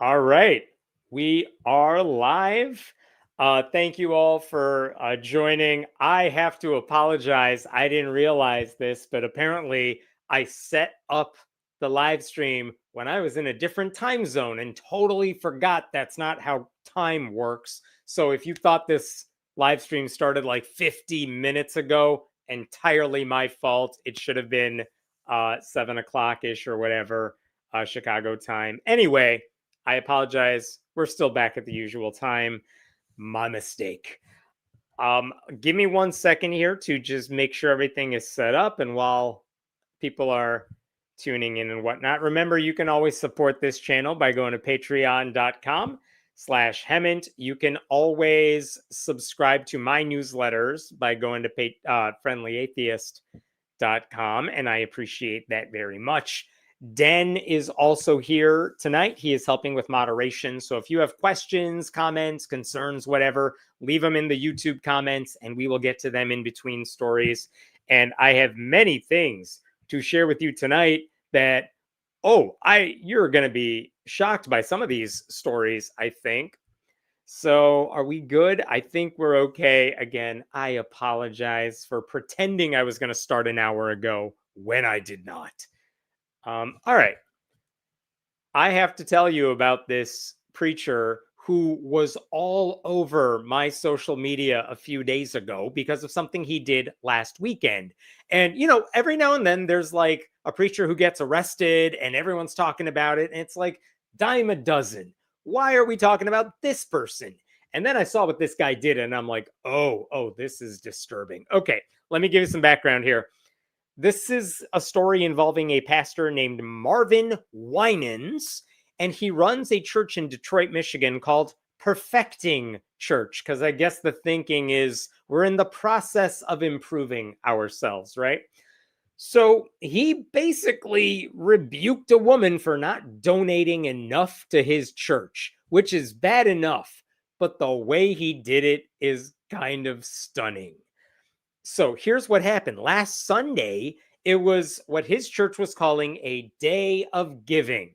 All right. We are live. Thank you all for joining. I have to apologize. I didn't realize this, but apparently I set up the live stream when I was in a different time zone and totally forgot that's not how time works. So if you thought this live stream started like 50 minutes ago, entirely my fault. It should have been 7 o'clock ish or whatever, Chicago time. Anyway, I apologize. We're still back at the usual time. My mistake. Give me 1 second here to just make sure everything is set up. And while people are tuning in and whatnot, remember you can always support this channel by going to patreon.com/Hemant. You can always subscribe to my newsletters by going to friendlyatheist.com. And I appreciate that very much. Den is also here tonight. He is helping with moderation. So if you have questions, comments, concerns, whatever, leave them in the YouTube comments and we will get to them in between stories. And I have many things to share with you tonight that, you're going to be shocked by some of these stories, I think. So are we good? I think we're okay. Again, I apologize for pretending I was going to start an hour ago when I did not. All right. I have to tell you about this preacher who was all over my social media a few days ago because of something he did last weekend. And, every now and then there's like a preacher who gets arrested and everyone's talking about it. And it's like dime a dozen. Why are we talking about this person? And then I saw what this guy did and I'm like, oh, this is disturbing. Okay, let me give you some background here. This is a story involving a pastor named Marvin Winans, and he runs a church in Detroit, Michigan called Perfecting Church, because I guess the thinking is we're in the process of improving ourselves, right? So he basically rebuked a woman for not donating enough to his church, which is bad enough, but the way he did it is kind of stunning. So here's what happened. Last Sunday, it was what his church was calling a day of giving.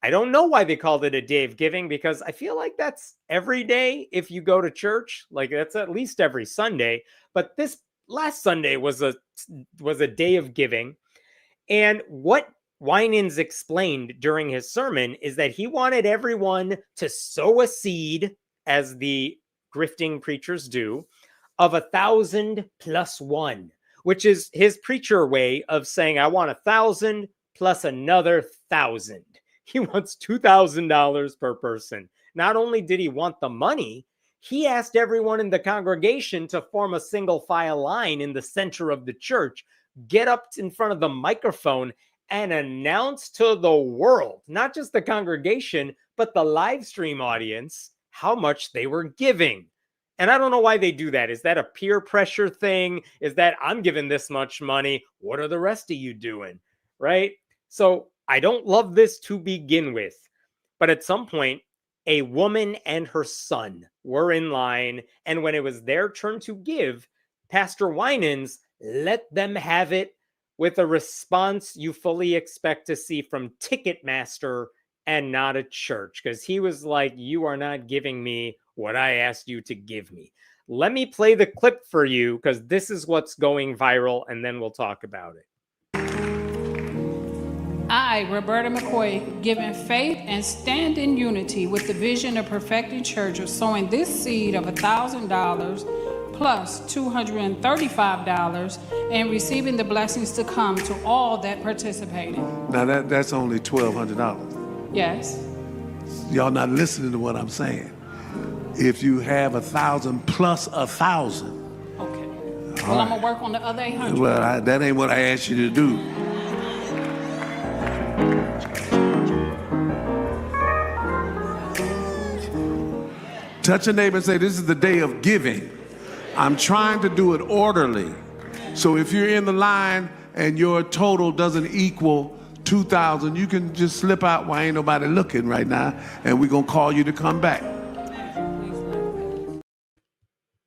I don't know why they called it a day of giving because I feel like that's every day if you go to church. Like that's at least every Sunday. But this last Sunday was a day of giving. And what Winans explained during his sermon is that he wanted everyone to sow a seed, as the grifting preachers do, of 1,000 plus 1, which is his preacher way of saying, I want 1,000 plus another 1,000. He wants $2,000 per person. Not only did he want the money, he asked everyone in the congregation to form a single file line in the center of the church, get up in front of the microphone and announce to the world, not just the congregation, but the live stream audience, how much they were giving. And I don't know why they do that. Is that a peer pressure thing? Is that I'm giving this much money? What are the rest of you doing? Right? So I don't love this to begin with. But at some point, a woman and her son were in line. And when it was their turn to give, Pastor Winans let them have it with a response you fully expect to see from Ticketmaster and not a church. Because he was like, you are not giving me what I asked you to give me. Let me play the clip for you because this is what's going viral and then we'll talk about it. I, Roberta McCoy, given faith and stand in unity with the vision of Perfecting Church of sowing this seed of $1,000 plus $235 and receiving the blessings to come to all that participated. Now that's only $1,200. Yes. Y'all not listening to what I'm saying. If you have 1,000 plus 1,000. Okay. Well, I'm gonna work on the other 800. Well, that ain't what I asked you to do. Touch a neighbor and say, this is the day of giving. I'm trying to do it orderly. So if you're in the line and your total doesn't equal 2,000, you can just slip out while ain't nobody looking right now, and we're gonna call you to come back.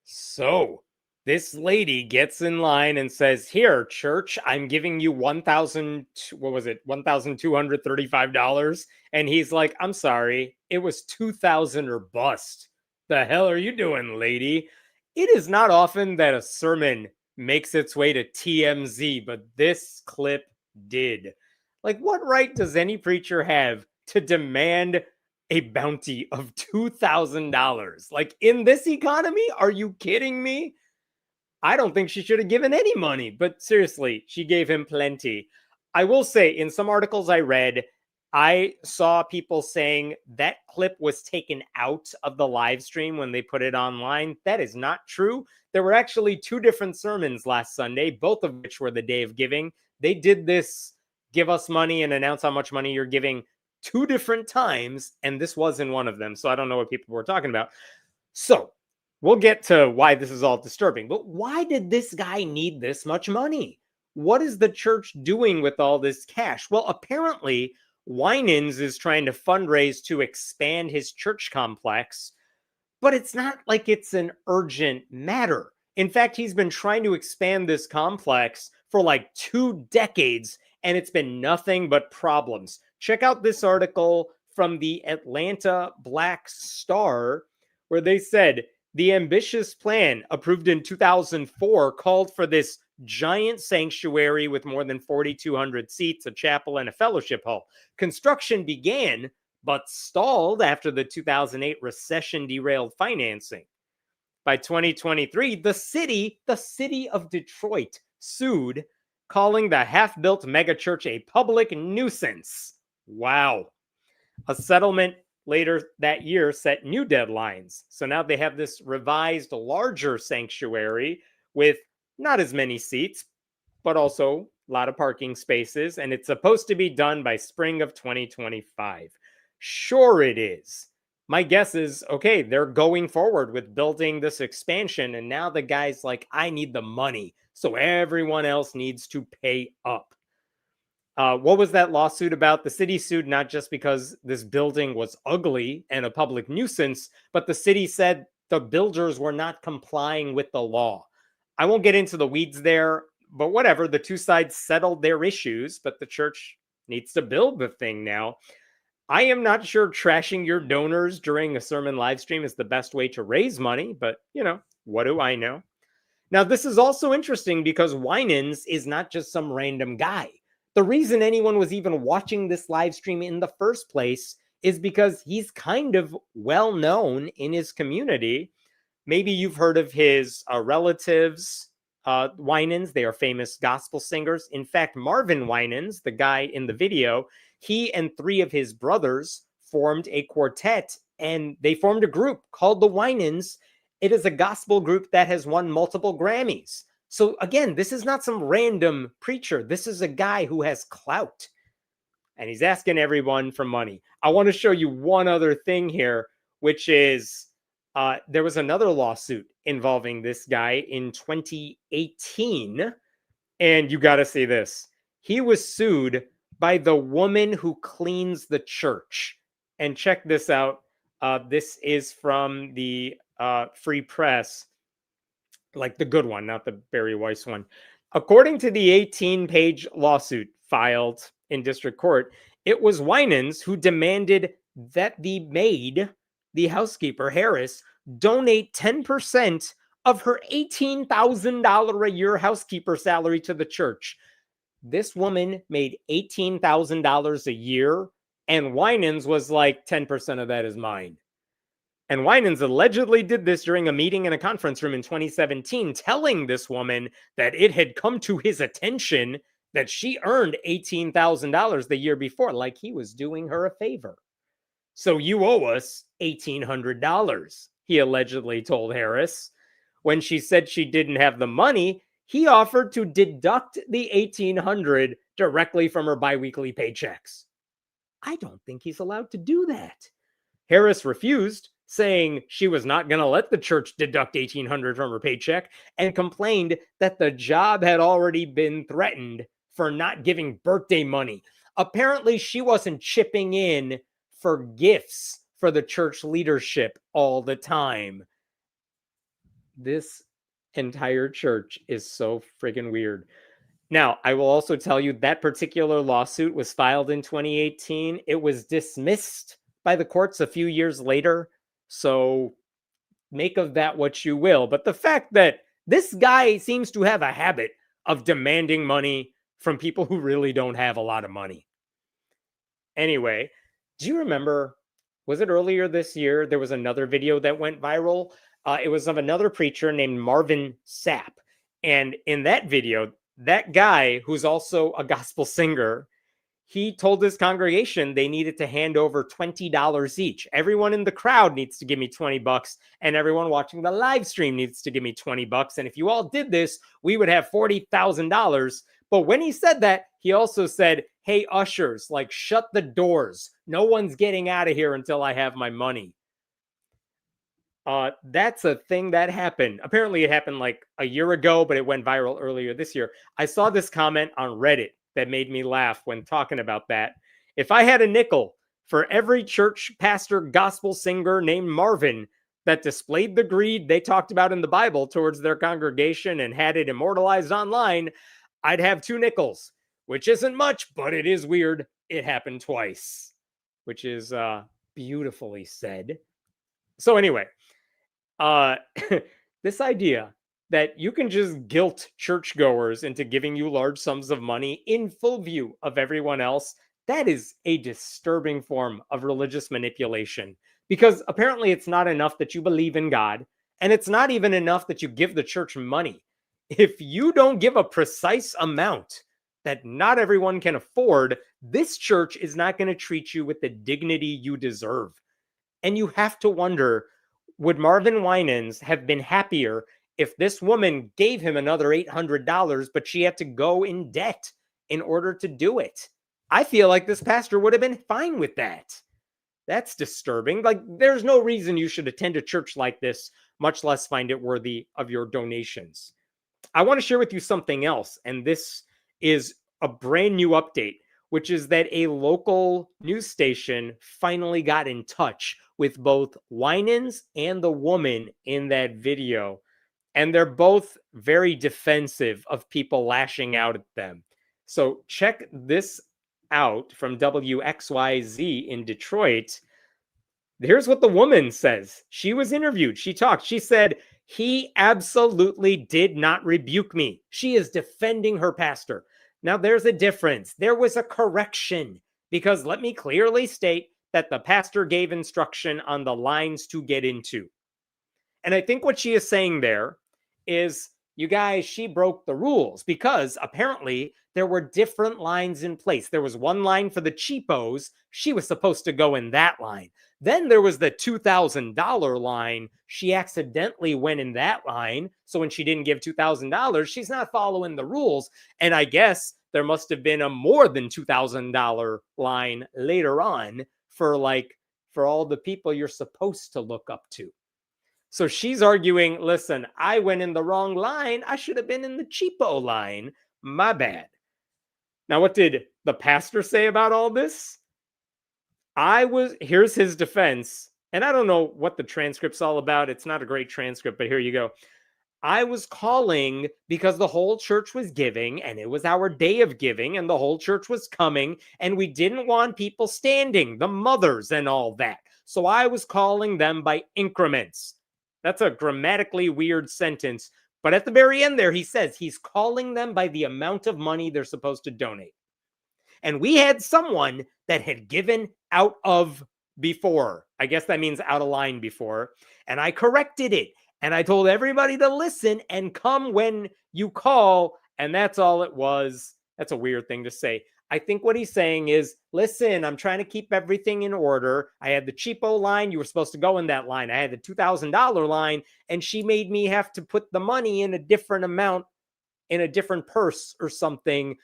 So this lady gets in line and says, here, church, I'm giving you $1,235. And he's like, I'm sorry, It was 2000 or bust. The hell are you doing, lady? It is not often that a sermon makes its way to TMZ, but this clip did. Like, what right does any preacher have to demand a bounty of $2,000? Like, in this economy? Are you kidding me? I don't think she should have given any money, but seriously, she gave him plenty. I will say, in some articles I read, I saw people saying that clip was taken out of the live stream when they put it online. That is not true. There were actually two different sermons last Sunday, both of which were the day of giving. They did this give us money and announce how much money you're giving two different times, and this was in one of them. So I don't know what people were talking about. So we'll get to why this is all disturbing, but why did this guy need this much money? What is the church doing with all this cash? Well, apparently, Winans is trying to fundraise to expand his church complex, but it's not like it's an urgent matter. In fact, he's been trying to expand this complex for like 2 decades, and it's been nothing but problems. Check out this article from the Atlanta Black Star, where they said the ambitious plan approved in 2004 called for this giant sanctuary with more than 4,200 seats, a chapel, and a fellowship hall. Construction began, but stalled after the 2008 recession derailed financing. By 2023, the city of Detroit sued, calling the half-built megachurch a public nuisance. Wow. A settlement later that year set new deadlines. So now they have this revised, larger sanctuary with not as many seats, but also a lot of parking spaces. And it's supposed to be done by spring of 2025. Sure it is. My guess is, okay, they're going forward with building this expansion. And now the guy's like, I need the money. So everyone else needs to pay up. What was that lawsuit about? The city sued not just because this building was ugly and a public nuisance, but the city said the builders were not complying with the law. I won't get into the weeds there, but whatever. The two sides settled their issues, but the church needs to build the thing now. I am not sure trashing your donors during a sermon live stream is the best way to raise money, but, what do I know? Now, this is also interesting because Winans is not just some random guy. The reason anyone was even watching this live stream in the first place is because he's kind of well known in his community. Maybe you've heard of his relatives, Winans. They are famous gospel singers. In fact, Marvin Winans, the guy in the video, he and 3 of his brothers formed a quartet, and they formed a group called the Winans. It is a gospel group that has won multiple Grammys. So again, this is not some random preacher. This is a guy who has clout, and he's asking everyone for money. I want to show you one other thing here, which is there was another lawsuit involving this guy in 2018, and you got to see this. He was sued by the woman who cleans the church. And check this out. This is from the Free Press. Like the good one, not the Barry Weiss one. According to the 18-page lawsuit filed in district court, it was Winans who demanded that the maid, the housekeeper, Harris, donate 10% of her $18,000 a year housekeeper salary to the church. This woman made $18,000 a year, and Winans was like, 10% of that is mine. And Winans allegedly did this during a meeting in a conference room in 2017, telling this woman that it had come to his attention that she earned $18,000 the year before, like he was doing her a favor. So you owe us $1,800, he allegedly told Harris. When she said she didn't have the money, he offered to deduct the $1,800 directly from her biweekly paychecks. I don't think he's allowed to do that. Harris refused, saying she was not going to let the church deduct $1,800 from her paycheck, and complained that the job had already been threatened for not giving birthday money. Apparently, she wasn't chipping in for gifts for the church leadership all the time. This entire church is so friggin' weird. Now, I will also tell you that particular lawsuit was filed in 2018. It was dismissed by the courts a few years later. So make of that what you will. But the fact that this guy seems to have a habit of demanding money from people who really don't have a lot of money. Anyway, do you remember, was it earlier this year, there was another video that went viral? It was of another preacher named Marvin Sapp. And in that video, that guy, who's also a gospel singer, he told his congregation they needed to hand over $20 each. Everyone in the crowd needs to give me $20, and everyone watching the live stream needs to give me $20. And if you all did this, we would have $40,000. But when he said that, he also said, hey, ushers, like, shut the doors. No one's getting out of here until I have my money. That's a thing that happened. Apparently it happened like a year ago, but it went viral earlier this year. I saw this comment on Reddit that made me laugh when talking about that. If I had a nickel for every church pastor gospel singer named Marvin that displayed the greed they talked about in the Bible towards their congregation and had it immortalized online, I'd have 2 nickels, which isn't much, but it is weird. It happened twice, which is beautifully said. So anyway, this idea that you can just guilt churchgoers into giving you large sums of money in full view of everyone else, that is a disturbing form of religious manipulation. Because apparently it's not enough that you believe in God, and it's not even enough that you give the church money. If you don't give a precise amount that not everyone can afford, this church is not going to treat you with the dignity you deserve. And you have to wonder, would Marvin Winans have been happier if this woman gave him another $800, but she had to go in debt in order to do it? I feel like this pastor would have been fine with that. That's disturbing. Like, there's no reason you should attend a church like this, much less find it worthy of your donations. I want to share with you something else, and this is a brand new update, which is that a local news station finally got in touch with both Winans and the woman in that video. And they're both very defensive of people lashing out at them. So check this out from WXYZ in Detroit. Here's what the woman says. She was interviewed. She talked. She said, he absolutely did not rebuke me. She is defending her pastor. Now, there's a difference. There was a correction, because let me clearly state that the pastor gave instruction on the lines to get into. And I think what she is saying there is, you guys, she broke the rules, because apparently there were different lines in place. There was one line for the cheapos. She was supposed to go in that line. Then there was the $2,000 line. She accidentally went in that line. So when she didn't give $2,000, she's not following the rules. And I guess there must have been a more than $2,000 line later on for all the people you're supposed to look up to. So she's arguing, listen, I went in the wrong line. I should have been in the cheapo line. My bad. Now, what did the pastor say about all this? Here's his defense. And I don't know what the transcript's all about. It's not a great transcript, but here you go. I was calling because the whole church was giving, and it was our day of giving, and the whole church was coming, and we didn't want people standing, the mothers and all that. So I was calling them by increments. That's a grammatically weird sentence. But at the very end there, he says he's calling them by the amount of money they're supposed to donate. And we had someone that had given out of before. I guess that means out of line before. And I corrected it. And I told everybody to listen and come when you call. And that's all it was. That's a weird thing to say. I think what he's saying is, listen, I'm trying to keep everything in order. I had the cheapo line. You were supposed to go in that line. I had the $2,000 line, and she made me have to put the money in a different amount in a different purse or something.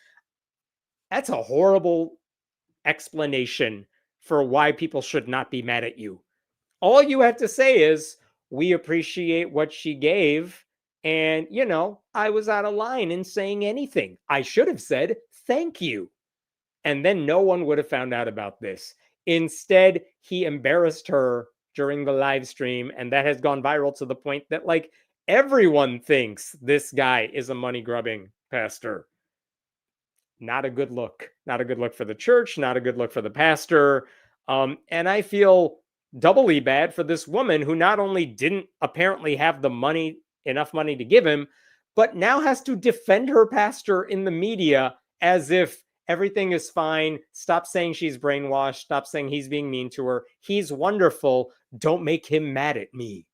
That's a horrible explanation for why people should not be mad at you. All you have to say is, we appreciate what she gave. And, I was out of line in saying anything. I should have said, thank you. And then no one would have found out about this. Instead, he embarrassed her during the live stream. And that has gone viral to the point that, everyone thinks this guy is a money-grubbing pastor. Not a good look. Not a good look for the church. Not a good look for the pastor. And I feel doubly bad for this woman who not only didn't apparently have enough money to give him, but now has to defend her pastor in the media as if everything is fine. Stop saying she's brainwashed. Stop saying he's being mean to her. He's wonderful. Don't make him mad at me.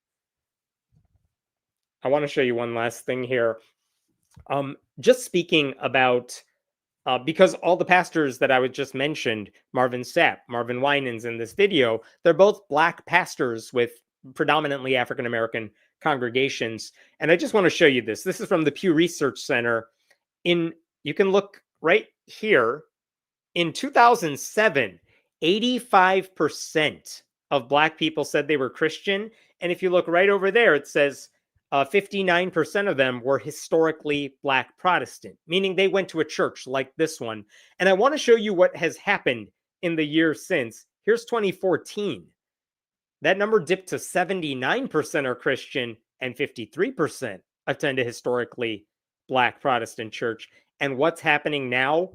I want to show you one last thing here. Just speaking about, because all the pastors that I was just mentioned, Marvin Sapp, Marvin Winans in this video, they're both Black pastors with predominantly African-American congregations. And I just want to show you this. This is from the Pew Research Center. You can look right here. In 2007, 85% of Black people said they were Christian. And if you look right over there, it says 59% of them were historically Black Protestant, meaning they went to a church like this one. And I want to show you what has happened in the years since. Here's 2014. That number dipped to 79% are Christian and 53% attend a historically Black Protestant church. And what's happening now?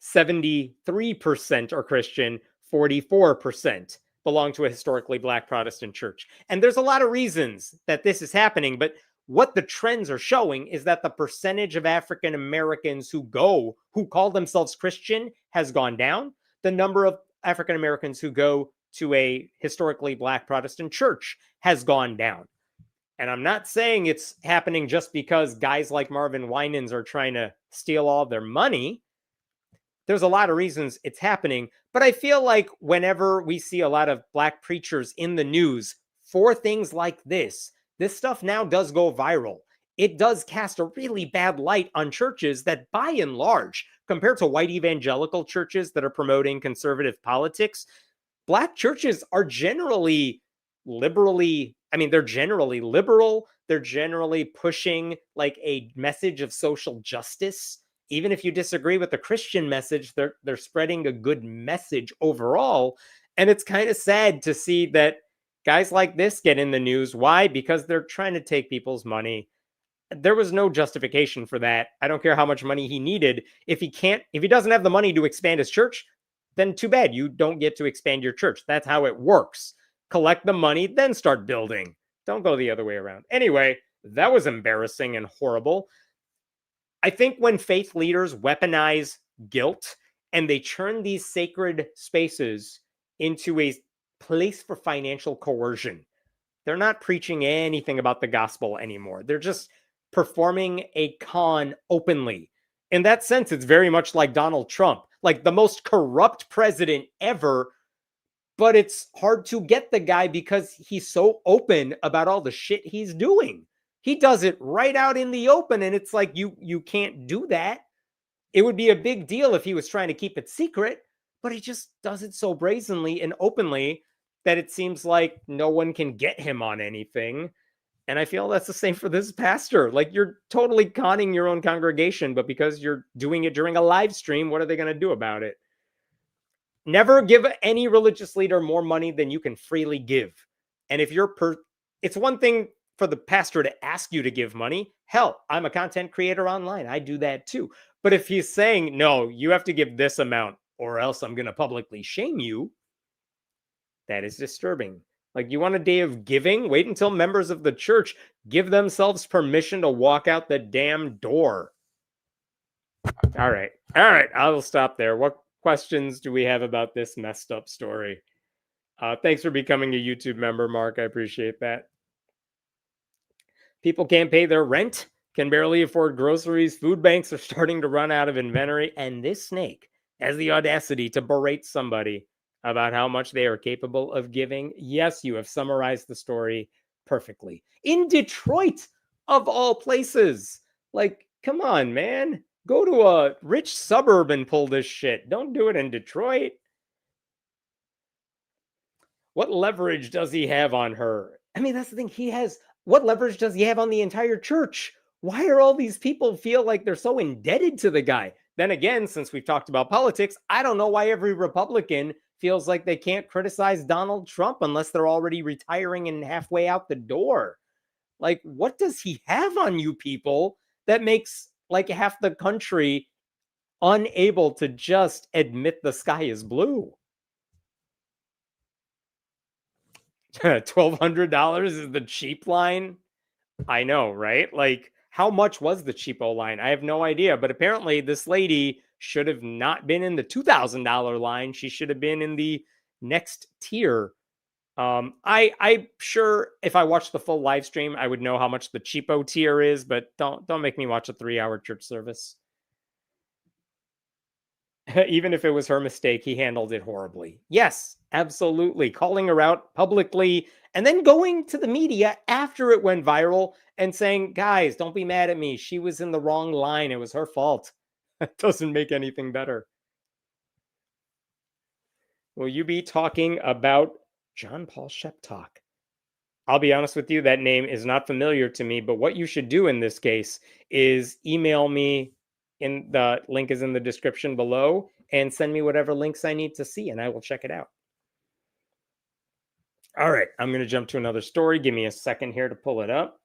73% are Christian, 44% belong to a historically Black Protestant church. And there's a lot of reasons that this is happening, but what the trends are showing is that the percentage of African Americans who call themselves Christian has gone down. The number of African Americans who go to a historically Black Protestant church has gone down. And I'm not saying it's happening just because guys like Marvin Winans are trying to steal all their money. There's a lot of reasons it's happening, but I feel like whenever we see a lot of Black preachers in the news for things like this stuff now does go viral. It does cast a really bad light on churches that, by and large, compared to white evangelical churches that are promoting conservative politics, Black churches are generally they're generally liberal. They're generally pushing like a message of social justice. Even if you disagree with the Christian message, they're spreading a good message overall. And it's kind of sad to see that guys like this get in the news. Why? Because they're trying to take people's money. There was no justification for that. I don't care how much money he needed. If he doesn't have the money to expand his church, then too bad. You don't get to expand your church. That's how it works. Collect the money, then start building. Don't go the other way around. Anyway, that was embarrassing and horrible. I think when faith leaders weaponize guilt and they turn these sacred spaces into a place for financial coercion, they're not preaching anything about the gospel anymore. They're just performing a con openly. In that sense, it's very much like Donald Trump, like the most corrupt president ever. But it's hard to get the guy because he's so open about all the shit he's doing. He does it right out in the open, and it's like, you can't do that. It would be a big deal if he was trying to keep it secret, but he just does it so brazenly and openly that it seems like no one can get him on anything. And I feel that's the same for this pastor. Like, you're totally conning your own congregation, but because you're doing it during a live stream, what are they going to do about it? Never give any religious leader more money than you can freely give. And if it's one thing for the pastor to ask you to give money. Hell, I'm a content creator online. I do that too. But if he's saying, no, you have to give this amount or else I'm going to publicly shame you, that is disturbing. Like, you want a day of giving? Wait until members of the church give themselves permission to walk out the damn door. All right. I will stop there. What questions do we have about this messed up story? Thanks for becoming a YouTube member, Mark. I appreciate that. People can't pay their rent, can barely afford groceries. Food banks are starting to run out of inventory. And this snake has the audacity to berate somebody about how much they are capable of giving. Yes, you have summarized the story perfectly. In Detroit, of all places. Like, come on, man. Go to a rich suburb and pull this shit. Don't do it in Detroit. What leverage does he have on her? I mean, that's the thing. What leverage does he have on the entire church? Why are all these people feel like they're so indebted to the guy? Then again, since we've talked about politics, I don't know why every Republican feels like they can't criticize Donald Trump unless they're already retiring and halfway out the door. Like, what does he have on you people that makes like half the country unable to just admit the sky is blue? $1,200 is the cheap line. I know, right? Like, how much was the cheapo line? I have no idea. But apparently, this lady should have not been in the $2,000 line. She should have been in the next tier. I'm sure if I watched the full live stream, I would know how much the cheapo tier is. But don't make me watch a 3-hour church service. Even if it was her mistake, he handled it horribly. Yes, absolutely. Calling her out publicly and then going to the media after it went viral and saying, guys, don't be mad at me. She was in the wrong line. It was her fault. That doesn't make anything better. Will you be talking about John Paul Sheptalk? I'll be honest with you, that name is not familiar to me, but what you should do in this case is email me. In the link is in the description below, and send me whatever links I need to see, and I will check it out. All right, I'm going to jump to another story. Give me a second here to pull it up.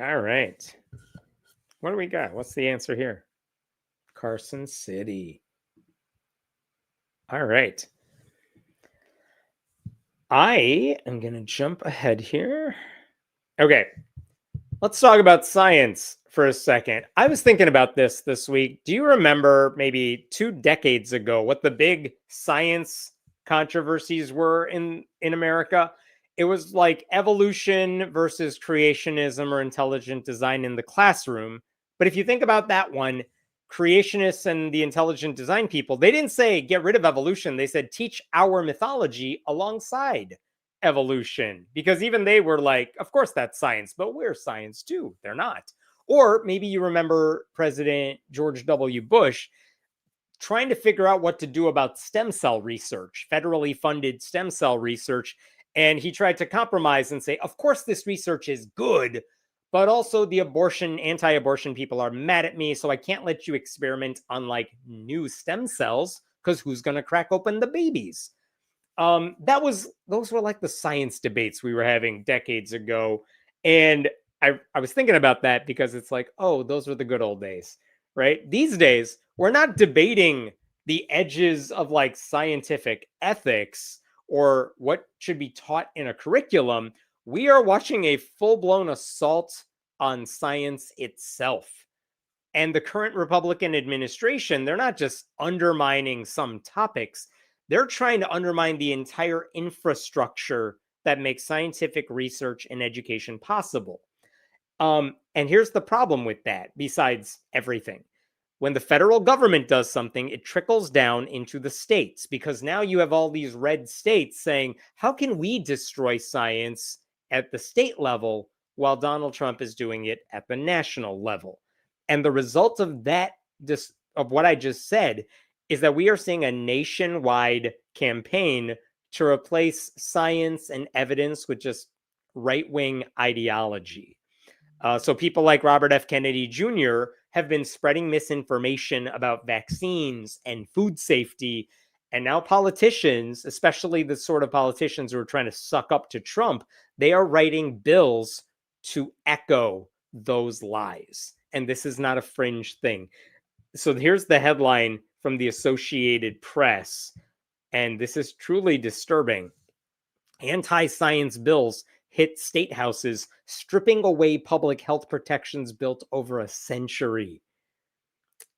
All right. What do we got? What's the answer here? Carson City. All right. I am going to jump ahead here. Okay. Let's talk about science for a second. I was thinking about this week. Do you remember maybe 2 decades ago what the big science controversies were in America? It was like evolution versus creationism or intelligent design in the classroom. But if you think about that one, creationists and the intelligent design people, they didn't say get rid of evolution. They said teach our mythology alongside evolution, because even they were like, of course that's science, but we're science too. They're not. Or maybe you remember President George W. Bush trying to figure out what to do about stem cell research, federally funded stem cell research. And he tried to compromise and say, of course, this research is good, but also the anti-abortion people are mad at me, so I can't let you experiment on like new stem cells, because who's going to crack open the babies? Those were like the science debates we were having decades ago. And I was thinking about that because it's like, oh, those were the good old days, right? These days, we're not debating the edges of like scientific ethics or what should be taught in a curriculum. We are watching a full-blown assault on science itself. And the current Republican administration, they're not just undermining some topics. They're trying to undermine the entire infrastructure that makes scientific research and education possible. And here's the problem with that, besides everything. When the federal government does something, it trickles down into the states, because now you have all these red states saying, how can we destroy science at the state level while Donald Trump is doing it at the national level? And the result of that, of what I just said, is that we are seeing a nationwide campaign to replace science and evidence with just right-wing ideology. So people like Robert F. Kennedy Jr. have been spreading misinformation about vaccines and food safety. And now politicians, especially the sort of politicians who are trying to suck up to Trump, they are writing bills to echo those lies. And this is not a fringe thing. So here's the headline from the Associated Press, and this is truly disturbing. Anti-science bills hit state houses, stripping away public health protections built over a century.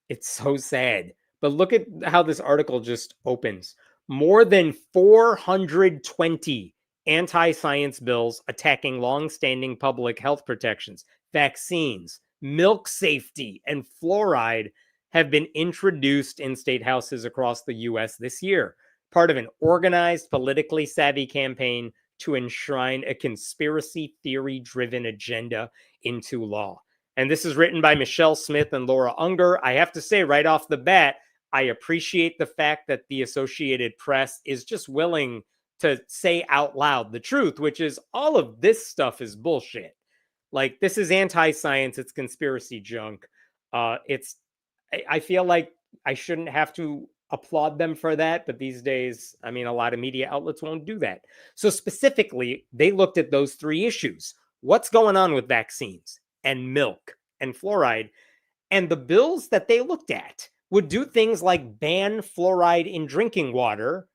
It's so sad. But look at how this article just opens. More than 420 anti-science bills attacking long-standing public health protections, vaccines, milk safety, and fluoride have been introduced in state houses across the U.S. this year, part of an organized, politically savvy campaign to enshrine a conspiracy theory-driven agenda into law. And this is written by Michelle Smith and Laura Unger. I have to say right off the bat, I appreciate the fact that the Associated Press is just willing to say out loud the truth, which is all of this stuff is bullshit. Like, this is anti-science. It's conspiracy junk. I feel like I shouldn't have to applaud them for that, but these days, I mean, a lot of media outlets won't do that. So specifically, they looked at those three issues. What's going on with vaccines and milk and fluoride? And the bills that they looked at would do things like ban fluoride in drinking water,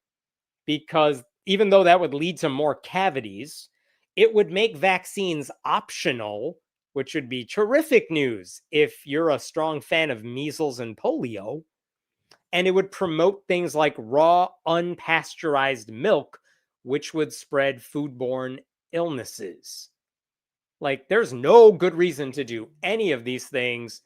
because even though that would lead to more cavities, it would make vaccines optional, which would be terrific news if you're a strong fan of measles and polio. And it would promote things like raw, unpasteurized milk, which would spread foodborne illnesses. Like, there's no good reason to do any of these things,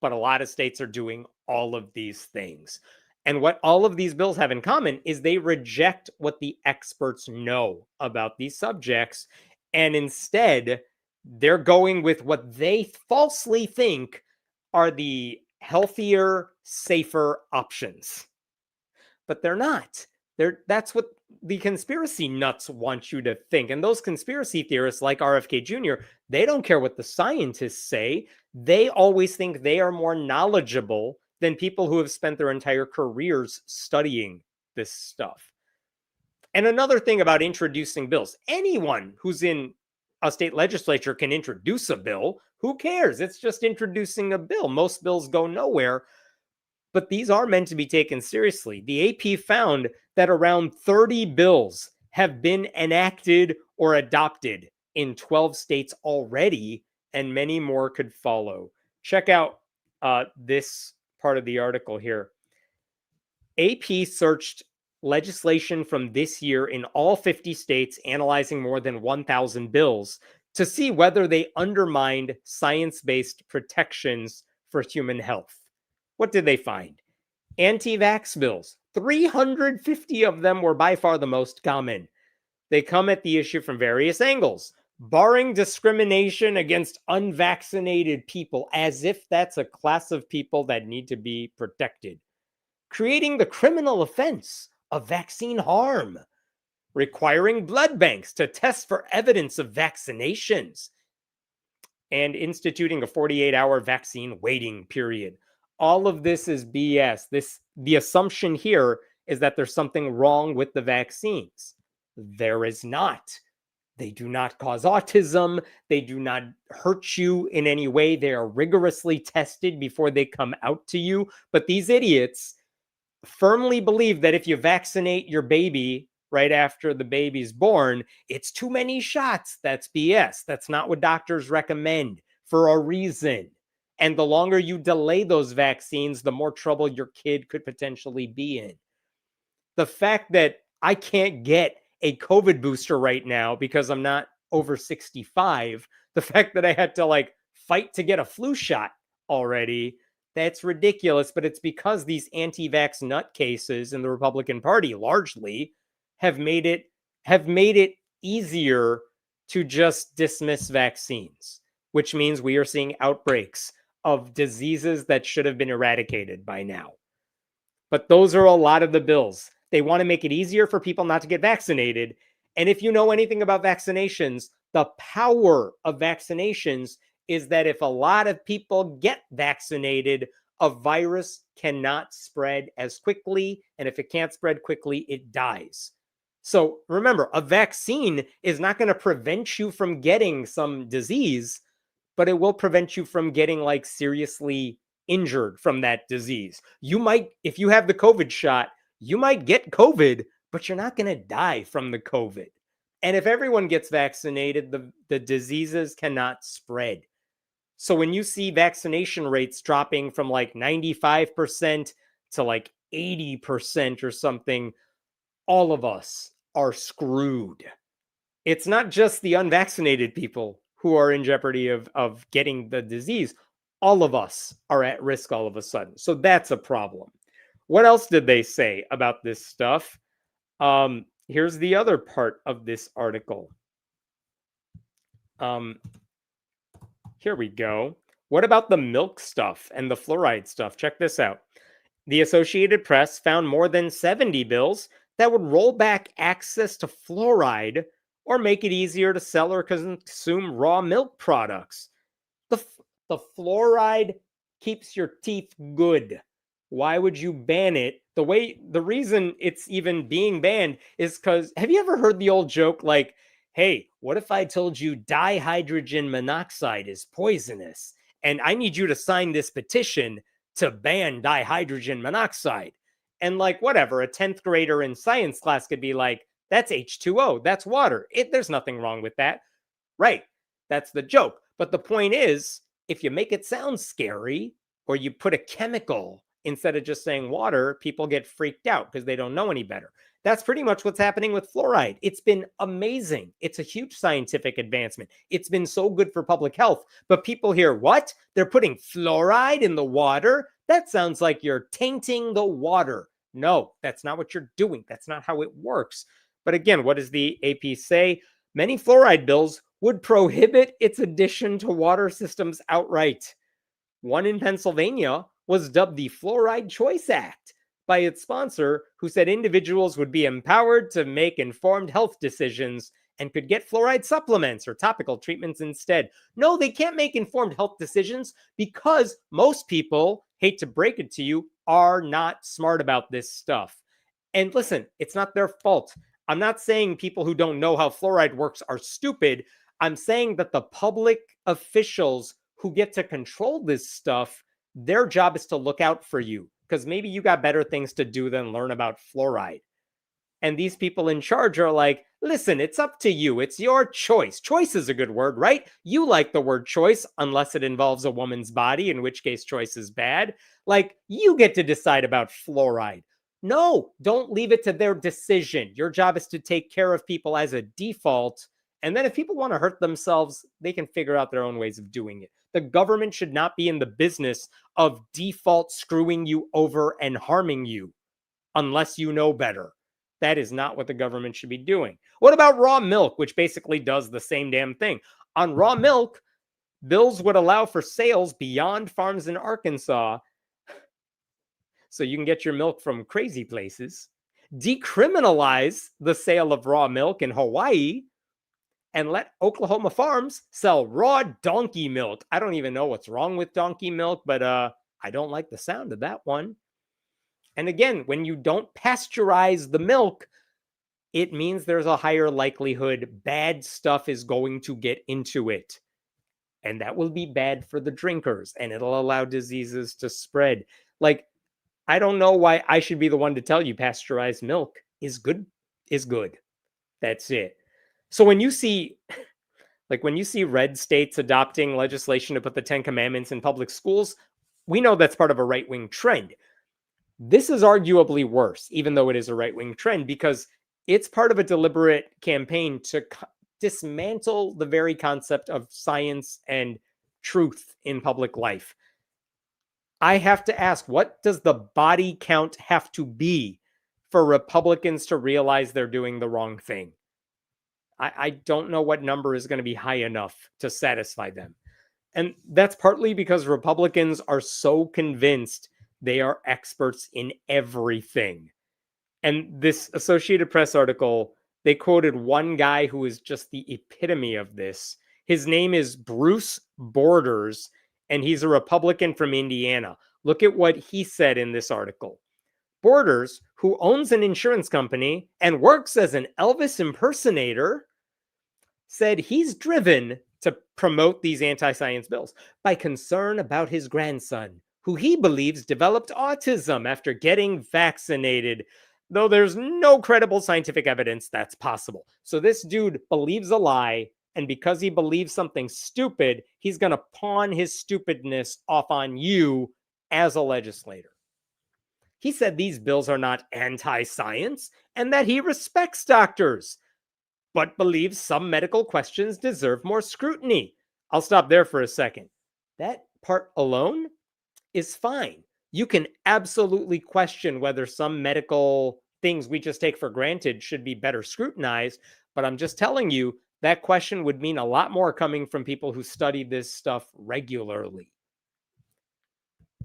but a lot of states are doing all of these things. And what all of these bills have in common is they reject what the experts know about these subjects. And instead, they're going with what they falsely think are the healthier, safer options. But they're not. That's what the conspiracy nuts want you to think. And those conspiracy theorists like RFK Jr., they don't care what the scientists say. They always think they are more knowledgeable than people who have spent their entire careers studying this stuff. And another thing about introducing bills, anyone who's in a state legislature can introduce a bill. Who cares? It's just introducing a bill. Most bills go nowhere. But these are meant to be taken seriously. The AP found that around 30 bills have been enacted or adopted in 12 states already, and many more could follow. Check out this part of the article here. AP searched legislation from this year in all 50 states, analyzing more than 1,000 bills to see whether they undermined science-based protections for human health. What did they find? Anti-vax bills. 350 of them were by far the most common. They come at the issue from various angles, barring discrimination against unvaccinated people, as if that's a class of people that need to be protected. Creating the criminal offense of vaccine harm. Requiring blood banks to test for evidence of vaccinations. And instituting a 48-hour vaccine waiting period. All of this is BS. The assumption here is that there's something wrong with the vaccines. There is not. They do not cause autism. They do not hurt you in any way. They are rigorously tested before they come out to you. But these idiots firmly believe that if you vaccinate your baby right after the baby's born, it's too many shots. That's BS. That's not what doctors recommend for a reason. And the longer you delay those vaccines, the more trouble your kid could potentially be in. The fact that I can't get a COVID booster right now because I'm not over 65, the fact that I had to fight to get a flu shot already, that's ridiculous. But it's because these anti-vax nutcases in the Republican Party largely have made it easier to just dismiss vaccines, which means we are seeing outbreaks of diseases that should have been eradicated by now. But those are a lot of the bills. They want to make it easier for people not to get vaccinated. And if you know anything about vaccinations, the power of vaccinations is that if a lot of people get vaccinated, a virus cannot spread as quickly. And if it can't spread quickly, it dies. So remember, a vaccine is not going to prevent you from getting some disease, but it will prevent you from getting seriously injured from that disease. You might, if you have the COVID shot, you might get COVID, but you're not going to die from the COVID. And if everyone gets vaccinated, the diseases cannot spread. So when you see vaccination rates dropping from 95% to 80% or something, all of us are screwed. It's not just the unvaccinated people who are in jeopardy of getting the disease. All of us are at risk all of a sudden. So that's a problem. What else did they say about this stuff? Here's the other part of this article. Here we go. What about the milk stuff and the fluoride stuff? Check this out. The Associated Press found more than 70 bills that would roll back access to fluoride or make it easier to sell or consume raw milk products. The fluoride keeps your teeth good. Why would you ban it? The reason it's even being banned is because, have you ever heard the old joke like, hey, what if I told you dihydrogen monoxide is poisonous and I need you to sign this petition to ban dihydrogen monoxide? And like, whatever, a 10th grader in science class could be like, that's H2O, that's water. There's nothing wrong with that. Right. That's the joke. But the point is, if you make it sound scary or you put a chemical instead of just saying water, people get freaked out because they don't know any better. That's pretty much what's happening with fluoride. It's been amazing. It's a huge scientific advancement. It's been so good for public health. But people hear, what? They're putting fluoride in the water? That sounds like you're tainting the water. No, that's not what you're doing. That's not how it works. But again, what does the AP say? Many fluoride bills would prohibit its addition to water systems outright. One in Pennsylvania was dubbed the Fluoride Choice Act by its sponsor, who said individuals would be empowered to make informed health decisions and could get fluoride supplements or topical treatments instead. No, they can't make informed health decisions because most people, hate to break it to you, are not smart about this stuff. And listen, it's not their fault. I'm not saying people who don't know how fluoride works are stupid. I'm saying that the public officials who get to control this stuff, their job is to look out for you because maybe you got better things to do than learn about fluoride. And these people in charge are like, listen, it's up to you. It's your choice. Choice is a good word, right? You like the word choice, unless it involves a woman's body, in which case choice is bad. Like, you get to decide about fluoride. No, don't leave it to their decision. Your job is to take care of people as a default. And then if people want to hurt themselves, they can figure out their own ways of doing it. The government should not be in the business of default screwing you over and harming you unless you know better. That is not what the government should be doing. What about raw milk, which basically does the same damn thing? On raw milk, bills would allow for sales beyond farms in Arkansas, so you can get your milk from crazy places, decriminalize the sale of raw milk in Hawaii, and let Oklahoma farms sell raw donkey milk. I don't even know what's wrong with donkey milk, but I don't like the sound of that one. And again, when you don't pasteurize the milk, it means there's a higher likelihood bad stuff is going to get into it. And that will be bad for the drinkers, and it'll allow diseases to spread. Like, I don't know why I should be the one to tell you pasteurized milk is good. That's it. So when you see red states adopting legislation to put the 10 Commandments in public schools, we know that's part of a right-wing trend. This is arguably worse, even though it is a right-wing trend, because it's part of a deliberate campaign to dismantle the very concept of science and truth in public life. I have to ask, what does the body count have to be for Republicans to realize they're doing the wrong thing? I don't know what number is going to be high enough to satisfy them. And that's partly because Republicans are so convinced they are experts in everything. And this Associated Press article, they quoted one guy who is just the epitome of this. His name is Bruce Borders, and he's a Republican from Indiana. Look at what he said in this article. Borders, who owns an insurance company and works as an Elvis impersonator, said he's driven to promote these anti-science bills by concern about his grandson, who he believes developed autism after getting vaccinated, though there's no credible scientific evidence that's possible. So this dude believes a lie, and because he believes something stupid, he's going to pawn his stupidness off on you as a legislator. He said these bills are not anti-science and that he respects doctors, but believes some medical questions deserve more scrutiny. I'll stop there for a second. That part alone is fine. You can absolutely question whether some medical things we just take for granted should be better scrutinized, but I'm just telling you that question would mean a lot more coming from people who study this stuff regularly.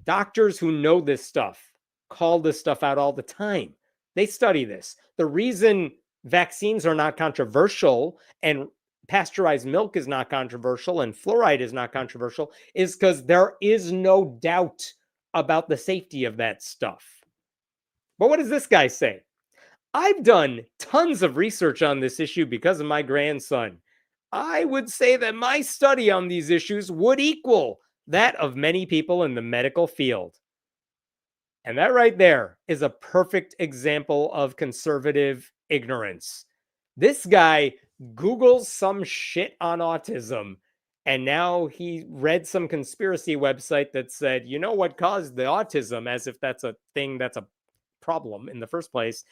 Doctors who know this stuff call this stuff out all the time. They study this. The reason vaccines are not controversial and pasteurized milk is not controversial and fluoride is not controversial is because there is no doubt about the safety of that stuff. But what does this guy say? I've done tons of research on this issue because of my grandson. I would say that my study on these issues would equal that of many people in the medical field. And that right there is a perfect example of conservative ignorance. This guy Googles some shit on autism, and now he read some conspiracy website that said, you know what caused the autism, as if that's a thing that's a problem in the first place.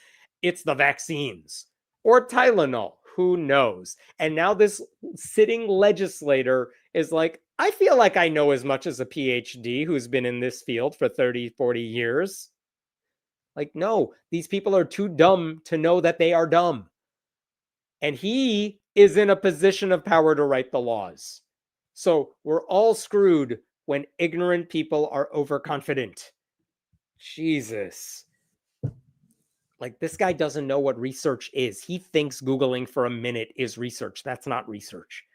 It's the vaccines or Tylenol. Who knows? And now this sitting legislator is like, I feel like I know as much as a PhD who's been in this field for 30, 40 years. Like, no, these people are too dumb to know that they are dumb. And he is in a position of power to write the laws. So we're all screwed when ignorant people are overconfident. Jesus. Like, this guy doesn't know what research is. He thinks Googling for a minute is research. That's not research.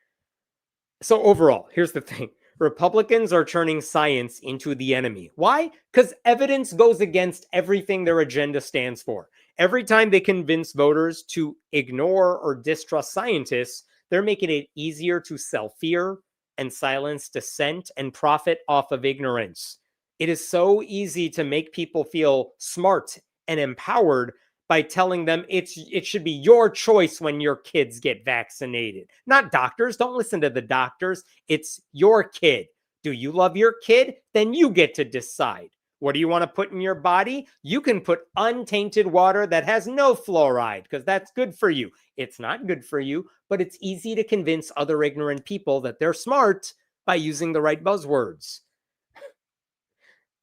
So overall, here's the thing. Republicans are turning science into the enemy. Why? Because evidence goes against everything their agenda stands for. Every time they convince voters to ignore or distrust scientists, they're making it easier to sell fear and silence dissent and profit off of ignorance. It is so easy to make people feel smart and empowered by telling them it should be your choice when your kids get vaccinated. Not doctors. Don't listen to the doctors. It's your kid. Do you love your kid? Then you get to decide. What do you want to put in your body? You can put untainted water that has no fluoride because that's good for you. It's not good for you, but it's easy to convince other ignorant people that they're smart by using the right buzzwords.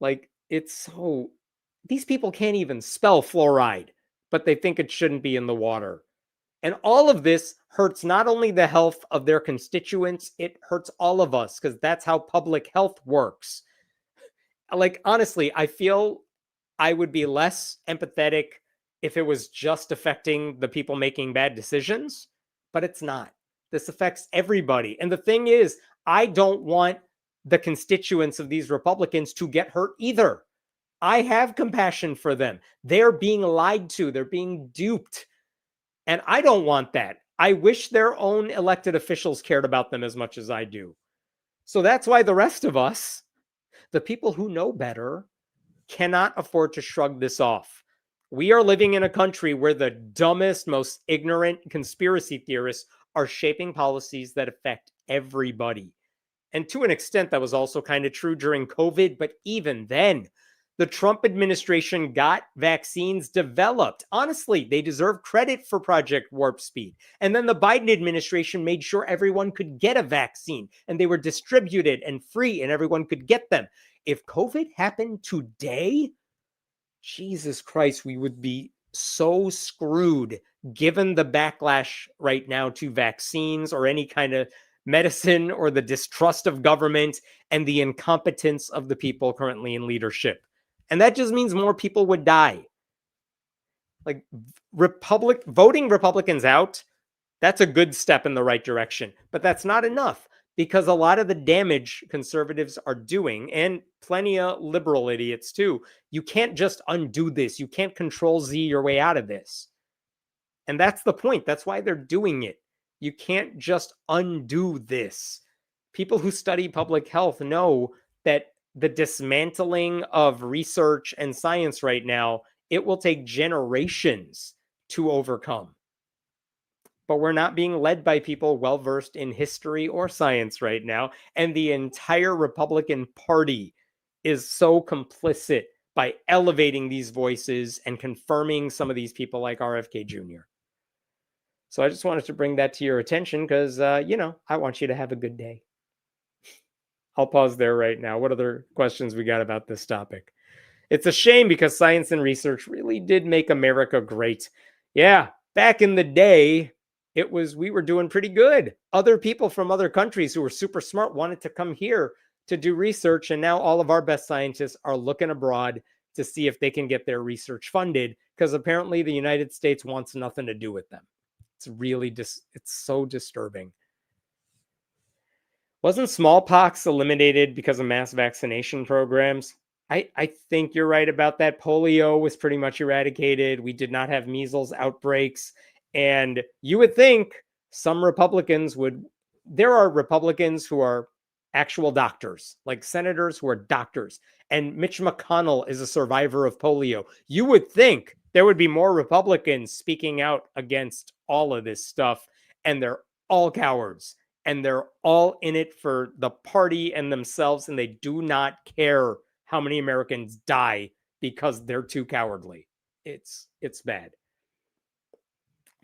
Like, it's so... These people can't even spell fluoride, but they think it shouldn't be in the water. And all of this hurts not only the health of their constituents, it hurts all of us because that's how public health works. Like, honestly, I feel I would be less empathetic if it was just affecting the people making bad decisions, but it's not. This affects everybody. And the thing is, I don't want the constituents of these Republicans to get hurt either. I have compassion for them. They're being lied to. They're being duped. And I don't want that. I wish their own elected officials cared about them as much as I do. So that's why the rest of us, the people who know better, cannot afford to shrug this off. We are living in a country where the dumbest, most ignorant conspiracy theorists are shaping policies that affect everybody. And to an extent, that was also kind of true during COVID. But even then, the Trump administration got vaccines developed. Honestly, they deserve credit for Project Warp Speed. And then the Biden administration made sure everyone could get a vaccine and they were distributed and free and everyone could get them. If COVID happened today, Jesus Christ, we would be so screwed given the backlash right now to vaccines or any kind of medicine or the distrust of government and the incompetence of the people currently in leadership. And that just means more people would die. Like, voting Republicans out, that's a good step in the right direction. But that's not enough because a lot of the damage conservatives are doing, and plenty of liberal idiots too, you can't just undo this. You can't Control Z your way out of this. And that's the point. That's why they're doing it. You can't just undo this. People who study public health know that the dismantling of research and science right now, it will take generations to overcome. But we're not being led by people well-versed in history or science right now. And the entire Republican Party is so complicit by elevating these voices and confirming some of these people like RFK Jr. So I just wanted to bring that to your attention because, I want you to have a good day. I'll pause there right now. What other questions we got about this topic? It's a shame because science and research really did make America great. Yeah, back in the day, we were doing pretty good. Other people from other countries who were super smart wanted to come here to do research. And now all of our best scientists are looking abroad to see if they can get their research funded, because apparently the United States wants nothing to do with them. It's really it's so disturbing. Wasn't smallpox eliminated because of mass vaccination programs? I think you're right about that. Polio was pretty much eradicated. We did not have measles outbreaks. And you would think some Republicans would, there are Republicans who are actual doctors, like senators who are doctors. And Mitch McConnell is a survivor of polio. You would think there would be more Republicans speaking out against all of this stuff. And they're all cowards. And they're all in it for the party and themselves. And they do not care how many Americans die because they're too cowardly. It's bad.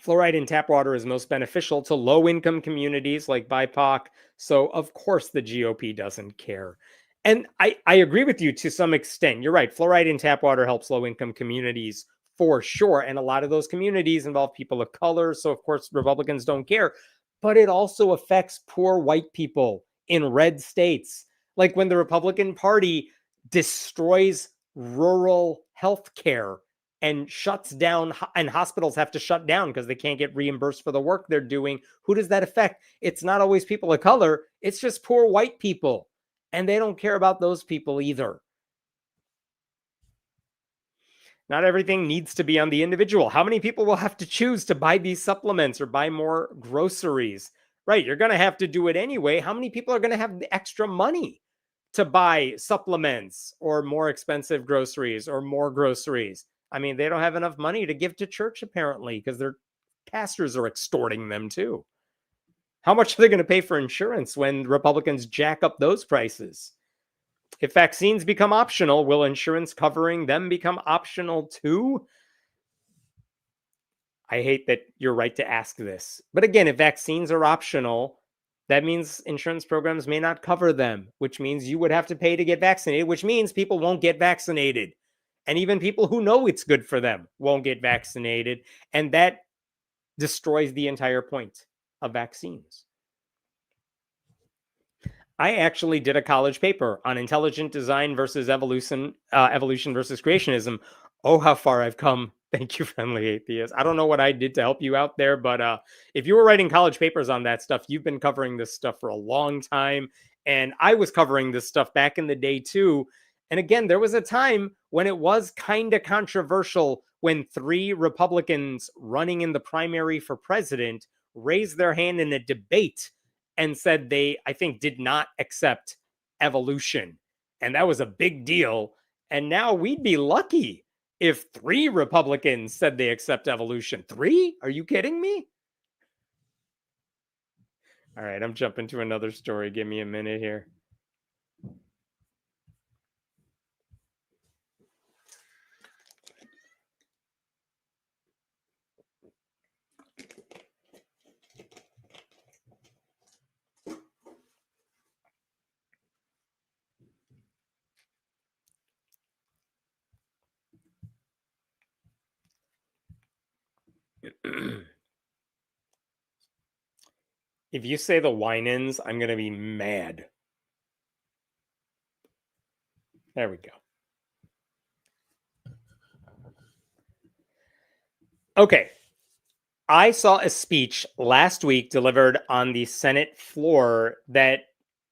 Fluoride in tap water is most beneficial to low-income communities like BIPOC. So, of course, the GOP doesn't care. And I agree with you to some extent. You're right. Fluoride in tap water helps low-income communities for sure. And a lot of those communities involve people of color. So, of course, Republicans don't care. But it also affects poor white people in red states. Like when the Republican Party destroys rural health care and shuts down, and hospitals have to shut down because they can't get reimbursed for the work they're doing. Who does that affect? It's not always people of color. It's just poor white people. And they don't care about those people either. Not everything needs to be on the individual. How many people will have to choose to buy these supplements or buy more groceries? Right, you're going to have to do it anyway. How many people are going to have the extra money to buy supplements or more expensive groceries or more groceries? I mean, they don't have enough money to give to church, apparently, because their pastors are extorting them too. How much are they going to pay for insurance when Republicans jack up those prices? If vaccines become optional, will insurance covering them become optional too? I hate that you're right to ask this. But again, if vaccines are optional, that means insurance programs may not cover them, which means you would have to pay to get vaccinated, which means people won't get vaccinated. And even people who know it's good for them won't get vaccinated. And that destroys the entire point of vaccines. I actually did a college paper on intelligent design versus evolution versus creationism. Oh, how far I've come. Thank you, friendly atheist. I don't know what I did to help you out there, but if you were writing college papers on that stuff, you've been covering this stuff for a long time. And I was covering this stuff back in the day too. And again, there was a time when it was kind of controversial when 3 Republicans running in the primary for president raised their hand in a debate and said they, I think, did not accept evolution. And that was a big deal. And now we'd be lucky if 3 Republicans said they accept evolution. 3? Are you kidding me? All right, I'm jumping to another story. Give me a minute here. If you say the Winans, I'm going to be mad. There we go. Okay. I saw a speech last week delivered on the Senate floor that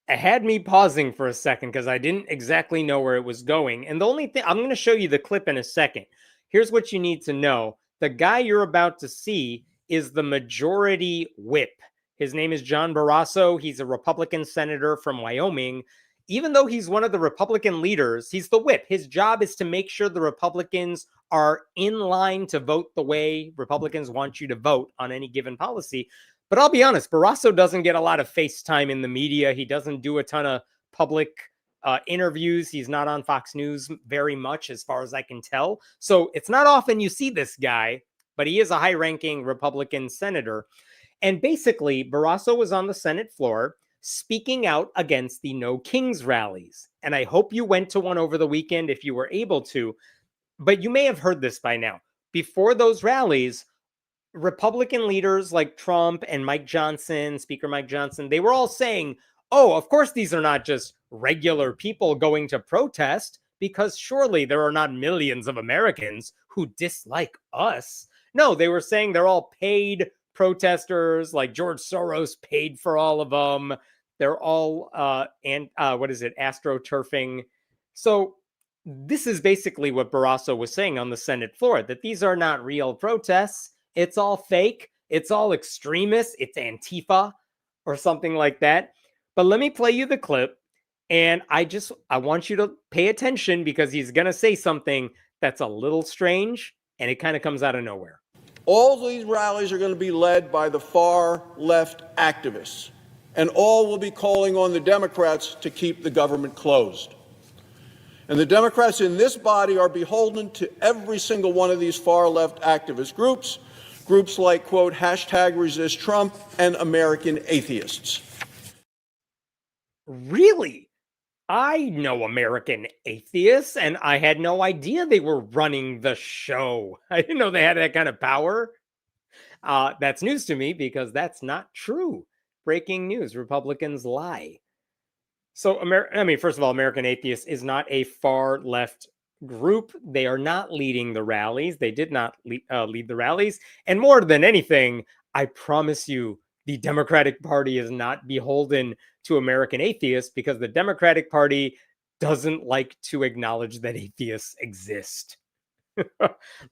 had me pausing for a second because I didn't exactly know where it was going. And the only thing, I'm going to show you the clip in a second. Here's what you need to know. The guy you're about to see is the majority whip. His name is John Barrasso. He's a Republican senator from Wyoming. Even though he's one of the Republican leaders, he's the whip. His job is to make sure the Republicans are in line to vote the way Republicans want you to vote on any given policy. But I'll be honest, Barrasso doesn't get a lot of face time in the media. He doesn't do a ton of public interviews. He's not on Fox News very much, as far as I can tell. So it's not often you see this guy, but he is a high-ranking Republican senator. And basically, Barrasso was on the Senate floor speaking out against the No Kings rallies. And I hope you went to one over the weekend if you were able to. But you may have heard this by now. Before those rallies, Republican leaders like Trump and Mike Johnson, Speaker Mike Johnson, they were all saying, oh, of course, these are not just regular people going to protest. because surely there are not millions of Americans who dislike us. No, they were saying they're all paid protesters, like George Soros paid for all of them. They're all astroturfing. So this is basically what Barrasso was saying on the Senate floor, that these are not real protests. It's all fake. It's all extremist. It's Antifa or something like that. But let me play you the clip. And I want you to pay attention, because he's going to say something that's a little strange, and it kind of comes out of nowhere. All these rallies are going to be led by the far left activists, and all will be calling on the Democrats to keep the government closed. And the Democrats in this body are beholden to every single one of these far left activist groups like, quote, #ResistTrump and American Atheists. Really? I know American Atheists, and I had no idea they were running the show. I didn't know they had that kind of power. That's news to me, because that's not true. Breaking news: Republicans lie. So, first of all, American Atheists is not a far left group. They are not leading the rallies. They did not lead the rallies. And more than anything, I promise you, the Democratic Party is not beholden to American Atheists, because the Democratic Party doesn't like to acknowledge that atheists exist.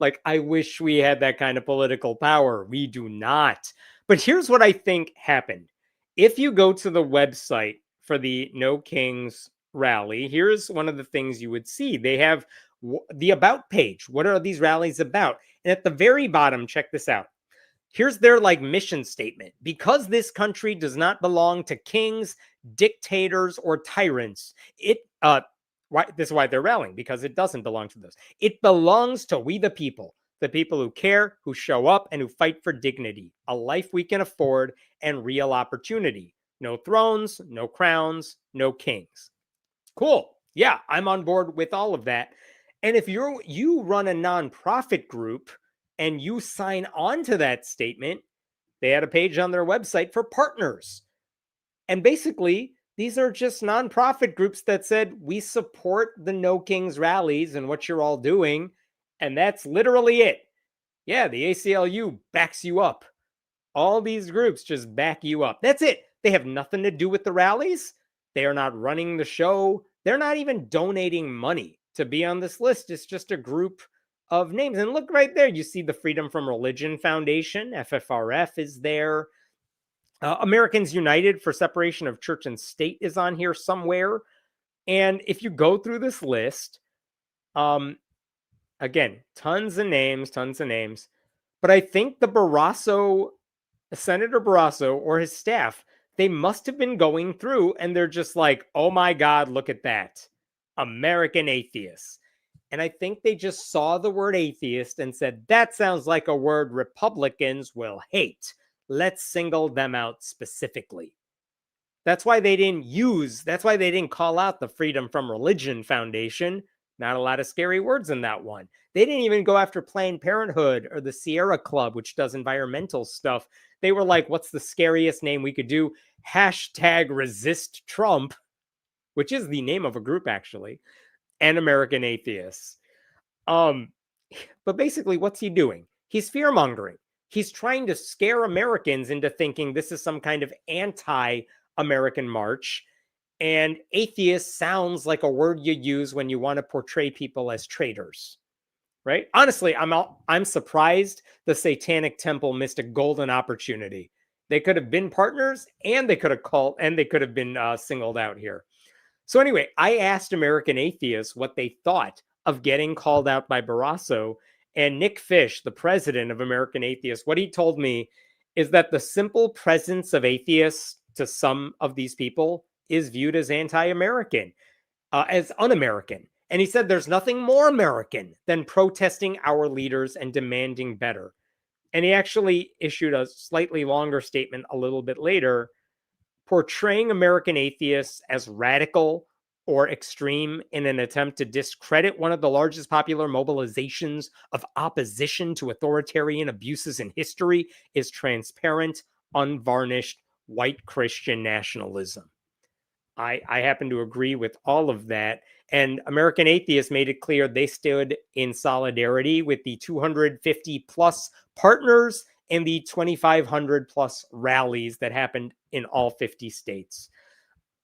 Like, I wish we had that kind of political power. We do not. But here's what I think happened. If you go to the website for the No Kings rally, here's one of the things you would see. They have the About page. What are these rallies about? And at the very bottom, check this out. Here's their mission statement. Because this country does not belong to kings, dictators, or tyrants, this is why they're rallying, because it doesn't belong to those. It belongs to we the people who care, who show up, and who fight for dignity, a life we can afford, and real opportunity. No thrones, no crowns, no kings. Cool. Yeah, I'm on board with all of that. And if you run a nonprofit group and you sign on to that statement, they had a page on their website for partners. And basically, these are just nonprofit groups that said, we support the No Kings rallies and what you're all doing. And that's literally it. Yeah, the ACLU backs you up. All these groups just back you up. That's it. They have nothing to do with the rallies. They are not running the show. They're not even donating money to be on this list. It's just a group of names. And look right there, you see the Freedom from Religion Foundation, FFRF is there. Americans United for Separation of Church and State is on here somewhere. And if you go through this list, again, tons of names. But I think Senator Barrasso or his staff, they must have been going through and they're just like, oh my God, look at that. American Atheists. And I think they just saw the word atheist and said, that sounds like a word Republicans will hate. Let's single them out specifically. That's why they didn't call out the Freedom from Religion Foundation. Not a lot of scary words in that one. They didn't even go after Planned Parenthood or the Sierra Club, which does environmental stuff. They were like, what's the scariest name we could do? #ResistTrump, which is the name of a group, actually, and American Atheists. But basically, what's he doing? He's fear-mongering. He's trying to scare Americans into thinking this is some kind of anti-American march. And atheist sounds like a word you use when you want to portray people as traitors, right? Honestly, I'm surprised the Satanic Temple missed a golden opportunity. They could have been partners, and they could have been singled out here. So anyway, I asked American Atheists what they thought of getting called out by Barrasso, and Nick Fish, the president of American Atheists, what he told me is that the simple presence of atheists to some of these people is viewed as anti-American, as un-American. And he said there's nothing more American than protesting our leaders and demanding better. And he actually issued a slightly longer statement a little bit later, portraying American atheists as radical or extreme in an attempt to discredit one of the largest popular mobilizations of opposition to authoritarian abuses in history is transparent, unvarnished white Christian nationalism. I happen to agree with all of that. And American Atheist made it clear they stood in solidarity with the 250 plus partners and the 2,500 plus rallies that happened in all 50 states.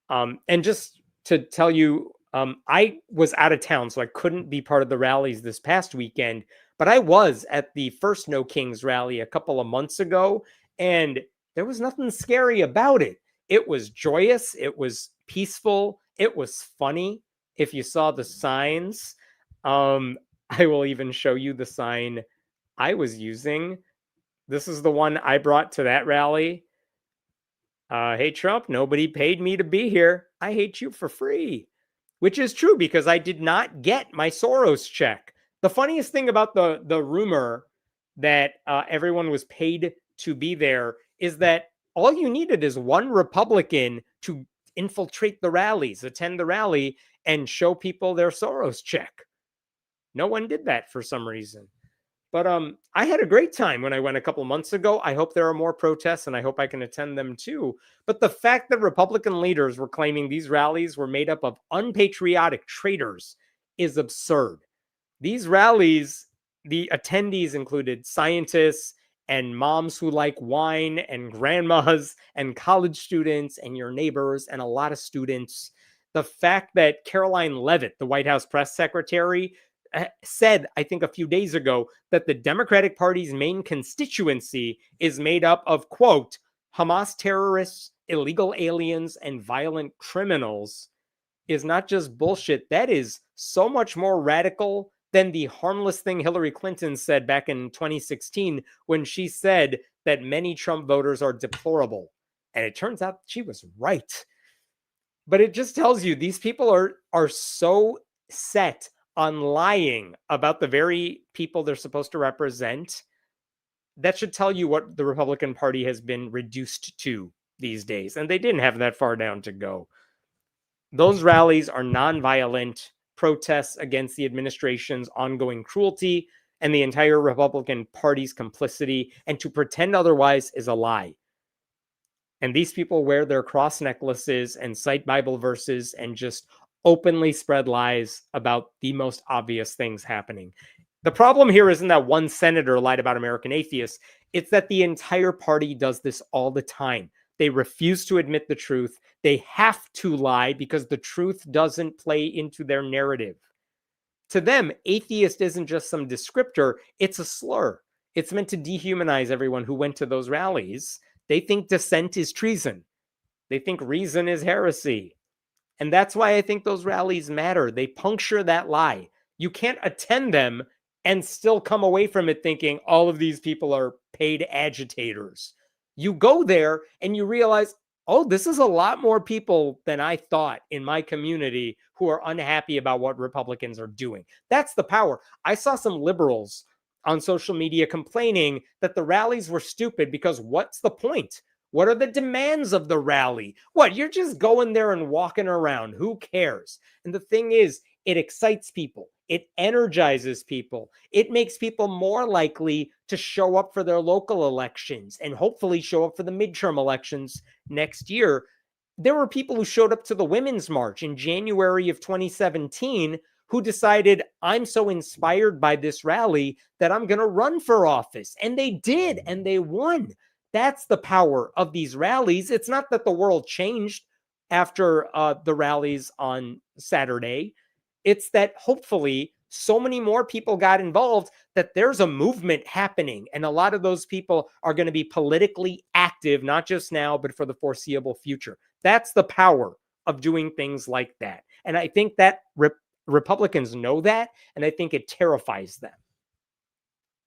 And just to tell you, I was out of town, so I couldn't be part of the rallies this past weekend, but I was at the first No Kings rally a couple of months ago, and there was nothing scary about it. It was joyous, it was peaceful, it was funny. If you saw the signs, I will even show you the sign I was using. This is the one I brought to that rally. Hey, Trump, nobody paid me to be here. I hate you for free, which is true because I did not get my Soros check. The funniest thing about the rumor that everyone was paid to be there is that all you needed is one Republican to infiltrate the rallies, attend the rally, and show people their Soros check. No one did that for some reason. But I had a great time when I went a couple months ago. I hope there are more protests, and I hope I can attend them too. But the fact that Republican leaders were claiming these rallies were made up of unpatriotic traitors is absurd. These rallies, the attendees included scientists and moms who like wine and grandmas and college students and your neighbors and a lot of students. The fact that Caroline Leavitt, the White House press secretary, said, I think a few days ago, that the Democratic Party's main constituency is made up of, quote, Hamas terrorists, illegal aliens, and violent criminals is not just bullshit. That is so much more radical than the harmless thing Hillary Clinton said back in 2016 when she said that many Trump voters are deplorable. And it turns out she was right. But it just tells you these people are so set on lying about the very people they're supposed to represent. That should tell you what the Republican Party has been reduced to these days. And they didn't have that far down to go. Those rallies are nonviolent protests against the administration's ongoing cruelty and the entire Republican Party's complicity. And to pretend otherwise is a lie. And these people wear their cross necklaces and cite Bible verses and just openly spread lies about the most obvious things happening. The problem here isn't that one senator lied about American Atheists. It's that the entire party does this all the time. They refuse to admit the truth. They have to lie because the truth doesn't play into their narrative. To them, atheist isn't just some descriptor. It's a slur. It's meant to dehumanize everyone who went to those rallies. They think dissent is treason. They think reason is heresy. And that's why I think those rallies matter. They puncture that lie. You can't attend them and still come away from it thinking all of these people are paid agitators. You go there and you realize, oh, this is a lot more people than I thought in my community who are unhappy about what Republicans are doing. That's the power. I saw some liberals on social media complaining that the rallies were stupid because what's the point? What are the demands of the rally? What, you're just going there and walking around. Who cares? And the thing is, it excites people. It energizes people. It makes people more likely to show up for their local elections and hopefully show up for the midterm elections next year. There were people who showed up to the Women's March in January of 2017 who decided, I'm so inspired by this rally that I'm going to run for office. And they did, and they won. That's the power of these rallies. It's not that the world changed after the rallies on Saturday. It's that hopefully so many more people got involved that there's a movement happening. And a lot of those people are going to be politically active, not just now, but for the foreseeable future. That's the power of doing things like that. And I think that Republicans know that, and I think it terrifies them.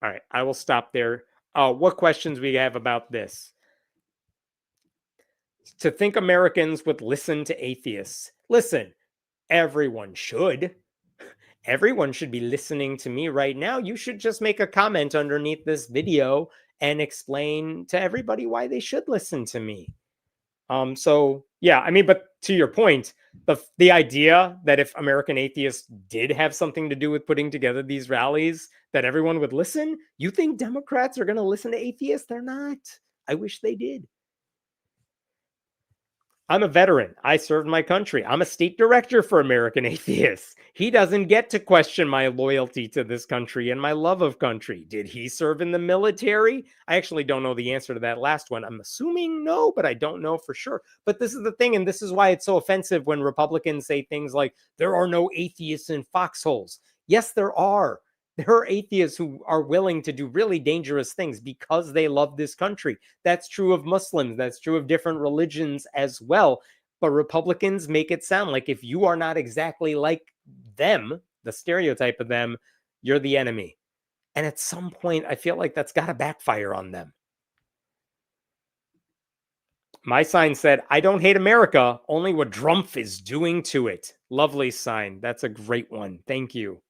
All right, I will stop there. What questions we have about this? To think Americans would listen to atheists. Listen, everyone should. Everyone should be listening to me right now. You should just make a comment underneath this video and explain to everybody why they should listen to me. So yeah, I mean, but to your point, the idea that if American Atheists did have something to do with putting together these rallies, that everyone would listen. You think Democrats are going to listen to atheists? They're not. I wish they did. I'm a veteran. I served my country. I'm a state director for American Atheists. He doesn't get to question my loyalty to this country and my love of country. Did he serve in the military? I actually don't know the answer to that last one. I'm assuming no, but I don't know for sure. But this is the thing, and this is why it's so offensive when Republicans say things like, there are no atheists in foxholes. Yes, there are. There are atheists who are willing to do really dangerous things because they love this country. That's true of Muslims. That's true of different religions as well. But Republicans make it sound like if you are not exactly like them, the stereotype of them, you're the enemy. And at some point, I feel like that's got to backfire on them. My sign said, I don't hate America, only what Drumpf is doing to it. Lovely sign. That's a great one. Thank you.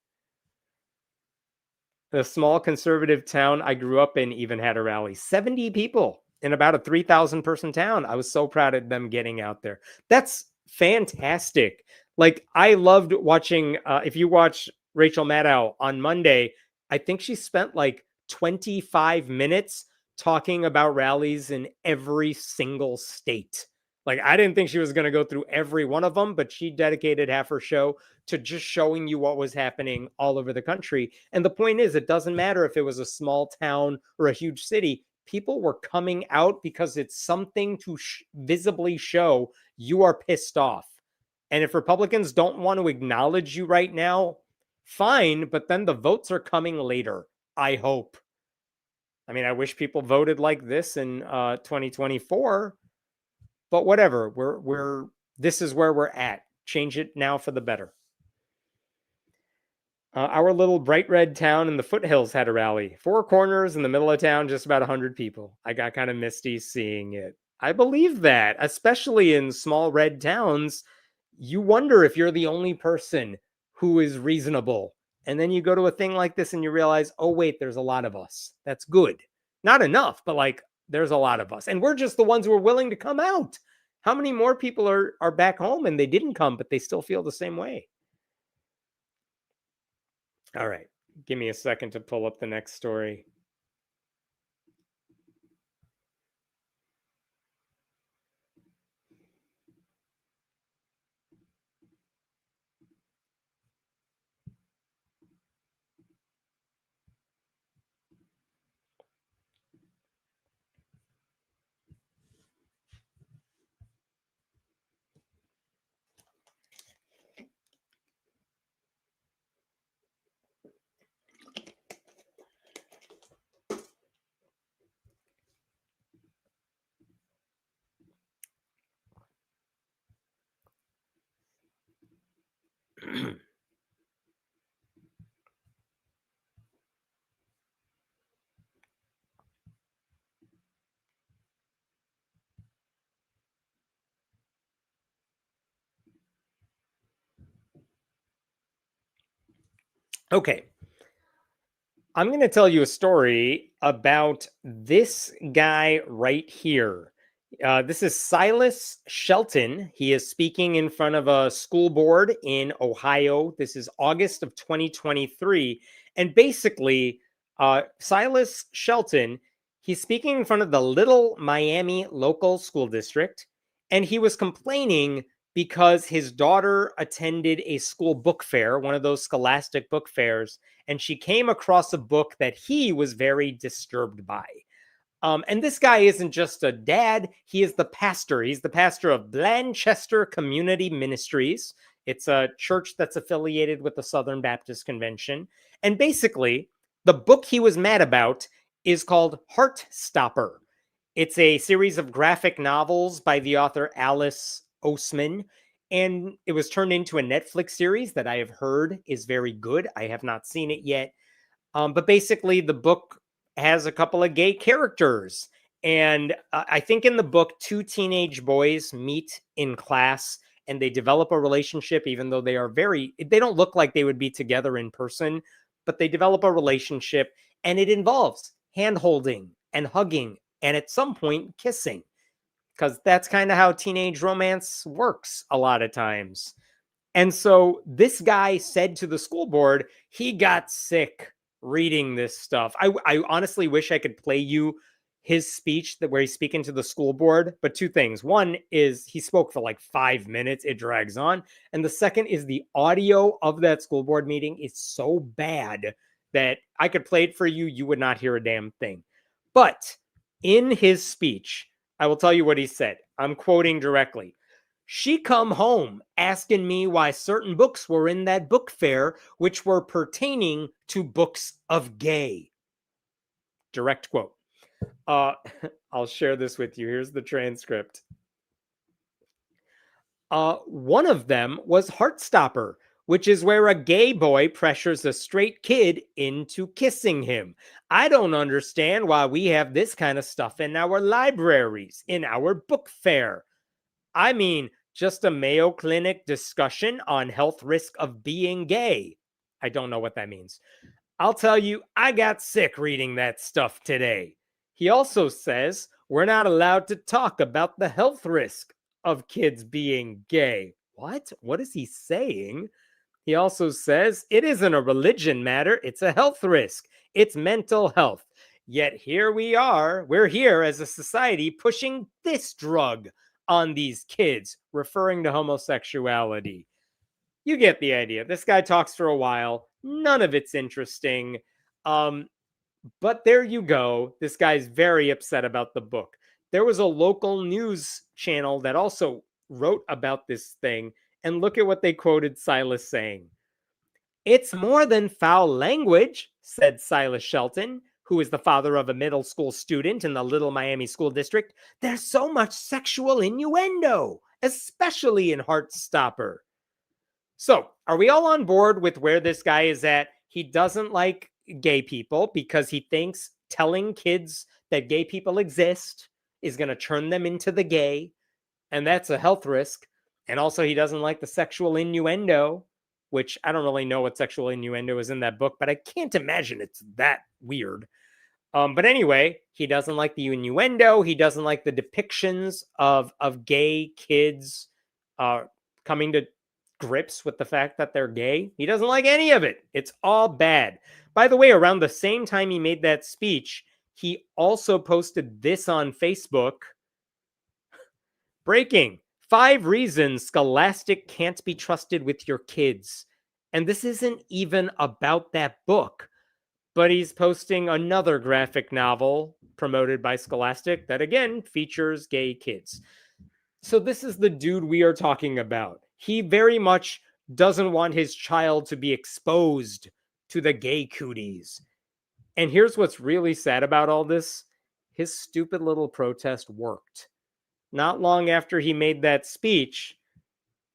The small conservative town I grew up in even had a rally. 70 people in about a 3,000 person town. I was so proud of them getting out there. That's fantastic. Like, I loved watching, if you watch Rachel Maddow on Monday, I think she spent like 25 minutes talking about rallies in every single state. Like, I didn't think she was going to go through every one of them, but she dedicated half her show to just showing you what was happening all over the country. And the point is, it doesn't matter if it was a small town or a huge city. People were coming out because it's something to visibly show you are pissed off. And if Republicans don't want to acknowledge you right now, fine, but then the votes are coming later, I hope. I mean, I wish people voted like this in 2024, but whatever. This is where we're at. Change it now for the better. Our little bright red town in the foothills had a rally. 4 corners in the middle of town, just about 100 people. I got kind of misty seeing it. I believe that, especially in small red towns, you wonder if you're the only person who is reasonable. And then you go to a thing like this and you realize, oh, wait, there's a lot of us. That's good. Not enough, but like, there's a lot of us. And we're just the ones who are willing to come out. How many more people are back home and they didn't come, but they still feel the same way? All right. Give me a second to pull up the next story. Okay. I'm going to tell you a story about this guy right here. This is Silas Shelton. He is speaking in front of a school board in Ohio. This is August of 2023. And basically, Silas Shelton, he's speaking in front of the Little Miami local school district. And he was complaining because his daughter attended a school book fair, one of those scholastic book fairs, and she came across a book that he was very disturbed by. And this guy isn't just a dad, he is the pastor. He's the pastor of Blanchester Community Ministries. It's a church that's affiliated with the Southern Baptist Convention. And basically, the book he was mad about is called Heartstopper. It's a series of graphic novels by the author Alice Oseman, and it was turned into a Netflix series that I have heard is very good. I have not seen it yet. But basically, the book has a couple of gay characters. And I think in the book, 2 teenage boys meet in class and they develop a relationship, even though they don't look like they would be together in person, but they develop a relationship and it involves hand holding and hugging and at some point kissing. Because that's kind of how teenage romance works a lot of times. And so this guy said to the school board, he got sick reading this stuff. I honestly wish I could play you his speech where he's speaking to the school board, but two things. One is he spoke for like 5 minutes. It drags on. And the second is the audio of that school board meeting is so bad that I could play it for you. You would not hear a damn thing. But in his speech, I will tell you what he said. I'm quoting directly. She come home asking me why certain books were in that book fair, which were pertaining to books of gay. Direct quote. I'll share this with you. Here's the transcript. One of them was Heartstopper, which is where a gay boy pressures a straight kid into kissing him. I don't understand why we have this kind of stuff in our libraries, in our book fair. I mean, just a Mayo Clinic discussion on health risk of being gay. I don't know what that means. I'll tell you, I got sick reading that stuff today. He also says we're not allowed to talk about the health risk of kids being gay. What? What is he saying? He also says it isn't a religion matter, it's a health risk. It's mental health. Yet here we are, we're here as a society pushing this drug on these kids, referring to homosexuality. You get the idea. This guy talks for a while. None of it's interesting. But there you go. This guy's very upset about the book. There was a local news channel that also wrote about this thing. And look at what they quoted Silas saying. It's more than foul language, said Silas Shelton, who is the father of a middle school student in the Little Miami School District. There's so much sexual innuendo, especially in Heartstopper. So, are we all on board with where this guy is at? He doesn't like gay people because he thinks telling kids that gay people exist is going to turn them into the gay, and that's a health risk. And also, he doesn't like the sexual innuendo, which I don't really know what sexual innuendo is in that book, but I can't imagine it's that weird. But anyway, he doesn't like the innuendo. He doesn't like the depictions of gay kids coming to grips with the fact that they're gay. He doesn't like any of it. It's all bad. By the way, around the same time he made that speech, he also posted this on Facebook. Breaking 5 reasons Scholastic can't be trusted with your kids. And this isn't even about that book, but he's posting another graphic novel promoted by Scholastic that again features gay kids. So this is the dude we are talking about. He very much doesn't want his child to be exposed to the gay cooties. And here's what's really sad about all this. His stupid little protest worked. Not long after he made that speech,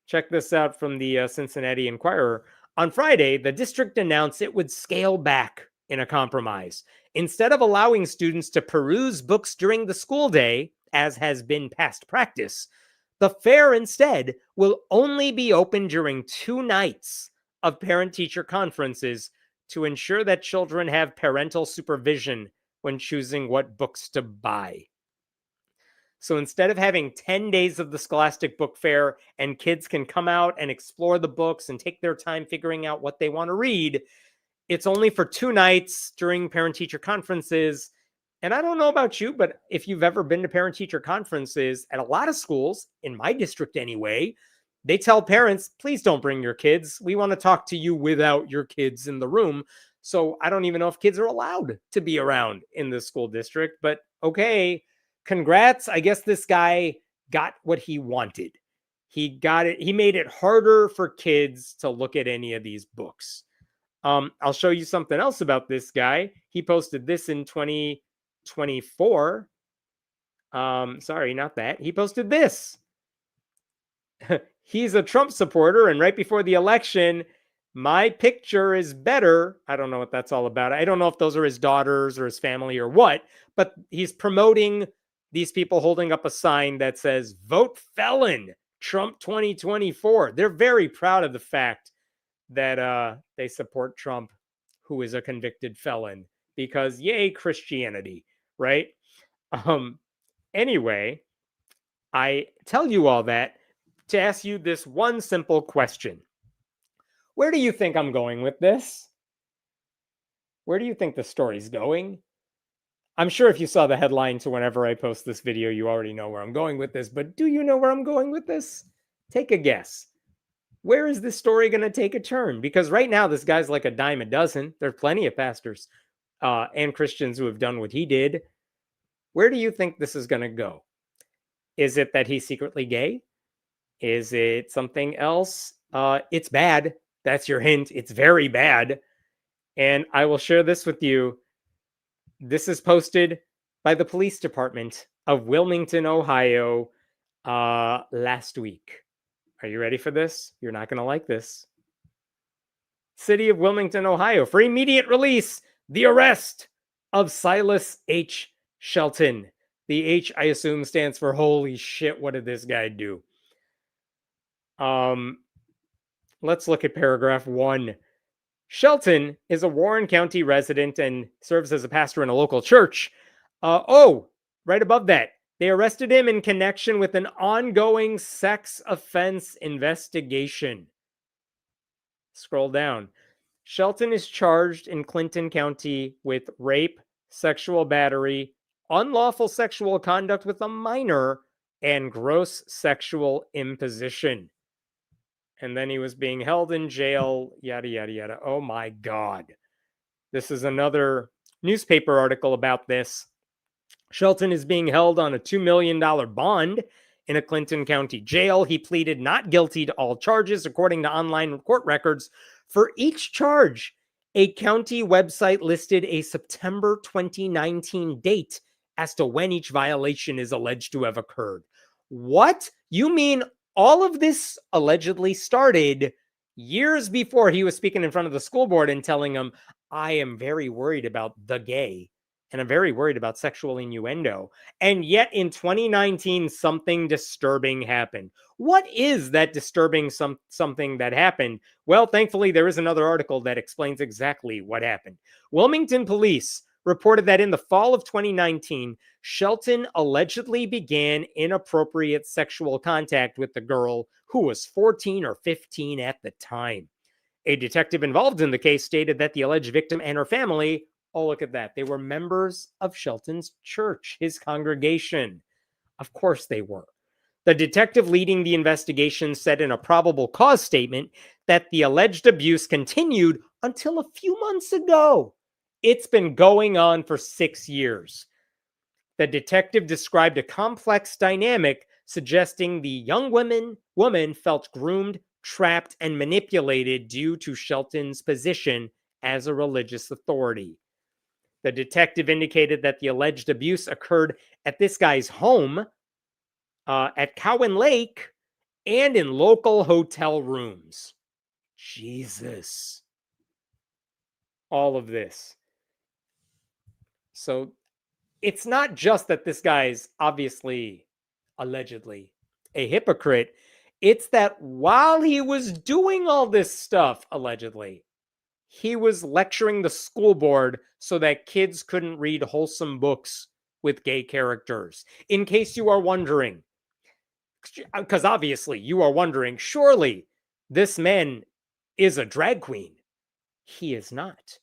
check this out from the Cincinnati Enquirer. On Friday, the district announced it would scale back in a compromise. Instead of allowing students to peruse books during the school day, as has been past practice, the fair instead will only be open during 2 nights of parent-teacher conferences to ensure that children have parental supervision when choosing what books to buy. So instead of having 10 days of the Scholastic Book Fair and kids can come out and explore the books and take their time figuring out what they want to read, it's only for 2 nights during parent-teacher conferences. And I don't know about you, but if you've ever been to parent-teacher conferences at a lot of schools, in my district anyway, they tell parents, please don't bring your kids. We want to talk to you without your kids in the room. So I don't even know if kids are allowed to be around in the school district. But okay, congrats. I guess this guy got what he wanted. He got it. He made it harder for kids to look at any of these books. I'll show you something else about this guy. He posted this in 2024. Sorry, not that. He posted this. He's a Trump supporter, and right before the election, my picture is better. I don't know what that's all about. I don't know if those are his daughters or his family or what, but he's promoting these people holding up a sign that says, vote felon, Trump 2024. They're very proud of the fact that they support Trump, who is a convicted felon, because yay, Christianity, right? Anyway, I tell you all that to ask you this one simple question. Where do you think I'm going with this? Where do you think the story's going? I'm sure if you saw the headline to whenever I post this video, you already know where I'm going with this. But do you know where I'm going with this? Take a guess. Where is this story going to take a turn? Because right now, this guy's like a dime a dozen. There are plenty of pastors and Christians who have done what he did. Where do you think this is going to go? Is it that he's secretly gay? Is it something else? It's bad. That's your hint. It's very bad. And I will share this with you. This is posted by the police department of Wilmington, Ohio, last week. Are you ready for this? You're not going to like this. City of Wilmington, Ohio, for immediate release, the arrest of Silas H. Shelton. The H, I assume, stands for holy shit, what did this guy do? Let's look at paragraph 1. Shelton is a Warren County resident and serves as a pastor in a local church. Right above that, they arrested him in connection with an ongoing sex offense investigation. Scroll down. Shelton is charged in Clinton County with rape, sexual battery, unlawful sexual conduct with a minor, and gross sexual imposition. And then he was being held in jail, yada, yada, yada. Oh my God. This is another newspaper article about this. Shelton is being held on a $2 million bond in a Clinton County jail. He pleaded not guilty to all charges, according to online court records. For each charge, a county website listed a September 2019 date as to when each violation is alleged to have occurred. What? You mean all of this allegedly started years before he was speaking in front of the school board and telling them, I am very worried about the gay and I'm very worried about sexual innuendo. And yet in 2019, something disturbing happened. What is that disturbing something that happened? Well, thankfully, there is another article that explains exactly what happened. Wilmington police reported that in the fall of 2019, Shelton allegedly began inappropriate sexual contact with the girl who was 14 or 15 at the time. A detective involved in the case stated that the alleged victim and her family, oh, look at that, they were members of Shelton's church, his congregation. Of course they were. The detective leading the investigation said in a probable cause statement that the alleged abuse continued until a few months ago. It's been going on for 6 years. The detective described a complex dynamic suggesting the young woman felt groomed, trapped, and manipulated due to Shelton's position as a religious authority. The detective indicated that the alleged abuse occurred at this guy's home, at Cowan Lake, and in local hotel rooms. Jesus. All of this. So it's not just that this guy's obviously, allegedly, a hypocrite. It's that while he was doing all this stuff, allegedly, he was lecturing the school board so that kids couldn't read wholesome books with gay characters. In case you are wondering, because obviously you are wondering, surely this man is a drag queen. He is not.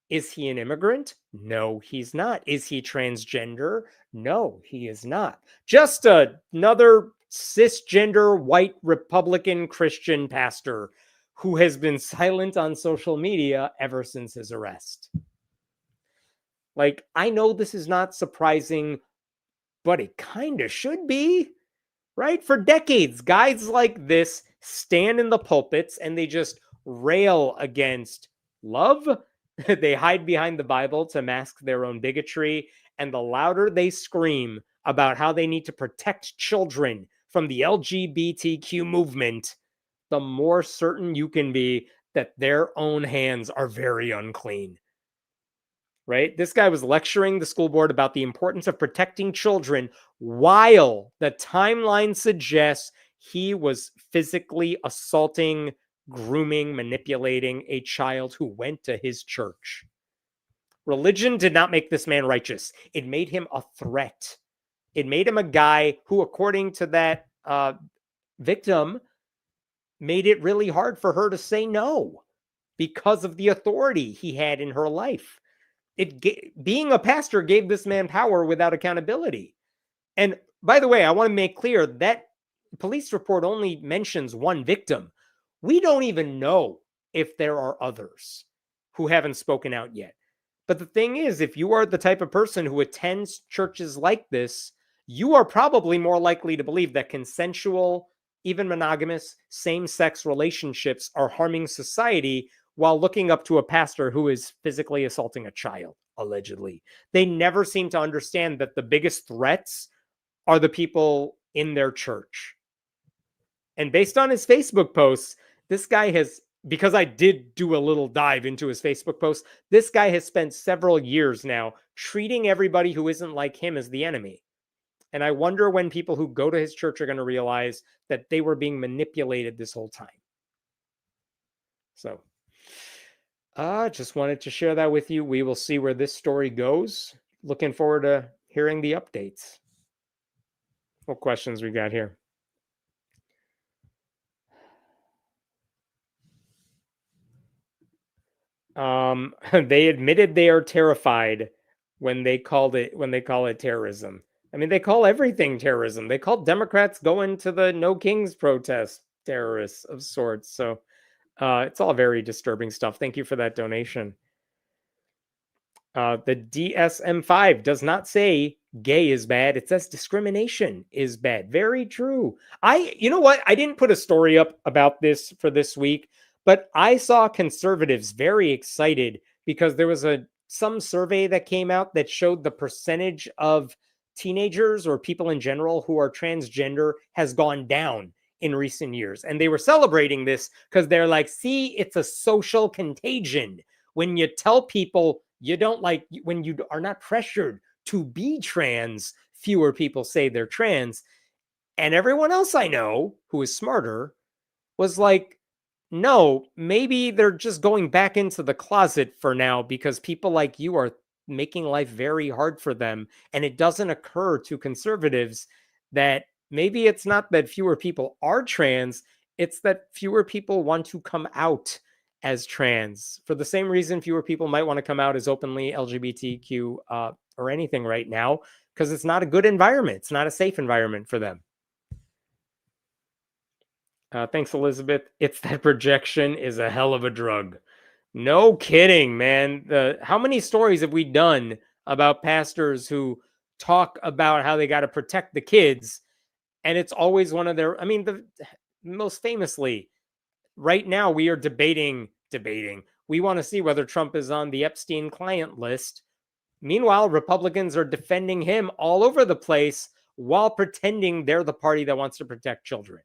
Is he an immigrant? No, he's not. Is he transgender? No, he is not. Just another cisgender white Republican Christian pastor who has been silent on social media ever since his arrest. Like, I know this is not surprising, but it kind of should be, right? For decades, guys like this stand in the pulpits and they just rail against love. They hide behind the Bible to mask their own bigotry. And the louder they scream about how they need to protect children from the LGBTQ movement, the more certain you can be that their own hands are very unclean. Right? This guy was lecturing the school board about the importance of protecting children while the timeline suggests he was physically assaulting, grooming, manipulating a child who went to his church. Religion did not make this man righteous. It made him a threat. It made him a guy who, according to that victim, made it really hard for her to say no because of the authority he had in her life. being a pastor gave this man power without accountability. And by the way, I want to make clear that police report only mentions one victim. We don't even know if there are others who haven't spoken out yet. But the thing is, if you are the type of person who attends churches like this, you are probably more likely to believe that consensual, even monogamous, same-sex relationships are harming society while looking up to a pastor who is physically assaulting a child, allegedly. They never seem to understand that the biggest threats are the people in their church. And based on his Facebook posts, this guy has, because I did do a little dive into his Facebook posts, this guy has spent several years now treating everybody who isn't like him as the enemy. And I wonder when people who go to his church are going to realize that they were being manipulated this whole time. So, just wanted to share that with you. We will see where this story goes. Looking forward to hearing the updates. What questions we got here? They admitted they are terrified when they call it terrorism. I mean, they call everything terrorism. They call Democrats going to the No Kings protest terrorists of sorts. So it's all very disturbing stuff. Thank you for that donation. The DSM-5 does not say gay is bad. It says discrimination is bad. Very true. You know what? I didn't put a story up about this for this week, but I saw conservatives very excited because there was some survey that came out that showed the percentage of teenagers or people in general who are transgender has gone down in recent years. And they were celebrating this because they're like, see, it's a social contagion. When you tell people you don't like, when you are not pressured to be trans, fewer people say they're trans. And everyone else I know who is smarter was like, no, maybe they're just going back into the closet for now because people like you are making life very hard for them. And it doesn't occur to conservatives that maybe it's not that fewer people are trans, it's that fewer people want to come out as trans for the same reason fewer people might want to come out as openly LGBTQ or anything right now, because it's not a good environment. It's not a safe environment for them. Thanks, Elizabeth. It's that projection is a hell of a drug. No kidding, man. How many stories have we done about pastors who talk about how they got to protect the kids? And it's always one of their, I mean, most famously, right now we are debating. We want to see whether Trump is on the Epstein client list. Meanwhile, Republicans are defending him all over the place while pretending they're the party that wants to protect children.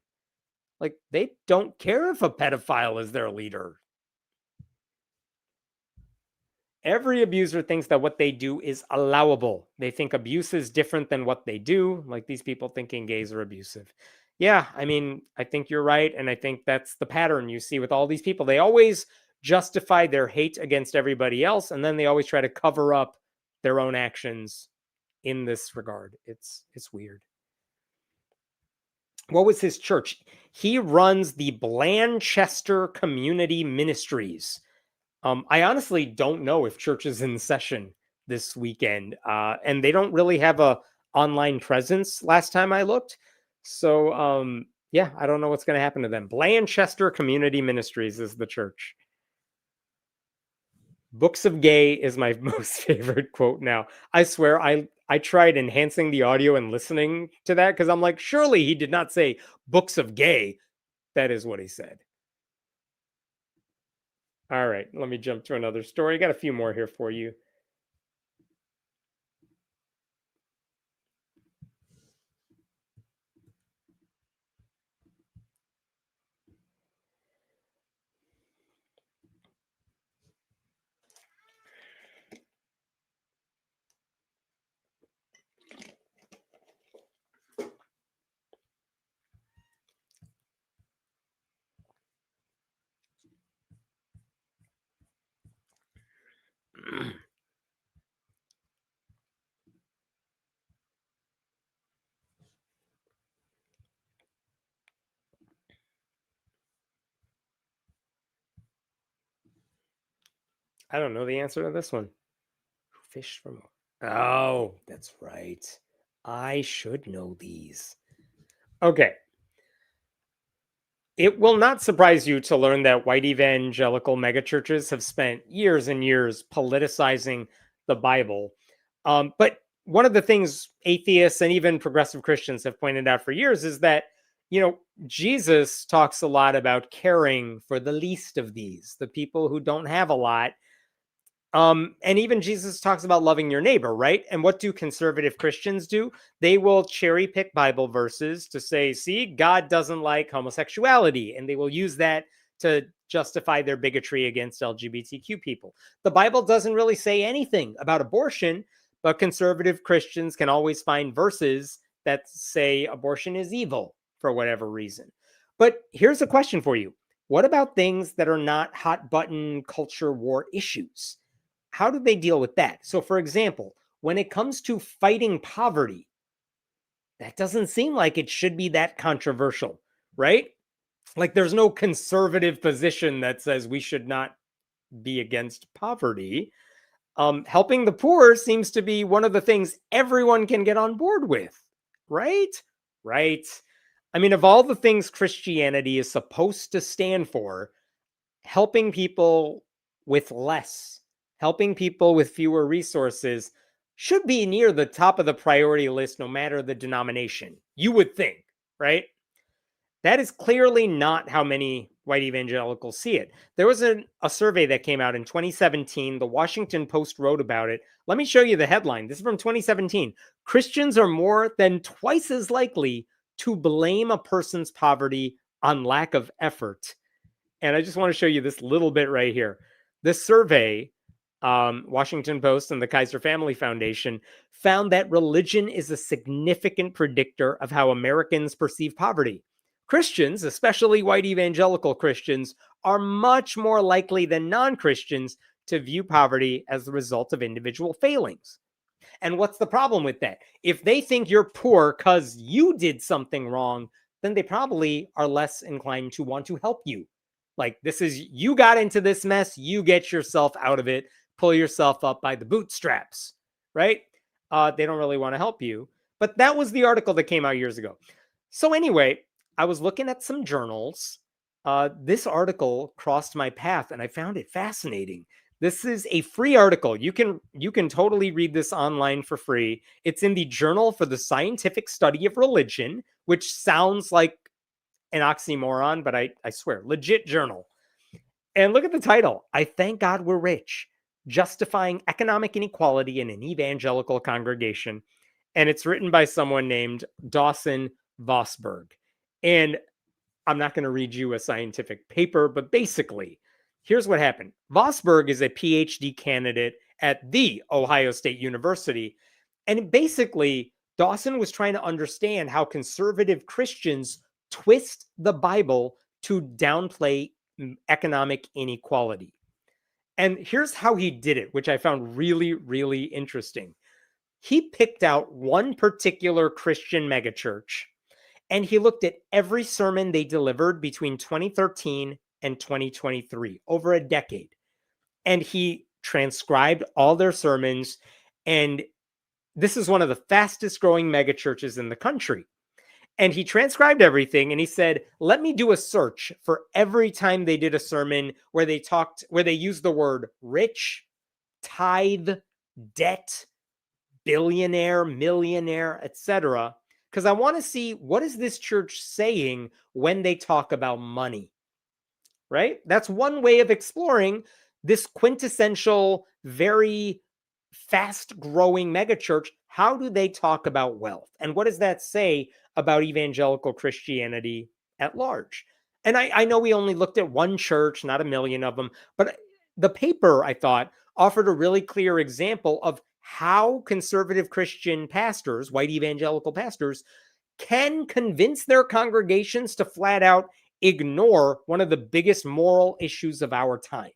Like, they don't care if a pedophile is their leader. Every abuser thinks that what they do is allowable. They think abuse is different than what they do, like these people thinking gays are abusive. Yeah, I mean, I think you're right, and I think that's the pattern you see with all these people. They always justify their hate against everybody else, and then they always try to cover up their own actions in this regard. It's weird. What was his church? He runs the Blanchester Community Ministries. I honestly don't know if church is in session this weekend, and they don't really have a online presence last time I looked. So, yeah, I don't know what's going to happen to them. Blanchester Community Ministries is the church. Books of Gay is my most favorite quote now. I swear I tried enhancing the audio and listening to that because I'm like, surely he did not say Books of Gay. That is what he said. All right, let me jump to another story. I got a few more here for you. I don't know the answer to this one. Fish from... Oh, that's right. I should know these. Okay. It will not surprise you to learn that white evangelical megachurches have spent years and years politicizing the Bible. But one of the things atheists and even progressive Christians have pointed out for years is that, Jesus talks a lot about caring for the least of these, the people who don't have a lot. And even Jesus talks about loving your neighbor, right? And what do conservative Christians do? They will cherry pick Bible verses to say, see, God doesn't like homosexuality. And they will use that to justify their bigotry against LGBTQ people. The Bible doesn't really say anything about abortion, but conservative Christians can always find verses that say abortion is evil for whatever reason. But here's a question for you. What about things that are not hot button culture war issues? How do they deal with that? So, for example, when it comes to fighting poverty, that doesn't seem like it should be that controversial, right? Like there's no conservative position that says we should not be against poverty. Helping the poor seems to be one of the things everyone can get on board with, right? Right. I mean, of all the things Christianity is supposed to stand for, helping people with less, helping people with fewer resources should be near the top of the priority list, no matter the denomination, you would think, right? That is clearly not how many white evangelicals see it. There was a survey that came out in 2017. The Washington Post wrote about it. Let me show you the headline. This is from 2017. Christians are more than twice as likely to blame a person's poverty on lack of effort. And I just want to show you this little bit right here. This survey, Washington Post and the Kaiser Family Foundation, found that religion is a significant predictor of how Americans perceive poverty. Christians, especially white evangelical Christians, are much more likely than non-Christians to view poverty as the result of individual failings. And what's the problem with that? If they think you're poor because you did something wrong, then they probably are less inclined to want to help you. Like, this is, you got into this mess, you get yourself out of it, pull yourself up by the bootstraps, right? They don't really want to help you. But that was the article that came out years ago. So anyway, I was looking at some journals. This article crossed my path and I found it fascinating. This is a free article. You can totally read this online for free. It's in the Journal for the Scientific Study of Religion, which sounds like an oxymoron, but I swear, legit journal. And look at the title. I thank God we're rich, justifying economic inequality in an evangelical congregation. And it's written by someone named Dawson Vosberg. And I'm not going to read you a scientific paper, but basically, here's what happened. Vosberg is a PhD candidate at the Ohio State University. And basically, Dawson was trying to understand how conservative Christians twist the Bible to downplay economic inequality. And here's how he did it, which I found really, really interesting. He picked out one particular Christian megachurch, and he looked at every sermon they delivered between 2013 and 2023, over a decade. And he transcribed all their sermons. And this is one of the fastest growing megachurches in the country. And he transcribed everything and he said, let me do a search for every time they did a sermon where they used the word rich, tithe, debt, billionaire, millionaire, etc. Because I want to see, what is this church saying when they talk about money, right? That's one way of exploring this quintessential, very fast-growing megachurch. How do they talk about wealth? And what does that say about evangelical Christianity at large? And I know we only looked at one church, not a million of them, but the paper, I thought, offered a really clear example of how conservative Christian pastors, white evangelical pastors, can convince their congregations to flat out ignore one of the biggest moral issues of our time.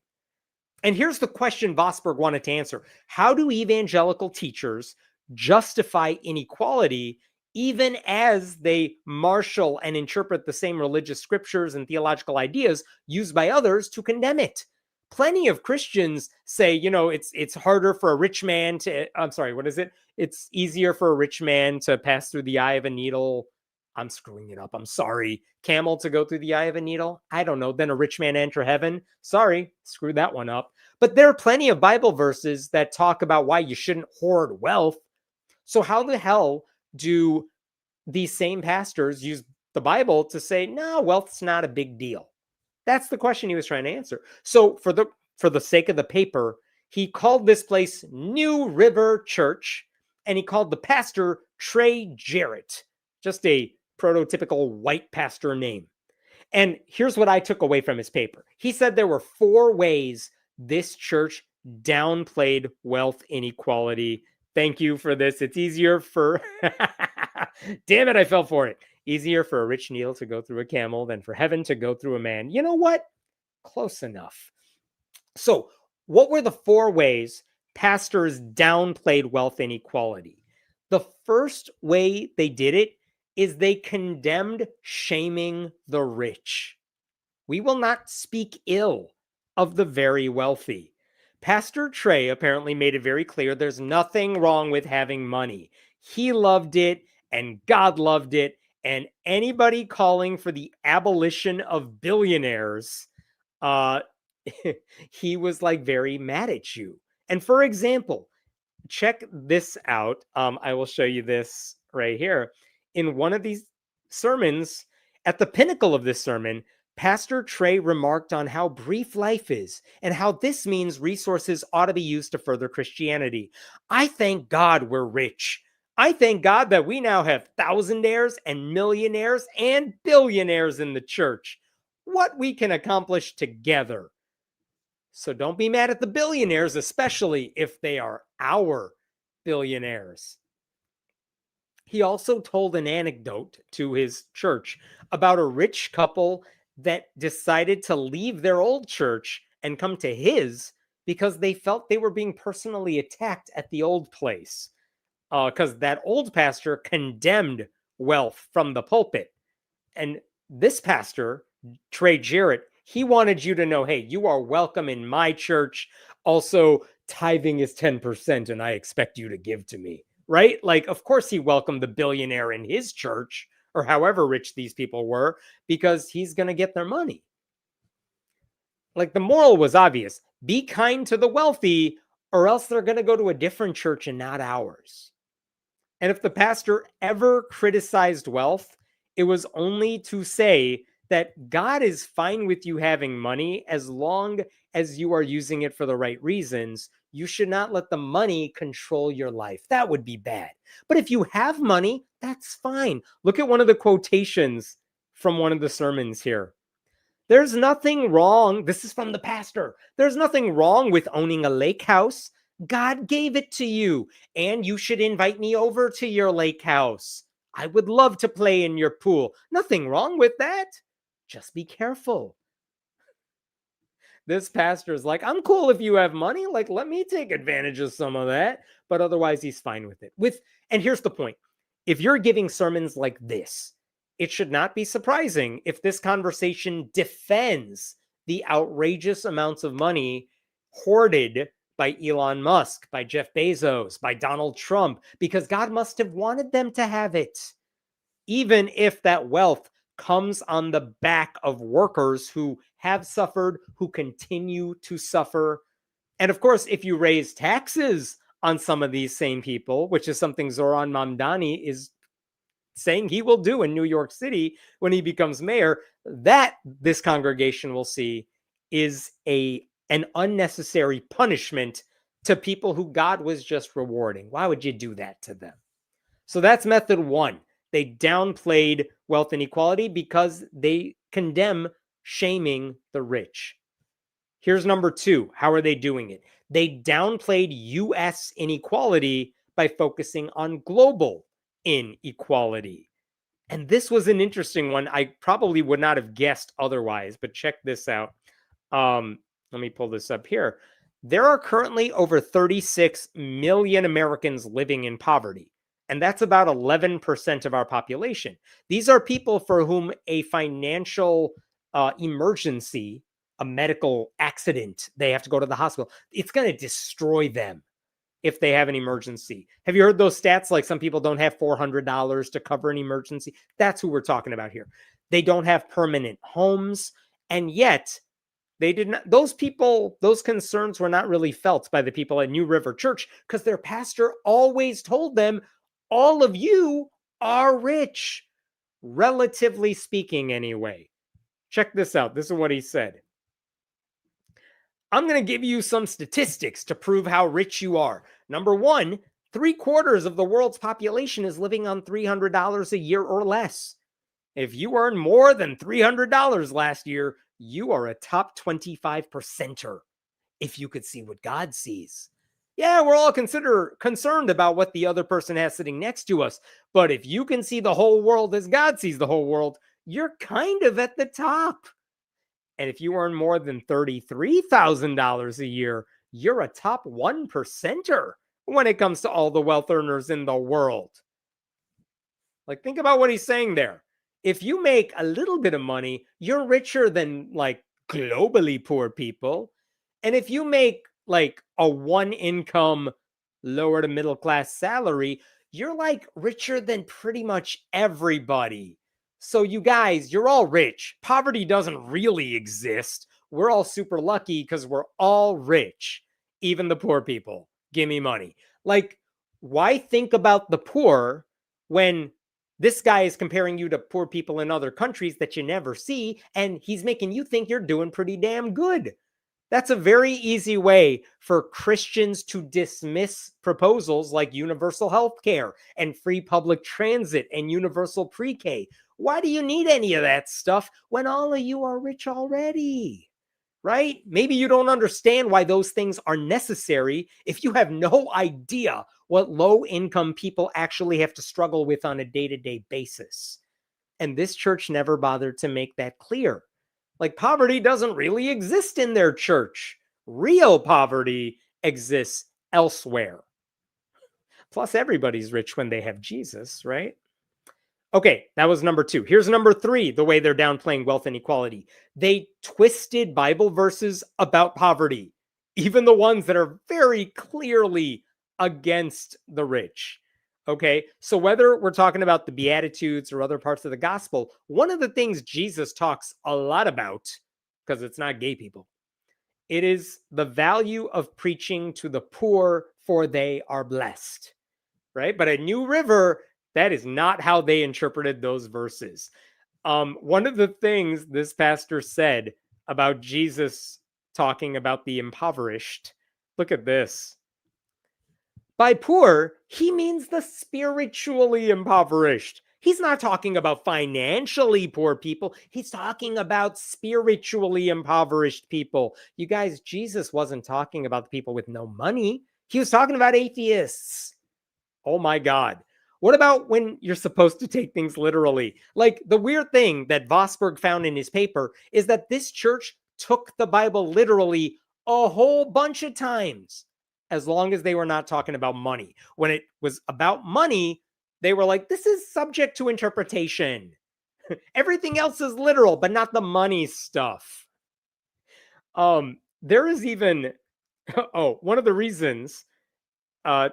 And here's the question Vosberg wanted to answer. How do evangelical teachers justify inequality even as they marshal and interpret the same religious scriptures and theological ideas used by others to condemn it? plenty of Christians say, it's harder for a rich man to, I'm sorry, what is it? It's easier for a rich man to pass through the eye of a needle. I'm screwing it up. I'm sorry. Camel to go through the eye of a needle. I don't know. Then a rich man enter heaven. Sorry, screwed that one up. But there are plenty of Bible verses that talk about why you shouldn't hoard wealth. So how the hell do these same pastors use the Bible to say, no, wealth's not a big deal? That's the question he was trying to answer. So for the sake of the paper, he called this place New River Church, and he called the pastor Trey Jarrett, just a prototypical white pastor name. And here's what I took away from his paper. He said there were 4 ways this church downplayed wealth inequality. Thank you for this. It's easier for, damn it, I fell for it. Easier for a rich needle to go through a camel than for heaven to go through a man. You know what? Close enough. So what were the 4 ways pastors downplayed wealth inequality? The first way they did it is they condemned shaming the rich. We will not speak ill of the very wealthy. Pastor Trey apparently made it very clear there's nothing wrong with having money. He loved it, and God loved it, and anybody calling for the abolition of billionaires, he was like very mad at you. And for example, check this out. I will show you this right here. In one of these sermons, at the pinnacle of this sermon, Pastor Trey remarked on how brief life is and how this means resources ought to be used to further Christianity. I thank God we're rich. I thank God that we now have thousandaires and millionaires and billionaires in the church. What we can accomplish together. So don't be mad at the billionaires, especially if they are our billionaires. He also told an anecdote to his church about a rich couple that decided to leave their old church and come to his because they felt they were being personally attacked at the old place. Because that old pastor condemned wealth from the pulpit. And this pastor, Trey Jarrett, he wanted you to know, hey, you are welcome in my church. Also, tithing is 10%, and I expect you to give to me. Right? Like, of course, he welcomed the billionaire in his church, or however rich these people were, because he's going to get their money. Like, the moral was obvious. Be kind to the wealthy, or else they're going to go to a different church and not ours. And if the pastor ever criticized wealth, it was only to say that God is fine with you having money as long as you are using it for the right reasons. You should not let the money control your life. That would be bad. But if you have money, that's fine. Look at one of the quotations from one of the sermons here. There's nothing wrong. This is from the pastor. There's nothing wrong with owning a lake house. God gave it to you, and you should invite me over to your lake house. I would love to play in your pool. Nothing wrong with that. Just be careful. This pastor is like, I'm cool if you have money. Like, let me take advantage of some of that. But otherwise, he's fine with it. And here's the point. If you're giving sermons like this, it should not be surprising if this conversation defends the outrageous amounts of money hoarded by Elon Musk, by Jeff Bezos, by Donald Trump, because God must have wanted them to have it. Even if that wealth comes on the back of workers who have suffered, who continue to suffer. And of course, if you raise taxes on some of these same people, which is something Zoran Mamdani is saying he will do in New York City when he becomes mayor, that this congregation will see is an unnecessary punishment to people who God was just rewarding. Why would you do that to them? So that's method 1. They downplayed wealth inequality because they condemn shaming the rich. Here's number 2. How are they doing it? They downplayed U.S. inequality by focusing on global inequality. And this was an interesting one. I probably would not have guessed otherwise, but check this out. Let me pull this up here. There are currently over 36 million Americans living in poverty. And that's about 11% of our population. These are people for whom a financial emergency a medical accident, they have to go to the hospital. It's going to destroy them if they have an emergency. Have you heard those stats? Like some people don't have $400 to cover an emergency. That's who we're talking about here. They don't have permanent homes. And yet they did not, those people, those concerns were not really felt by the people at New River Church because their pastor always told them, all of you are rich, relatively speaking anyway. Check this out. This is what he said. I'm going to give you some statistics to prove how rich you are. Number one, 3/4 of the world's population is living on $300 a year or less. If you earned more than $300 last year, you are a top 25%er. If you could see what God sees. Yeah, we're all concerned about what the other person has sitting next to us. But if you can see the whole world as God sees the whole world, you're kind of at the top. And if you earn more than $33,000 a year, you're a top 1%er when it comes to all the wealth earners in the world. Like, think about what he's saying there. If you make a little bit of money, you're richer than like globally poor people. And if you make like a one income, lower to middle class salary, you're like richer than pretty much everybody. So you guys, you're all rich. Poverty doesn't really exist. We're all super lucky because we're all rich. Even the poor people. Give me money. Like, why think about the poor when this guy is comparing you to poor people in other countries that you never see, and he's making you think you're doing pretty damn good? That's a very easy way for Christians to dismiss proposals like universal health care and free public transit and universal pre-K. Why do you need any of that stuff when all of you are rich already? Right? Maybe you don't understand why those things are necessary if you have no idea what low-income people actually have to struggle with on a day-to-day basis. And this church never bothered to make that clear. Like, poverty doesn't really exist in their church. Real poverty exists elsewhere. Plus, everybody's rich when they have Jesus, right? Okay, that was number 2. Here's number 3, the way they're downplaying wealth inequality. They twisted Bible verses about poverty, even the ones that are very clearly against the rich. Okay, so whether we're talking about the Beatitudes or other parts of the gospel, one of the things Jesus talks a lot about, because it's not gay people, it is the value of preaching to the poor, for they are blessed, right? But at New River, that is not how they interpreted those verses. One of the things this pastor said about Jesus talking about the impoverished, look at this. By poor, he means the spiritually impoverished. He's not talking about financially poor people. He's talking about spiritually impoverished people. You guys, Jesus wasn't talking about the people with no money. He was talking about atheists. Oh my God. What about when you're supposed to take things literally? Like, the weird thing that Vosberg found in his paper is that this church took the Bible literally a whole bunch of times, as long as they were not talking about money. When it was about money, they were like, this is subject to interpretation. Everything else is literal, but not the money stuff. There is even, one of the reasons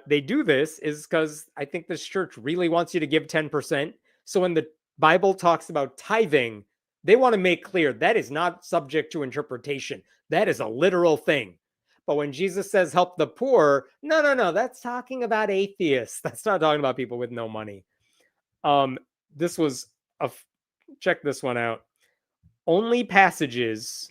they do this is because I think this church really wants you to give 10%. So when the Bible talks about tithing, they want to make clear that is not subject to interpretation. That is a literal thing. But when Jesus says help the poor, no, that's talking about atheists. That's not talking about people with no money. This was check this one out. Only passages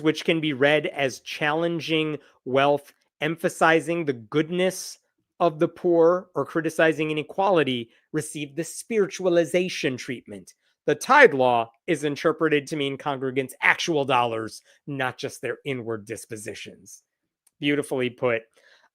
which can be read as challenging wealth, emphasizing the goodness of the poor, or criticizing inequality receive the spiritualization treatment. The tithe law is interpreted to mean congregants' actual dollars, not just their inward dispositions. Beautifully put.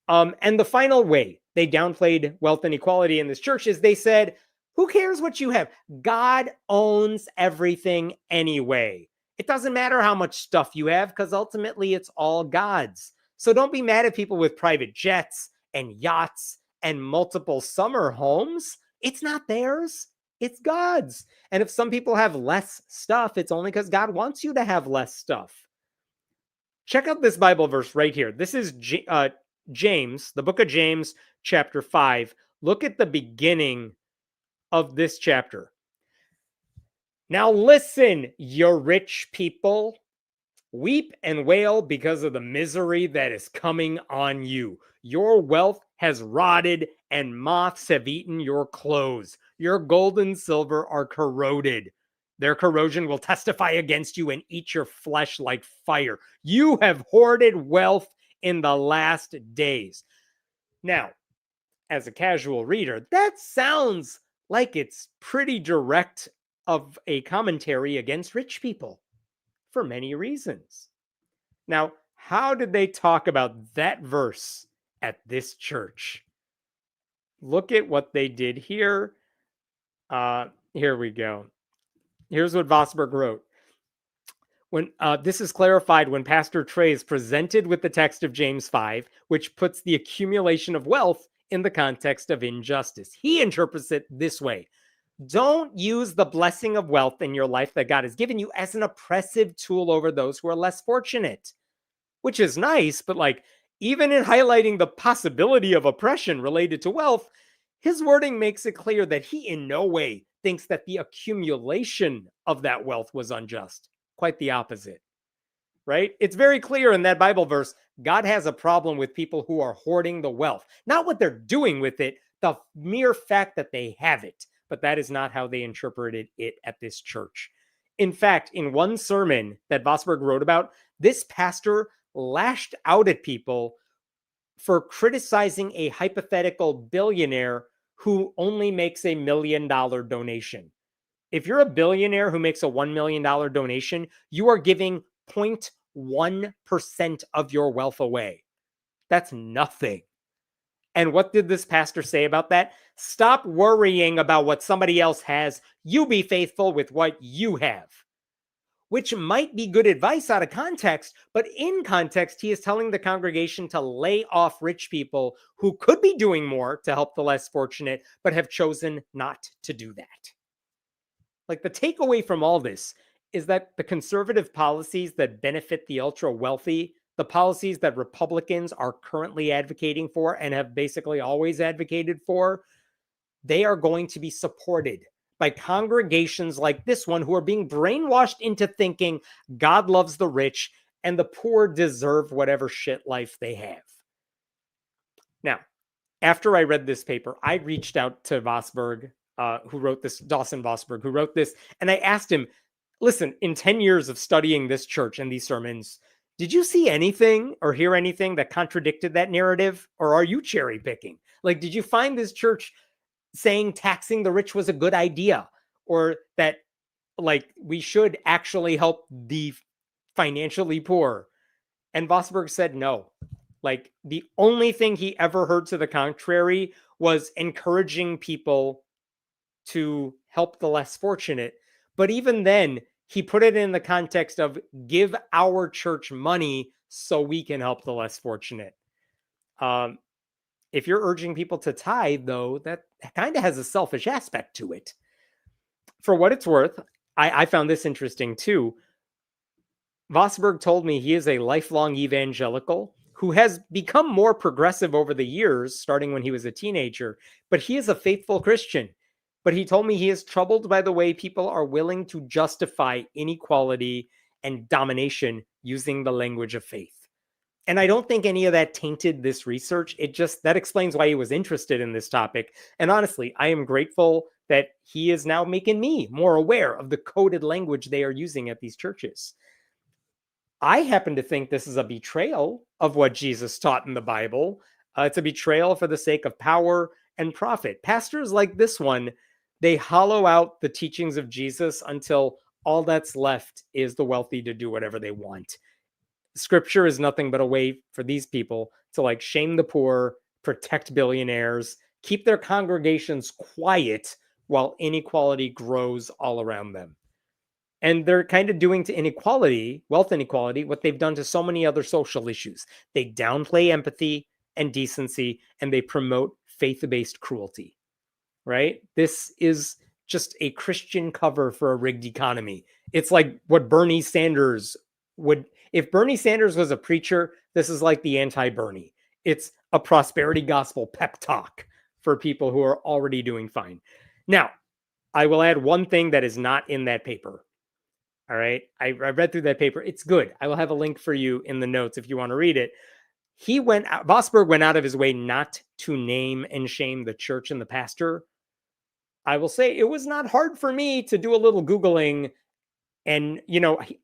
And the final way they downplayed wealth inequality in this church is they said, who cares what you have? God owns everything anyway. It doesn't matter how much stuff you have, because ultimately it's all God's. So don't be mad at people with private jets and yachts and multiple summer homes. It's not theirs. It's God's. And if some people have less stuff, it's only because God wants you to have less stuff. Check out this Bible verse right here. This is James, the book of James, chapter 5. Look at the beginning of this chapter. Now listen, you rich people. Weep and wail because of the misery that is coming on you. Your wealth has rotted and moths have eaten your clothes. Your gold and silver are corroded. Their corrosion will testify against you and eat your flesh like fire. You have hoarded wealth in the last days. Now, as a casual reader, that sounds like it's pretty direct of a commentary against rich people for many reasons. Now, how did they talk about that verse at this church? Look at what they did here. Here we go. Here's what Vosberg wrote. When this is clarified when Pastor Trey is presented with the text of James 5, which puts the accumulation of wealth in the context of injustice. He interprets it this way. Don't use the blessing of wealth in your life that God has given you as an oppressive tool over those who are less fortunate, which is nice, but like even in highlighting the possibility of oppression related to wealth, his wording makes it clear that he in no way thinks that the accumulation of that wealth was unjust. Quite the opposite, right? It's very clear in that Bible verse, God has a problem with people who are hoarding the wealth, not what they're doing with it, the mere fact that they have it. But that is not how they interpreted it at this church. In fact, in one sermon that Vosberg wrote about, this pastor lashed out at people for criticizing a hypothetical billionaire who only makes $1 million donation. If you're a billionaire who makes a $1 million donation, you are giving 0.1% of your wealth away. That's nothing. And what did this pastor say about that? Stop worrying about what somebody else has. You be faithful with what you have. Which might be good advice out of context, but in context, he is telling the congregation to lay off rich people who could be doing more to help the less fortunate, but have chosen not to do that. Like the takeaway from all this is that the conservative policies that benefit the ultra wealthy, the policies that Republicans are currently advocating for and have basically always advocated for, they are going to be supported by congregations like this one who are being brainwashed into thinking God loves the rich and the poor deserve whatever shit life they have. Now, after I read this paper, I reached out to Vosberg, who wrote this, Dawson Vosberg, who wrote this, and I asked him, listen, in 10 years of studying this church and these sermons, did you see anything or hear anything that contradicted that narrative? Or are you cherry picking? Like, did you find this church saying taxing the rich was a good idea, or that like we should actually help the financially poor? And Vosberg said no. Like the only thing he ever heard to the contrary was encouraging people to help the less fortunate. But even then, he put it in the context of give our church money so we can help the less fortunate. If you're urging people to tithe, though, that kind of has a selfish aspect to it. For what it's worth, I found this interesting too. Vosberg told me he is a lifelong evangelical who has become more progressive over the years, starting when he was a teenager, but he is a faithful Christian. But he told me he is troubled by the way people are willing to justify inequality and domination using the language of faith. And I don't think any of that tainted this research. That explains why he was interested in this topic. And honestly, I am grateful that he is now making me more aware of the coded language they are using at these churches. I happen to think this is a betrayal of what Jesus taught in the Bible. It's a betrayal for the sake of power and profit. Pastors like this one, they hollow out the teachings of Jesus until all that's left is the wealthy to do whatever they want. Scripture is nothing but a way for these people to like shame the poor, protect billionaires, keep their congregations quiet while inequality grows all around them. And they're kind of doing to inequality, wealth inequality, what they've done to so many other social issues. They downplay empathy and decency, and they promote faith-based cruelty, right? This is just a Christian cover for a rigged economy. It's like what Bernie Sanders would, if Bernie Sanders was a preacher, this is like the anti-Bernie. It's a prosperity gospel pep talk for people who are already doing fine. Now, I will add one thing that is not in that paper. All right. I read through that paper. It's good. I will have a link for you in the notes if you want to read it. Vosberg went out of his way not to name and shame the church and the pastor. I will say it was not hard for me to do a little Googling. And,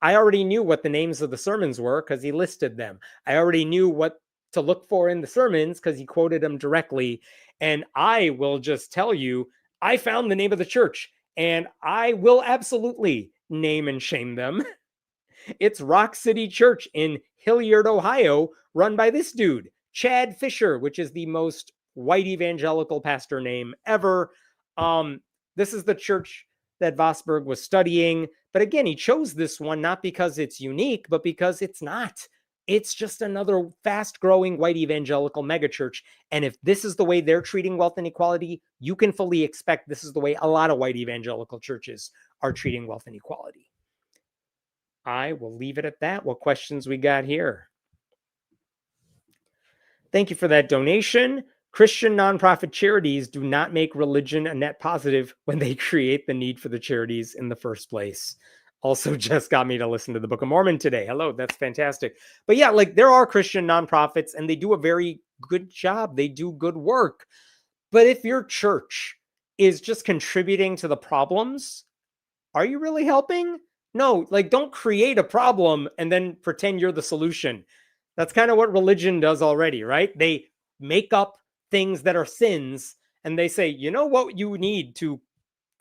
I already knew what the names of the sermons were because he listed them. I already knew what to look for in the sermons because he quoted them directly. And I will just tell you, I found the name of the church and I will absolutely name and shame them. It's Rock City Church in Hilliard, Ohio, run by this dude, Chad Fisher, which is the most white evangelical pastor name ever. This is the church that Vosberg was studying. But again, he chose this one not because it's unique, but because it's not. It's just another fast-growing white evangelical megachurch. And if this is the way they're treating wealth inequality, you can fully expect this is the way a lot of white evangelical churches are treating wealth inequality. I will leave it at that. What questions we got here? Thank you for that donation. Christian nonprofit charities do not make religion a net positive when they create the need for the charities in the first place. Also just got me to listen to the Book of Mormon today. Hello, that's fantastic. But yeah, there are Christian nonprofits and they do a very good job. They do good work. But if your church is just contributing to the problems, are you really helping? No, don't create a problem and then pretend you're the solution. That's kind of what religion does already, right? They make up things that are sins and they say, you know what you need to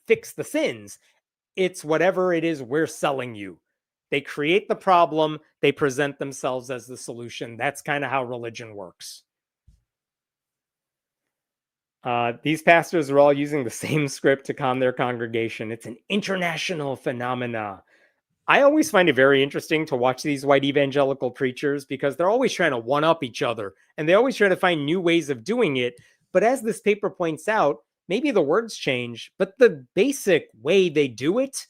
fix the sins? It's whatever it is we're selling you. They create the problem. They present themselves as the solution. That's kind of how religion works. These pastors are all using the same script to calm their congregation. It's an international phenomena. I always find it very interesting to watch these white evangelical preachers because they're always trying to one-up each other and they always try to find new ways of doing it. But as this paper points out, maybe the words change, but the basic way they do it,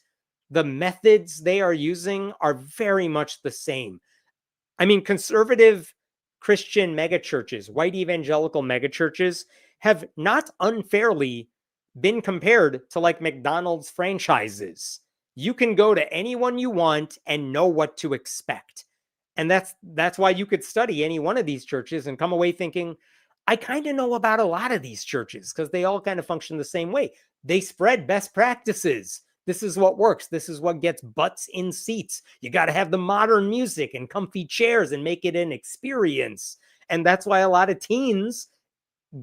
the methods they are using are very much the same. I mean, conservative Christian megachurches, white evangelical megachurches, have not unfairly been compared to McDonald's franchises. You can go to anyone you want and know what to expect. And that's why you could study any one of these churches and come away thinking, I kind of know about a lot of these churches because they all kind of function the same way. They spread best practices. This is what works. This is what gets butts in seats. You got to have the modern music and comfy chairs and make it an experience. And that's why a lot of teens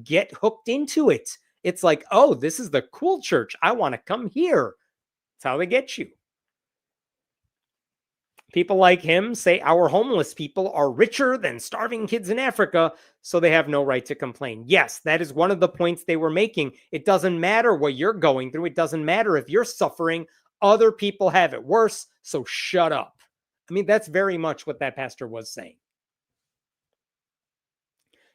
get hooked into it. It's like, oh, this is the cool church. I want to come here. That's how they get you. People like him say our homeless people are richer than starving kids in Africa, so they have no right to complain. Yes, that is one of the points they were making. It doesn't matter what you're going through. It doesn't matter if you're suffering. Other people have it worse, so shut up. I mean, that's very much what that pastor was saying.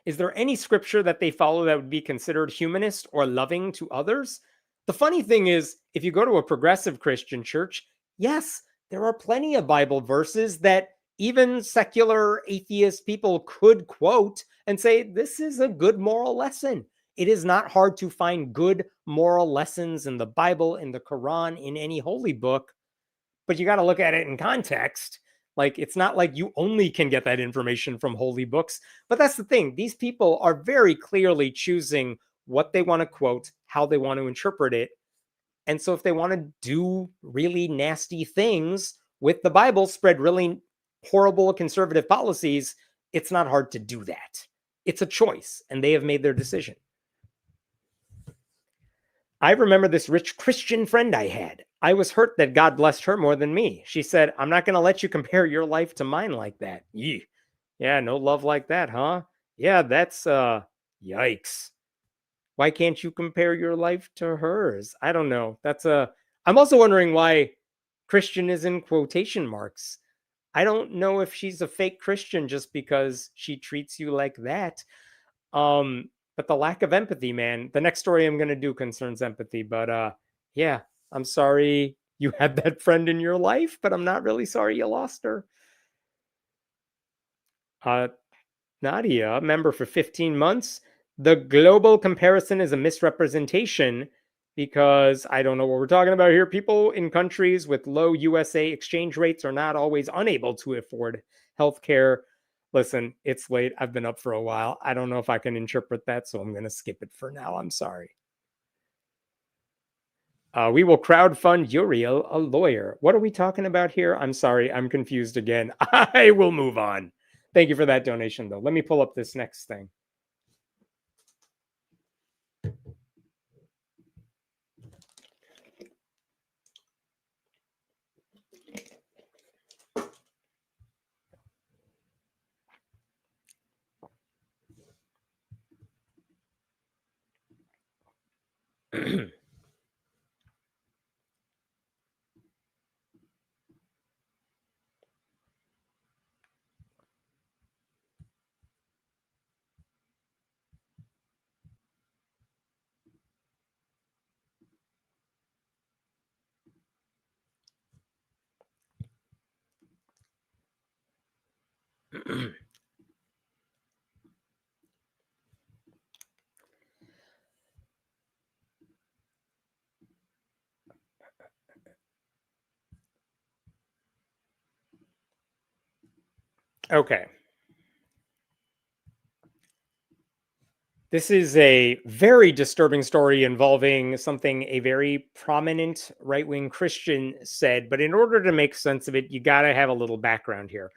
Is there any scripture that they follow that would be considered humanist or loving to others? The funny thing is, if you go to a progressive Christian church, yes, there are plenty of Bible verses that even secular atheist people could quote and say, this is a good moral lesson. It is not hard to find good moral lessons in the Bible, in the Quran, in any holy book, but you got to look at it in context. It's not like you only can get that information from holy books, but that's the thing. These people are very clearly choosing what they want to quote, how they want to interpret it. And so if they want to do really nasty things with the Bible, spread really horrible conservative policies, it's not hard to do that. It's a choice, and they have made their decision. I remember this rich Christian friend I had. I was hurt that God blessed her more than me. She said, I'm not going to let you compare your life to mine like that. Yee. Yeah, no love like that, huh? Yeah, that's, yikes. Why can't you compare your life to hers? I don't know. I'm also wondering why Christian is in quotation marks. I don't know if she's a fake Christian just because she treats you like that. But the lack of empathy, man. The next story I'm going to do concerns empathy, but Yeah, I'm sorry you had that friend in your life, but I'm not really sorry you lost her. Uh, Nadia, member for 15 months. The global comparison is a misrepresentation because I don't know what we're talking about here. People in countries with low USA exchange rates are not always unable to afford healthcare. Listen, it's late. I've been up for a while. I don't know if I can interpret that, so I'm going to skip it for now. I'm sorry. We will crowdfund Uriel, a lawyer. What are we talking about here? I'm sorry. I'm confused again. I will move on. Thank you for that donation, though. Let me pull up this next thing. Okay. This is a very disturbing story involving something a very prominent right wing Christian said. But in order to make sense of it, you got to have a little background here.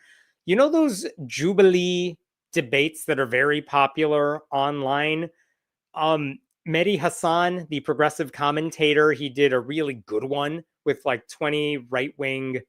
You know, those Jubilee debates that are very popular online? Mehdi Hassan, the progressive commentator, he did a really good one with like 20 right wing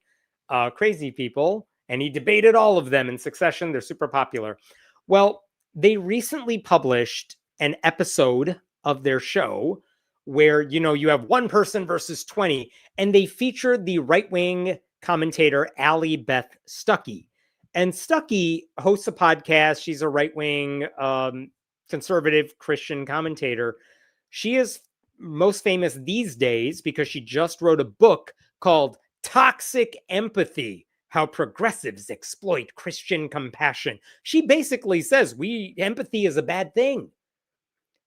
crazy people, and he debated all of them in succession. They're super popular. Well, they recently published an episode of their show where, you know, you have one person versus 20, and they featured the right wing commentator, Allie Beth Stuckey. And Stuckey hosts a podcast. She's a right wing conservative Christian commentator. She is most famous these days because she just wrote a book called Toxic Empathy: How Progressives Exploit Christian Compassion. She basically says empathy is a bad thing.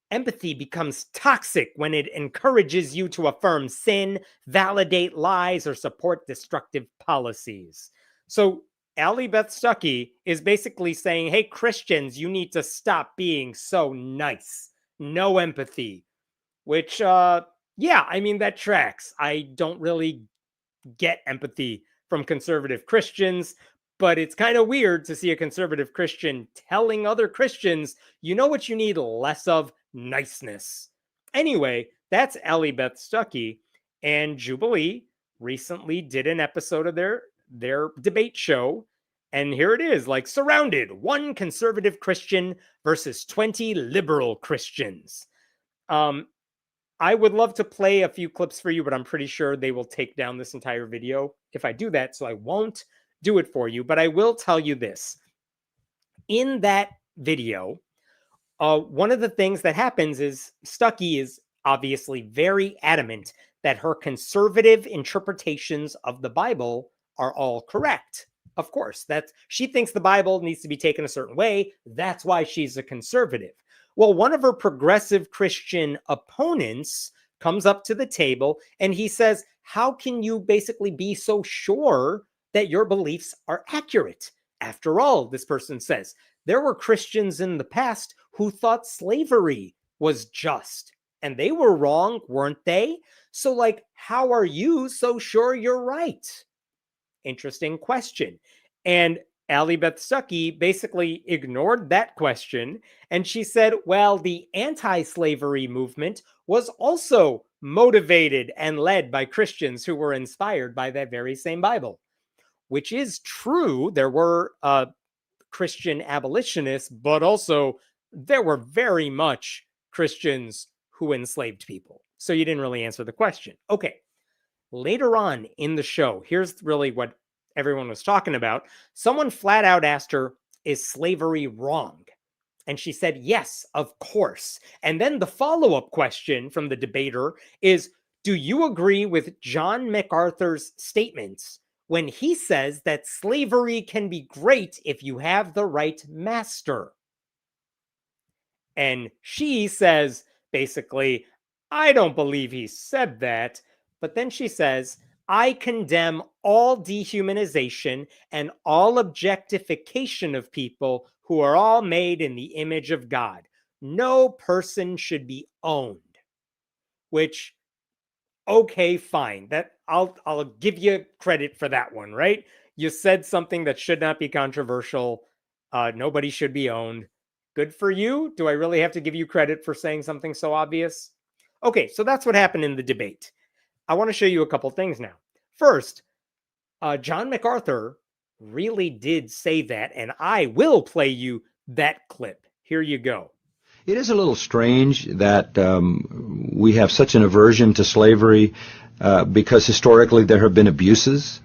Empathy becomes toxic when it encourages you to affirm sin, validate lies, or support destructive policies. So Allie Beth Stuckey is basically saying, hey, Christians, you need to stop being so nice. No empathy. Which, yeah, I mean, that tracks. I don't really get empathy from conservative Christians, but it's kind of weird to see a conservative Christian telling other Christians, you know what you need less of? Niceness. Anyway, that's Allie Beth Stuckey, and Jubilee recently did an episode of their debate show, and here it is, like surrounded, one conservative Christian versus 20 liberal Christians. I would love to play a few clips for you, but I'm pretty sure they will take down this entire video if I do that. So I won't do it for you, but I will tell you this. In that video, one of the things that happens is Stuckey is obviously very adamant that her conservative interpretations of the Bible are all correct. Of course, she thinks the Bible needs to be taken a certain way. That's why she's a conservative. Well, one of her progressive Christian opponents comes up to the table and he says, how can you basically be so sure that your beliefs are accurate? After all, this person says, there were Christians in the past who thought slavery was just, and they were wrong, weren't they? So, like, how are you so sure you're right? Interesting question. And Allie Beth Stuckey basically ignored that question. And she said, well, the anti-slavery movement was also motivated and led by Christians who were inspired by that very same Bible, which is true. There were Christian abolitionists, but also there were very much Christians who enslaved people. So you didn't really answer the question. Okay. Later on in the show, here's really what everyone was talking about. Someone flat out asked her, is slavery wrong? And she said, yes, of course. And then the follow-up question from the debater is, Do you agree with John MacArthur's statements when he says that slavery can be great if you have the right master? And she says, basically, I don't believe he said that. But then she says, I condemn all dehumanization and all objectification of people who are all made in the image of God. No person should be owned. Which, okay, fine. That I'll give you credit for that one, right? You said something that should not be controversial. Nobody should be owned. Good for you. Do I really have to give you credit for saying something so obvious? Okay, so that's what happened in the debate. I want to show you a couple things now. First, John MacArthur really did say that, and I will play you that clip. Here you go. It is a little strange that we have such an aversion to slavery because historically there have been abuses.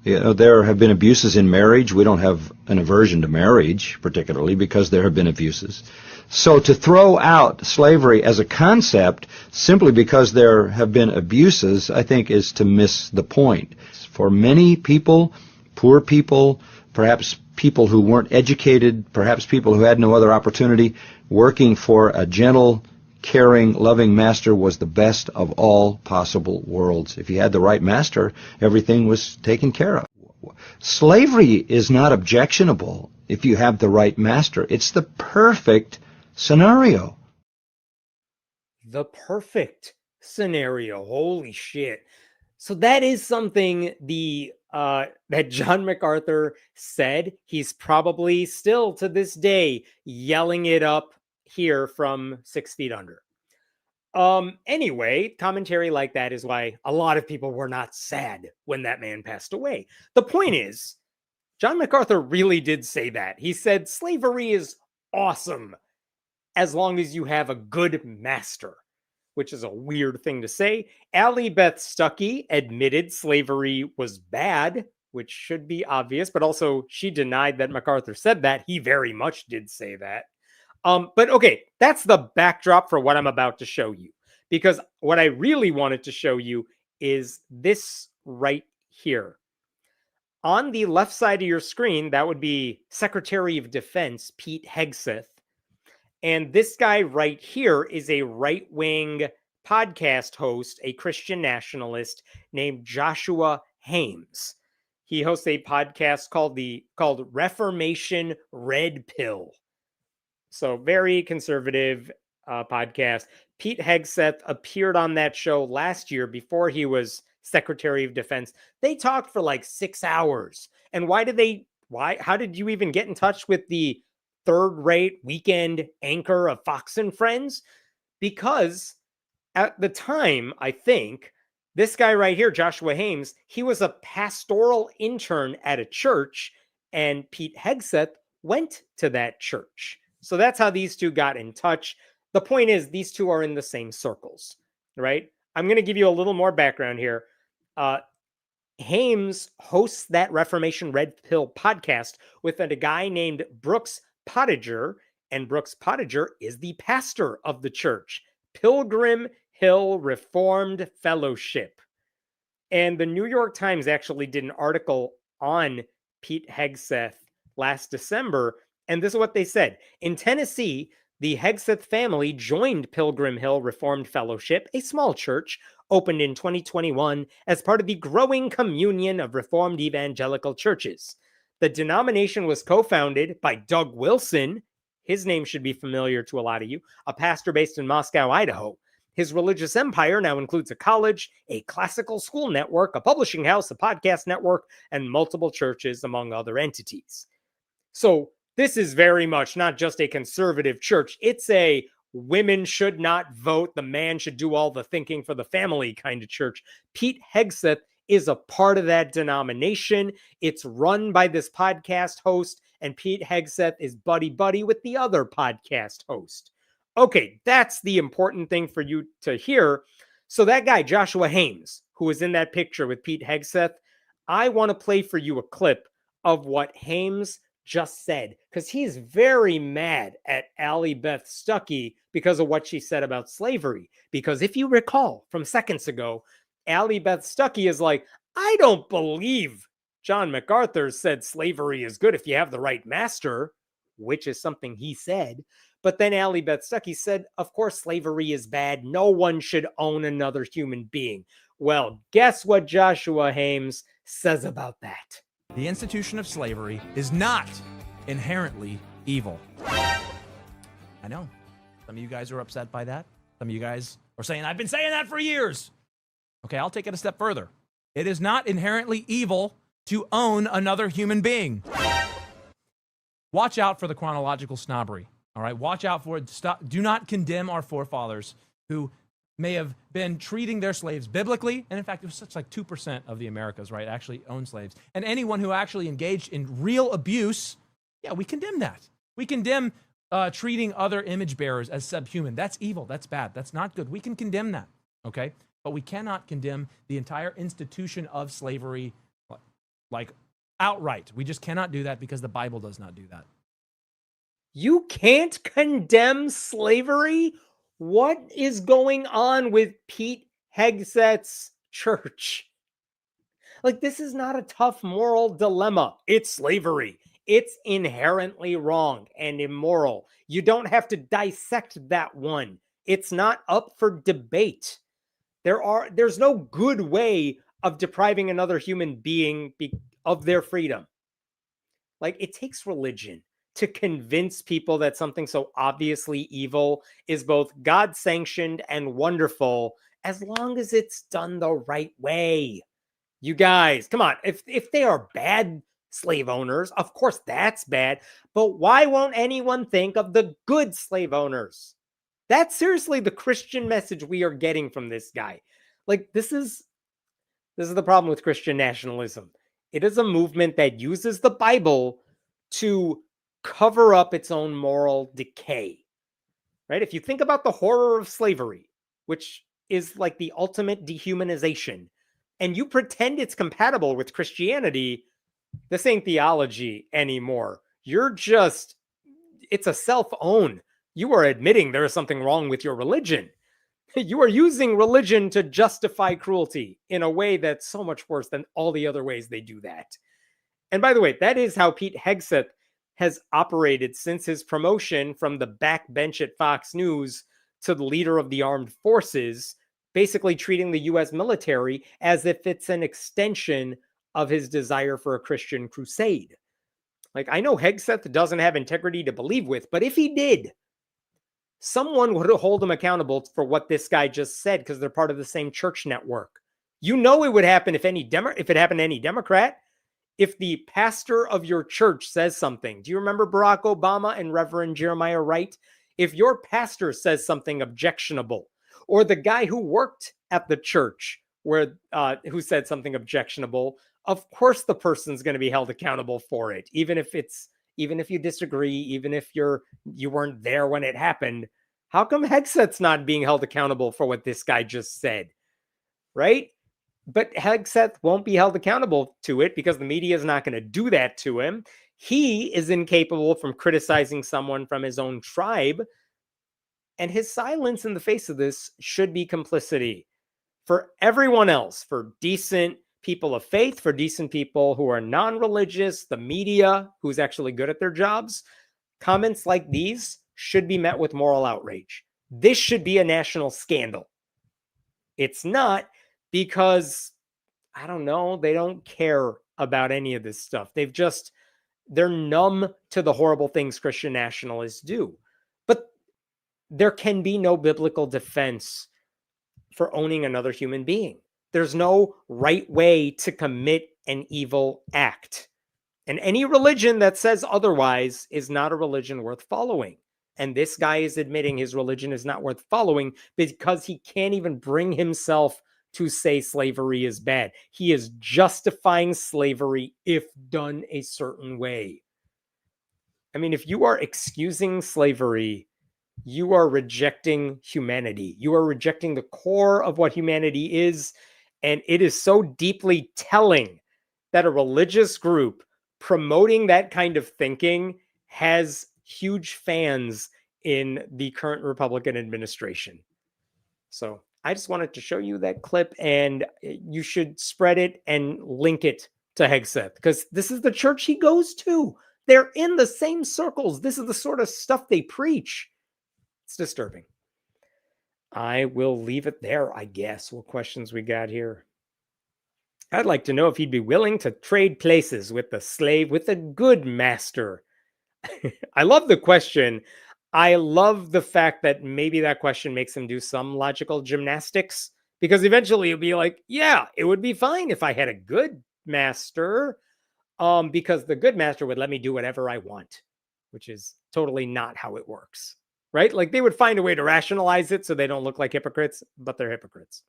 You know, there have been abuses in marriage. We don't have an aversion to marriage, particularly, because there have been abuses. So to throw out slavery as a concept simply because there have been abuses, I think, is to miss the point. For many people, poor people, perhaps people who weren't educated, perhaps people who had no other opportunity, working for a gentle, caring, loving master was the best of all possible worlds. If you had the right master, everything was taken care of. Slavery is not objectionable if you have the right master. It's the perfect scenario. The perfect scenario. Holy shit. So that is something that John MacArthur said. He's probably still to this day yelling it up here from 6 feet under. Anyway, commentary like that is why a lot of people were not sad when that man passed away. The point is, John MacArthur really did say that. He said slavery is awesome as long as you have a good master, which is a weird thing to say. Allie Beth Stuckey admitted slavery was bad, which should be obvious, but also she denied that MacArthur said that. He very much did say that. But okay, that's the backdrop for what I'm about to show you. Because what I really wanted to show you is this right here. On the left side of your screen, that would be Secretary of Defense Pete Hegseth. And this guy right here is a right-wing podcast host, a Christian nationalist named Joshua Hames. He hosts a podcast called Reformation Red Pill. So very conservative podcast. Pete Hegseth appeared on that show last year before he was Secretary of Defense. They talked for like 6 hours. And how did you even get in touch with the third-rate weekend anchor of Fox and Friends? Because at the time, I think, this guy right here, Joshua Hames, he was a pastoral intern at a church, and Pete Hegseth went to that church. So that's how these two got in touch. The point is, these two are in the same circles, right? I'm going to give you a little more background here. Hames hosts that Reformation Red Pill podcast with a guy named Brooks Pottinger, and Brooks Pottinger is the pastor of the church, Pilgrim Hill Reformed Fellowship. And the New York Times actually did an article on Pete Hegseth last December, and this is what they said. In Tennessee, the Hegseth family joined Pilgrim Hill Reformed Fellowship, a small church opened in 2021 as part of the growing communion of Reformed evangelical churches. The denomination was co-founded by Doug Wilson. His name should be familiar to a lot of you, a pastor based in Moscow, Idaho. His religious empire now includes a college, a classical school network, a publishing house, a podcast network, and multiple churches, among other entities. So this is very much not just a conservative church. It's a women should not vote, the man should do all the thinking for the family kind of church. Pete Hegseth is a part of that denomination. It's run by this podcast host, and Pete Hegseth is buddy-buddy with the other podcast host. Okay, that's the important thing for you to hear. So that guy, Joshua Hames, who was in that picture with Pete Hegseth, I want to play for you a clip of what Hames just said, because he's very mad at Allie Beth Stuckey because of what she said about slavery. Because if you recall from seconds ago, Allie Beth Stuckey is like, I don't believe John MacArthur said slavery is good if you have the right master, which is something he said. But then Allie Beth Stuckey said, of course, slavery is bad. No one should own another human being. Well, guess what Joshua Hames says about that? The institution of slavery is not inherently evil. I know. Some of you guys are upset by that. Some of you guys are saying, I've been saying that for years. Okay, I'll take it a step further. It is not inherently evil to own another human being. Watch out for the chronological snobbery. All right, watch out for it. Do not condemn our forefathers who may have been treating their slaves biblically. And in fact, it was such like 2% of the Americas, right, actually owned slaves. And anyone who actually engaged in real abuse, yeah, we condemn that. We condemn treating other image bearers as subhuman. That's evil. That's bad. That's not good. We can condemn that, okay? But we cannot condemn the entire institution of slavery like outright. We just cannot do that because the Bible does not do that. You can't condemn slavery? What is going on with Pete Hegseth's church? Like, this is not a tough moral dilemma. It's slavery. It's inherently wrong and immoral. You don't have to dissect that one. It's not up for debate. There's no good way of depriving another human being of their freedom. Like, it takes religion to convince people that something so obviously evil is both God-sanctioned and wonderful, as long as it's done the right way. You guys, come on. If they are bad slave owners, of course that's bad. But why won't anyone think of the good slave owners? That's seriously the Christian message we are getting from this guy. Like, this is the problem with Christian nationalism. It is a movement that uses the Bible to cover up its own moral decay, right? If you think about the horror of slavery, which is like the ultimate dehumanization, and you pretend it's compatible with Christianity, this ain't theology anymore. It's a self-own. You are admitting there is something wrong with your religion. You are using religion to justify cruelty in a way that's so much worse than all the other ways they do that. And by the way, that is how Pete Hegseth has operated since his promotion from the backbench at Fox News to the leader of the armed forces, basically treating the U.S. military as if it's an extension of his desire for a Christian crusade. Like, I know Hegseth doesn't have integrity to believe with, but if he did, someone would hold him accountable for what this guy just said because they're part of the same church network. You know it would happen if it happened to any Democrat. If the pastor of your church says something, do you remember Barack Obama and Reverend Jeremiah Wright? If your pastor says something objectionable, or the guy who worked at the church who said something objectionable, of course the person's going to be held accountable for it, even if you disagree, even if you weren't there when it happened. How come Hegseth's not being held accountable for what this guy just said? Right? But Hegseth won't be held accountable to it because the media is not going to do that to him. He is incapable from criticizing someone from his own tribe. And his silence in the face of this should be complicity for everyone else, for decent people of faith, for decent people who are non-religious, the media, who's actually good at their jobs. Comments like these should be met with moral outrage. This should be a national scandal. It's not, because, I don't know, they don't care about any of this stuff. They're numb to the horrible things Christian nationalists do. But there can be no biblical defense for owning another human being. There's no right way to commit an evil act. And any religion that says otherwise is not a religion worth following. And this guy is admitting his religion is not worth following because he can't even bring himself to say slavery is bad. He is justifying slavery if done a certain way. I mean, if you are excusing slavery, you are rejecting humanity. You are rejecting the core of what humanity is. And it is so deeply telling that a religious group promoting that kind of thinking has huge fans in the current Republican administration. So I just wanted to show you that clip, and you should spread it and link it to Hegseth, because this is the church he goes to. They're in the same circles. This is the sort of stuff they preach. It's disturbing. I will leave it there, I guess. What questions we got here? I'd like to know if he'd be willing to trade places with the slave, with a good master. I love the question. I love the fact that maybe that question makes him do some logical gymnastics, because eventually he'll be like, yeah, it would be fine if I had a good master, because the good master would let me do whatever I want, which is totally not how it works, right? Like, they would find a way to rationalize it so they don't look like hypocrites, but they're hypocrites.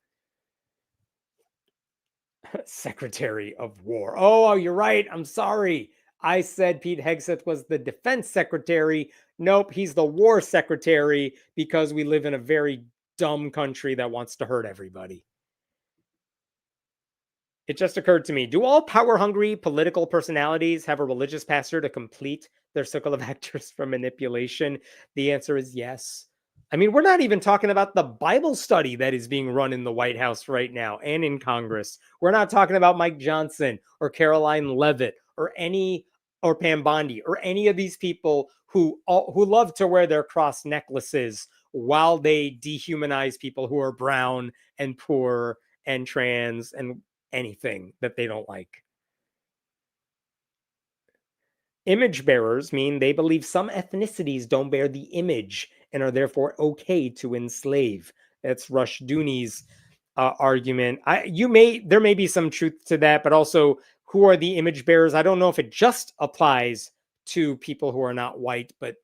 Secretary of War. Oh, you're right. I'm sorry. I said Pete Hegseth was the defense secretary. Nope, he's the war secretary, because we live in a very dumb country that wants to hurt everybody. It just occurred to me, do all power-hungry political personalities have a religious pastor to complete their circle of actors for manipulation? The answer is yes. I mean, we're not even talking about the Bible study that is being run in the White House right now and in Congress. We're not talking about Mike Johnson or Caroline Leavitt or Pam Bondi or any of these people who love to wear their cross necklaces while they dehumanize people who are brown and poor and trans and anything that they don't like. Image bearers mean they believe some ethnicities don't bear the image and are therefore okay to enslave. That's Rush Dooney's argument. There may be some truth to that, but also, who are the image bearers? I don't know if it just applies to people who are not white, but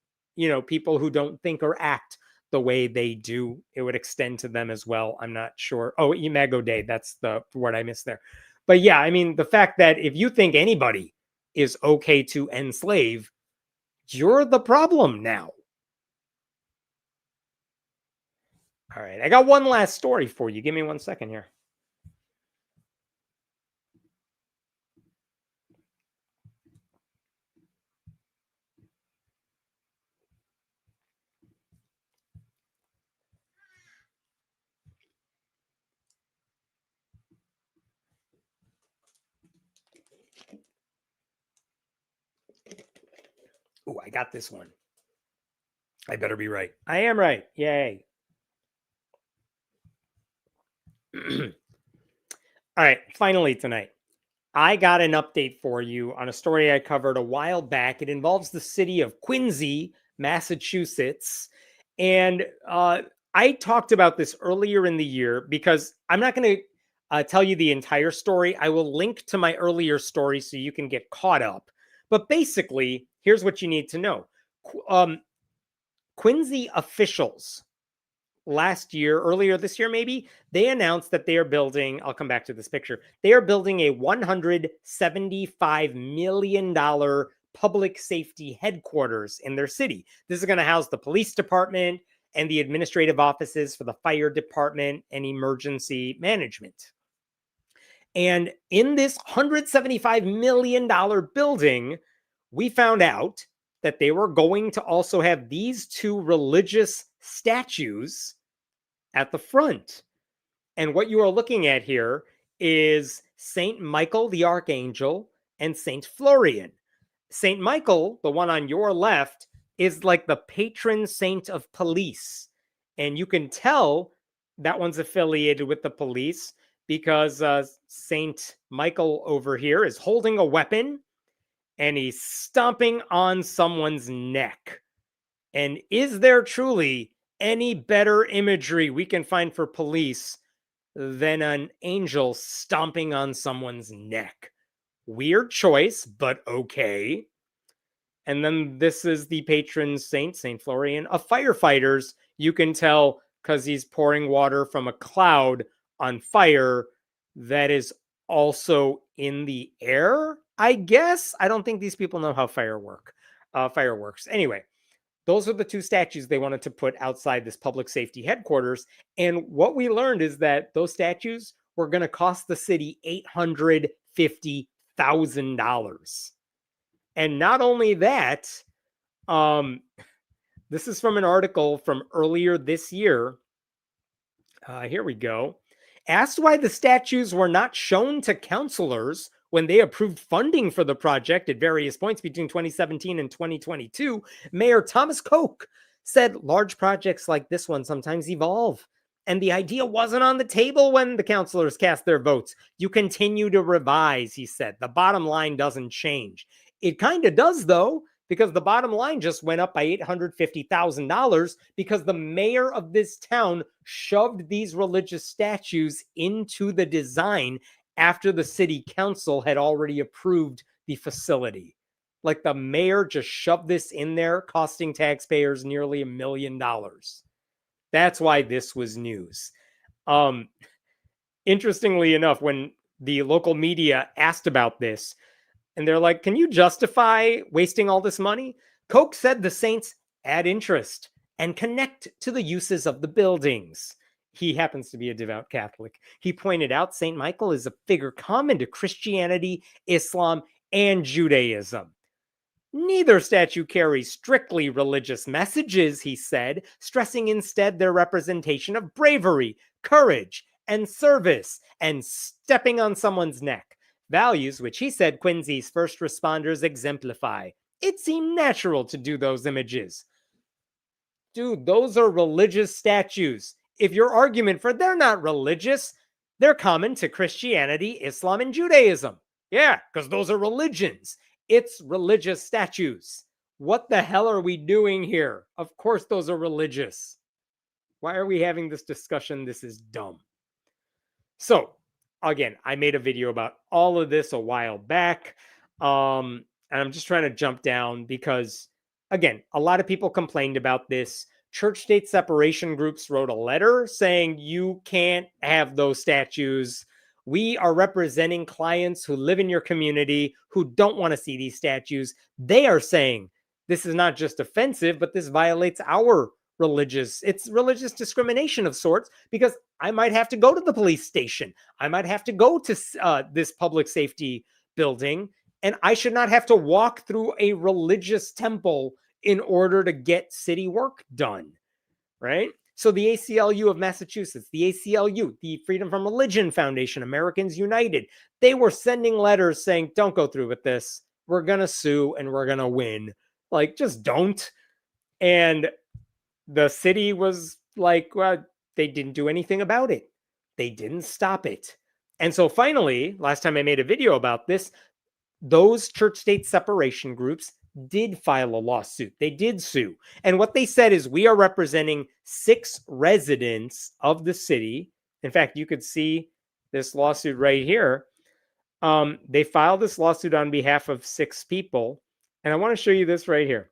people who don't think or act the way they do. It would extend to them as well. I'm not sure. Oh, Imago Dei. That's the word I missed there. But yeah, I mean, the fact that if you think anybody is okay to enslave, you're the problem now. All right, I got one last story for you. Give me 1 second here. Oh, I got this one. I better be right. I am right. Yay. All right, finally tonight, I got an update for you on a story I covered a while back. It involves the city of Quincy, Massachusetts. And I talked about this earlier in the year, because I'm not going to tell you the entire story. I will link to my earlier story so you can get caught up. But basically, here's what you need to know. Quincy officials earlier this year, maybe, they announced that they are building, I'll come back to this picture, they are building a $175 million public safety headquarters in their city. This is going to house the police department and the administrative offices for the fire department and emergency management. And in this $175 million building, we found out that they were going to also have these two religious statues at the front. And what you are looking at here is Saint Michael the Archangel and Saint Florian. Saint Michael, the one on your left, is like the patron saint of police. And you can tell that one's affiliated with the police, because Saint Michael over here is holding a weapon and he's stomping on someone's neck. And is there truly any better imagery we can find for police than an angel stomping on someone's neck? Weird choice, but okay. And then this is the patron saint, Saint Florian, of firefighters. You can tell because he's pouring water from a cloud on fire that is also in the air, I guess. I don't think these people know how fire works. Anyway, those are the two statues they wanted to put outside this public safety headquarters. And what we learned is that those statues were going to cost the city $850,000. And not only that, this is from an article from earlier this year. Here we go. Asked why the statues were not shown to councilors when they approved funding for the project at various points between 2017 and 2022, Mayor Thomas Koch said large projects like this one sometimes evolve. And the idea wasn't on the table when the councilors cast their votes. You continue to revise, he said. The bottom line doesn't change. It kind of does, though, because the bottom line just went up by $850,000 because the mayor of this town shoved these religious statues into the design after the city council had already approved the facility. Like the mayor just shoved this in there, costing taxpayers nearly $1 million. That's why this was news. Interestingly enough, when the local media asked about this, and they're like, can you justify wasting all this money? Koch said the saints add interest and connect to the uses of the buildings. He happens to be a devout Catholic. He pointed out St. Michael is a figure common to Christianity, Islam, and Judaism. Neither statue carries strictly religious messages, he said, stressing instead their representation of bravery, courage, and service, and stepping on someone's neck. Values which he said Quincy's first responders exemplify. It seemed natural to do those images. Dude, those are religious statues. If your argument for they're not religious, they're common to Christianity, Islam, and Judaism. Yeah, because those are religions. It's religious statues. What the hell are we doing here? Of course those are religious. Why are we having this discussion? This is dumb. So, again, I made a video about all of this a while back. And I'm just trying to jump down because, again, a lot of people complained about this. Church-state separation groups wrote a letter saying you can't have those statues. We are representing clients who live in your community who don't want to see these statues. They are saying this is not just offensive, but this violates our it's religious discrimination of sorts, because I might have to go to the police station. I might have to go to this public safety building, and I should not have to walk through a religious temple in order to get city work done, right? So the ACLU of Massachusetts, the ACLU, the Freedom from Religion Foundation, Americans United, they were sending letters saying, don't go through with this. We're going to sue and we're going to win. Like, just don't. And the city was like, well, they didn't do anything about it. They didn't stop it. And so finally, last time I made a video about this, those church-state separation groups did file a lawsuit. They did sue. And what they said is, we are representing 6 residents of the city. In fact, you could see this lawsuit right here. They filed this lawsuit on behalf of 6 people. And I want to show you this right here.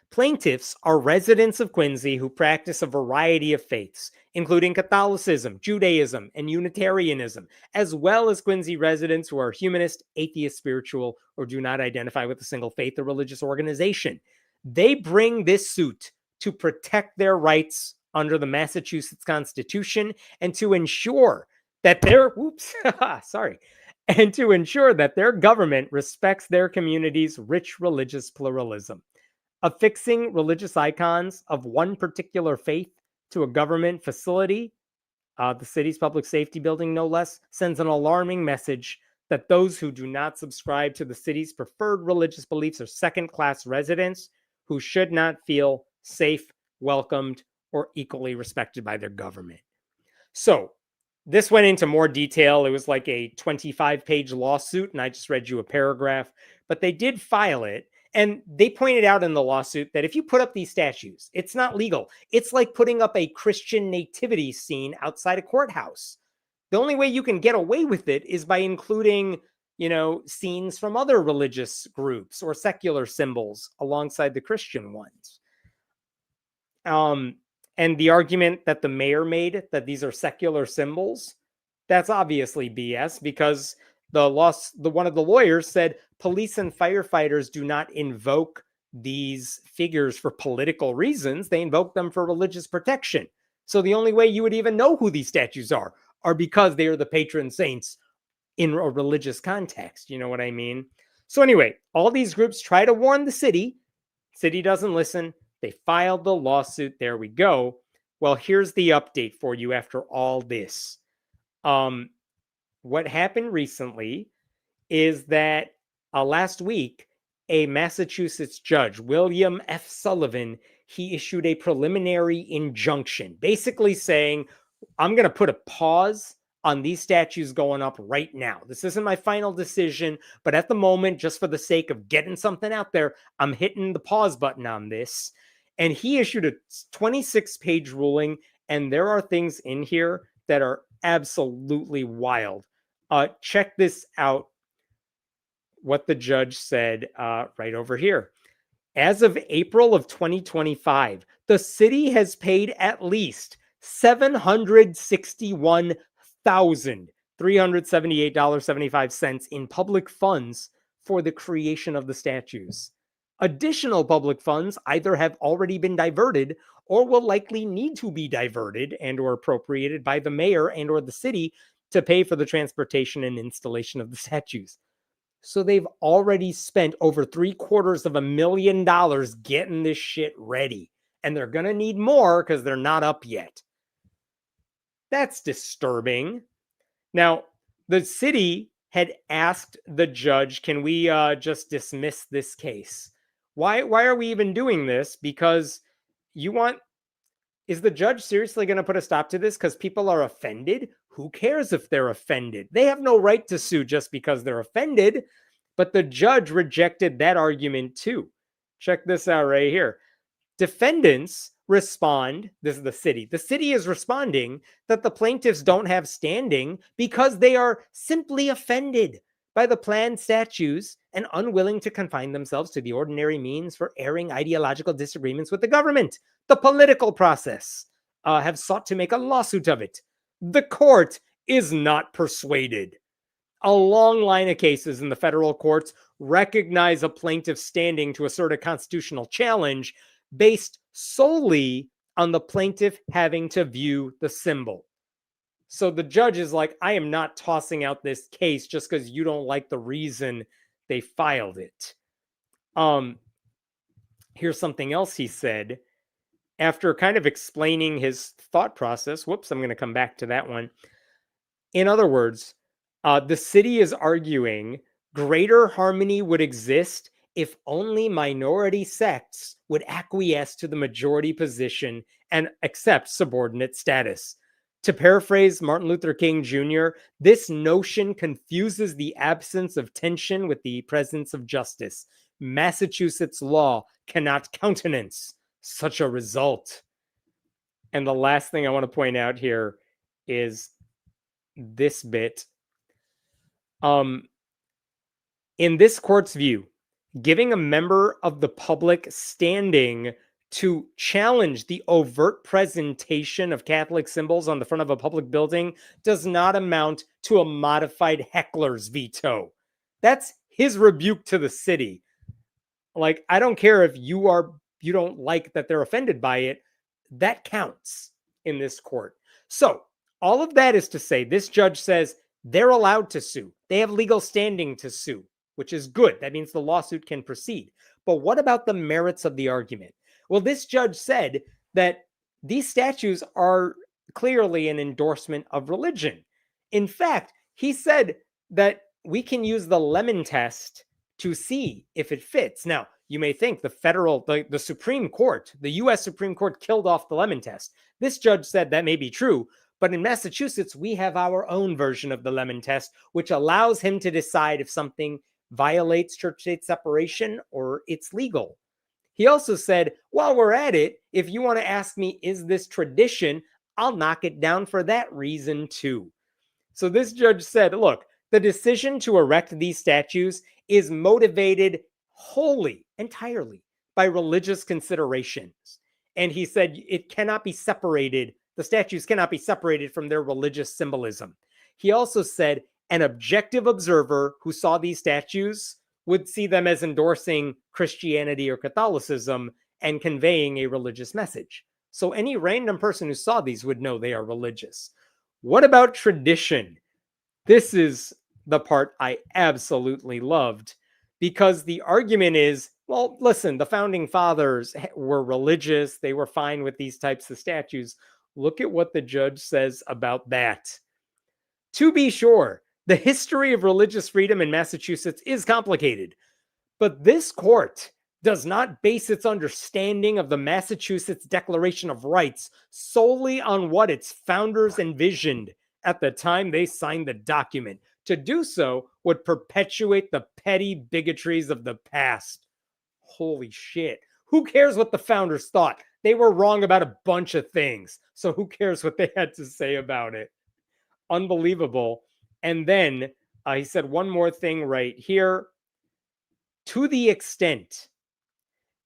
Plaintiffs are residents of Quincy who practice a variety of faiths, including Catholicism, Judaism, and Unitarianism, as well as Quincy residents who are humanist, atheist, spiritual, or do not identify with a single faith or religious organization. They bring this suit to protect their rights under the Massachusetts Constitution and to ensure that their government respects their community's rich religious pluralism. Affixing religious icons of one particular faith to a government facility, the city's public safety building no less, sends an alarming message that those who do not subscribe to the city's preferred religious beliefs are second-class residents who should not feel safe, welcomed, or equally respected by their government. So this went into more detail. It was like a 25-page lawsuit, and I just read you a paragraph, but they did file it. And they pointed out in the lawsuit that if you put up these statues, it's not legal. It's like putting up a Christian nativity scene outside a courthouse. The only way you can get away with it is by including, scenes from other religious groups or secular symbols alongside the Christian ones. And the argument that the mayor made that these are secular symbols, that's obviously BS, because one of the lawyers said police and firefighters do not invoke these figures for political reasons. They invoke them for religious protection. So the only way you would even know who these statues are because they are the patron saints in a religious context. You know what I mean? So anyway, all these groups try to warn the city. City doesn't listen. They filed the lawsuit. There we go. Well, here's the update for you after all this. What happened recently is that last week, a Massachusetts judge, William F. Sullivan, he issued a preliminary injunction, basically saying, I'm going to put a pause on these statues going up right now. This isn't my final decision, but at the moment, just for the sake of getting something out there, I'm hitting the pause button on this. And he issued a 26-page ruling, and there are things in here that are absolutely wild. Check this out, what the judge said right over here. As of April of 2025, the city has paid at least $761,378.75 in public funds for the creation of the statues. Additional public funds either have already been diverted or will likely need to be diverted and or appropriated by the mayor and or the city to pay for the transportation and installation of the statues. So they've already spent over $750,000 getting this shit ready. And they're going to need more because they're not up yet. That's disturbing. Now, the city had asked the judge, can we just dismiss this case? Why are we even doing this? Because is the judge seriously going to put a stop to this because people are offended? Who cares if they're offended? They have no right to sue just because they're offended. But the judge rejected that argument too. Check this out right here. Defendants respond, this is the city. The city is responding that the plaintiffs don't have standing because they are simply offended by the planned statues and unwilling to confine themselves to the ordinary means for airing ideological disagreements with the government. The political process have sought to make a lawsuit of it. The court is not persuaded. A long line of cases in the federal courts recognize a plaintiff's standing to assert a constitutional challenge based solely on the plaintiff having to view the symbol. So the judge is like, I am not tossing out this case just because you don't like the reason they filed it. Here's something else he said. After kind of explaining his thought process, whoops, I'm going to come back to that one. In other words, the city is arguing greater harmony would exist if only minority sects would acquiesce to the majority position and accept subordinate status. To paraphrase Martin Luther King Jr., this notion confuses the absence of tension with the presence of justice. Massachusetts law cannot countenance such a result. And the last thing I want to point out here is this bit. In this court's view, giving a member of the public standing to challenge the overt presentation of Catholic symbols on the front of a public building does not amount to a modified heckler's veto. That's his rebuke to the city. Like, I don't care if you don't like that they're offended by it. That counts in this court. So all of that is to say, this judge says they're allowed to sue. They have legal standing to sue, which is good. That means the lawsuit can proceed. But what about the merits of the argument? Well, this judge said that these statues are clearly an endorsement of religion. In fact, he said that we can use the Lemon test to see if it fits. Now, you may think the Supreme Court, the U.S. Supreme Court killed off the Lemon test. This judge said that may be true, but in Massachusetts, we have our own version of the Lemon test, which allows him to decide if something violates church-state separation or it's legal. He also said, while we're at it, if you want to ask me, is this tradition, I'll knock it down for that reason too. So this judge said, look, the decision to erect these statues is motivated wholly, entirely by religious considerations. And he said it cannot be separated. The statues cannot be separated from their religious symbolism. He also said an objective observer who saw these statues would see them as endorsing Christianity or Catholicism and conveying a religious message. So any random person who saw these would know they are religious. What about tradition? This is the part I absolutely loved, because the argument is, well, listen, the founding fathers were religious. They were fine with these types of statues. Look at what the judge says about that. To be sure, the history of religious freedom in Massachusetts is complicated, but this court does not base its understanding of the Massachusetts Declaration of Rights solely on what its founders envisioned at the time they signed the document. To do so would perpetuate the petty bigotries of the past. Holy shit. Who cares what the founders thought? They were wrong about a bunch of things. So who cares what they had to say about it? Unbelievable. And then he said one more thing right here. To the extent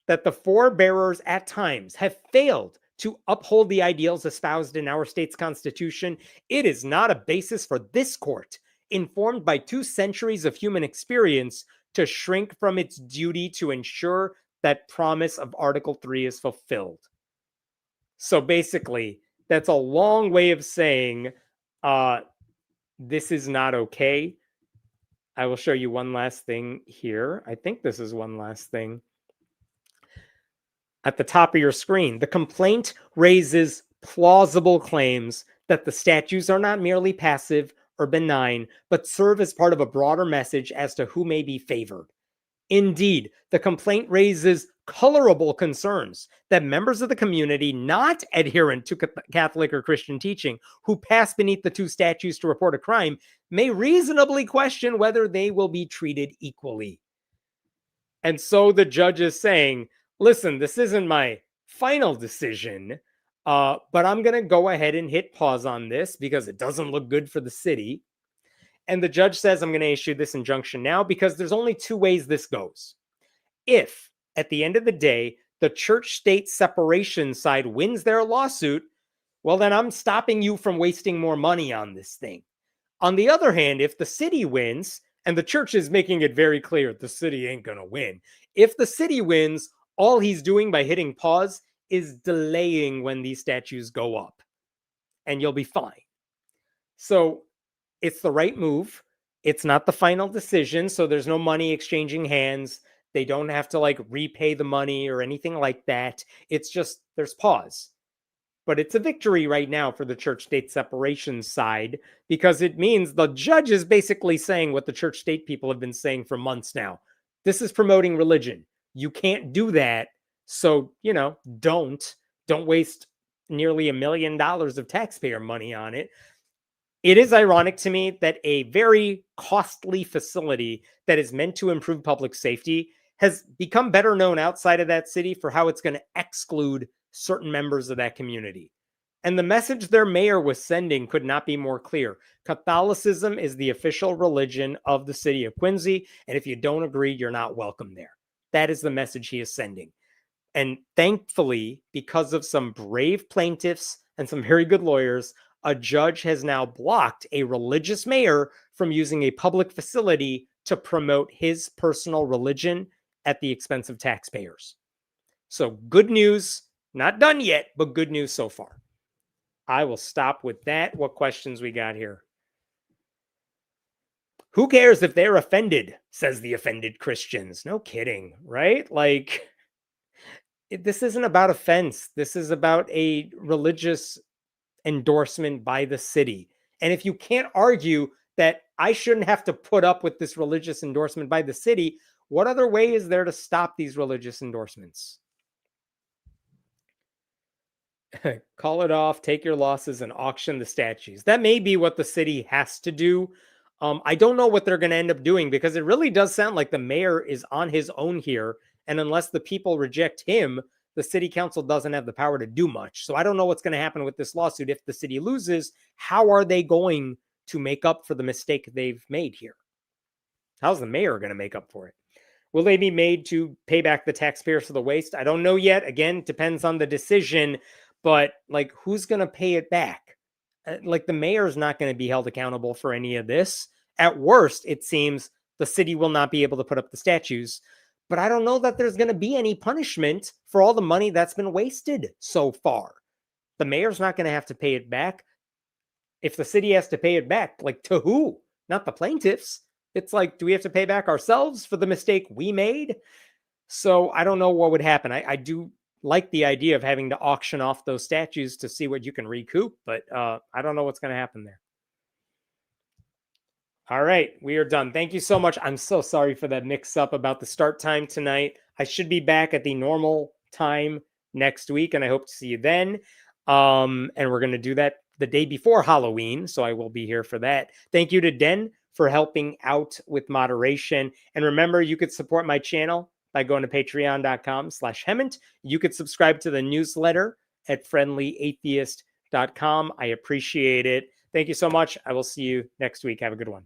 that the forebearers at times have failed to uphold the ideals espoused in our state's constitution, it is not a basis for this court, informed by 2 centuries of human experience, to shrink from its duty to ensure that promise of Article 3 is fulfilled. So basically, that's a long way of saying this is not okay. I will show you one last thing here. I think this is one last thing. At the top of your screen, the complaint raises plausible claims that the statues are not merely passive or benign, but serve as part of a broader message as to who may be favored. Indeed, the complaint raises colorable concerns that members of the community not adherent to Catholic or Christian teaching who pass beneath the 2 statues to report a crime may reasonably question whether they will be treated equally. And so the judge is saying, listen, this isn't my final decision, but I'm going to go ahead and hit pause on this because it doesn't look good for the city. And the judge says, I'm going to issue this injunction now because there's only 2 ways this goes. If, at the end of the day, the church-state separation side wins their lawsuit, well, then I'm stopping you from wasting more money on this thing. On the other hand, if the city wins, and the church is making it very clear the city ain't going to win, if the city wins, all he's doing by hitting pause is delaying when these statues go up, and you'll be fine. So it's the right move. It's not the final decision, so there's no money exchanging hands. They don't have to repay the money or anything like that. It's just there's pause. But it's a victory right now for the church-state separation side because it means the judge is basically saying what the church-state people have been saying for months now. This is promoting religion. You can't do that. So, don't waste nearly $1 million of taxpayer money on it. It is ironic to me that a very costly facility that is meant to improve public safety has become better known outside of that city for how it's going to exclude certain members of that community. And the message their mayor was sending could not be more clear. Catholicism is the official religion of the city of Quincy, and if you don't agree, you're not welcome there. That is the message he is sending. And thankfully, because of some brave plaintiffs and some very good lawyers, a judge has now blocked a religious mayor from using a public facility to promote his personal religion at the expense of taxpayers. So good news, not done yet, but good news so far. I will stop with that. What questions we got here? Who cares if they're offended, says the offended Christians. No kidding, right? This isn't about offense. This is about a religious endorsement by the city. And if you can't argue that I shouldn't have to put up with this religious endorsement by the city, what other way is there to stop these religious endorsements? Call it off, take your losses, and auction the statues. That may be what the city has to do. I don't know what they're going to end up doing because it really does sound like the mayor is on his own here. And unless the people reject him, the city council doesn't have the power to do much. So I don't know what's going to happen with this lawsuit. If the city loses, how are they going to make up for the mistake they've made here? How's the mayor going to make up for it? Will they be made to pay back the taxpayers for the waste? I don't know yet. Again, depends on the decision. But who's going to pay it back? The mayor's not going to be held accountable for any of this. At worst, it seems the city will not be able to put up the statues. But I don't know that there's going to be any punishment for all the money that's been wasted so far. The mayor's not going to have to pay it back. If the city has to pay it back, to who? Not the plaintiffs. It's like, do we have to pay back ourselves for the mistake we made? So I don't know what would happen. I do like the idea of having to auction off those statues to see what you can recoup, but I don't know what's going to happen there. All right, we are done. Thank you so much. I'm so sorry for that mix up about the start time tonight. I should be back at the normal time next week, and I hope to see you then. And we're going to do that the day before Halloween, so I will be here for that. Thank you to Den for helping out with moderation. And remember, you could support my channel by going to patreon.com/Hemant. You could subscribe to the newsletter at friendlyatheist.com. I appreciate it. Thank you so much. I will see you next week. Have a good one.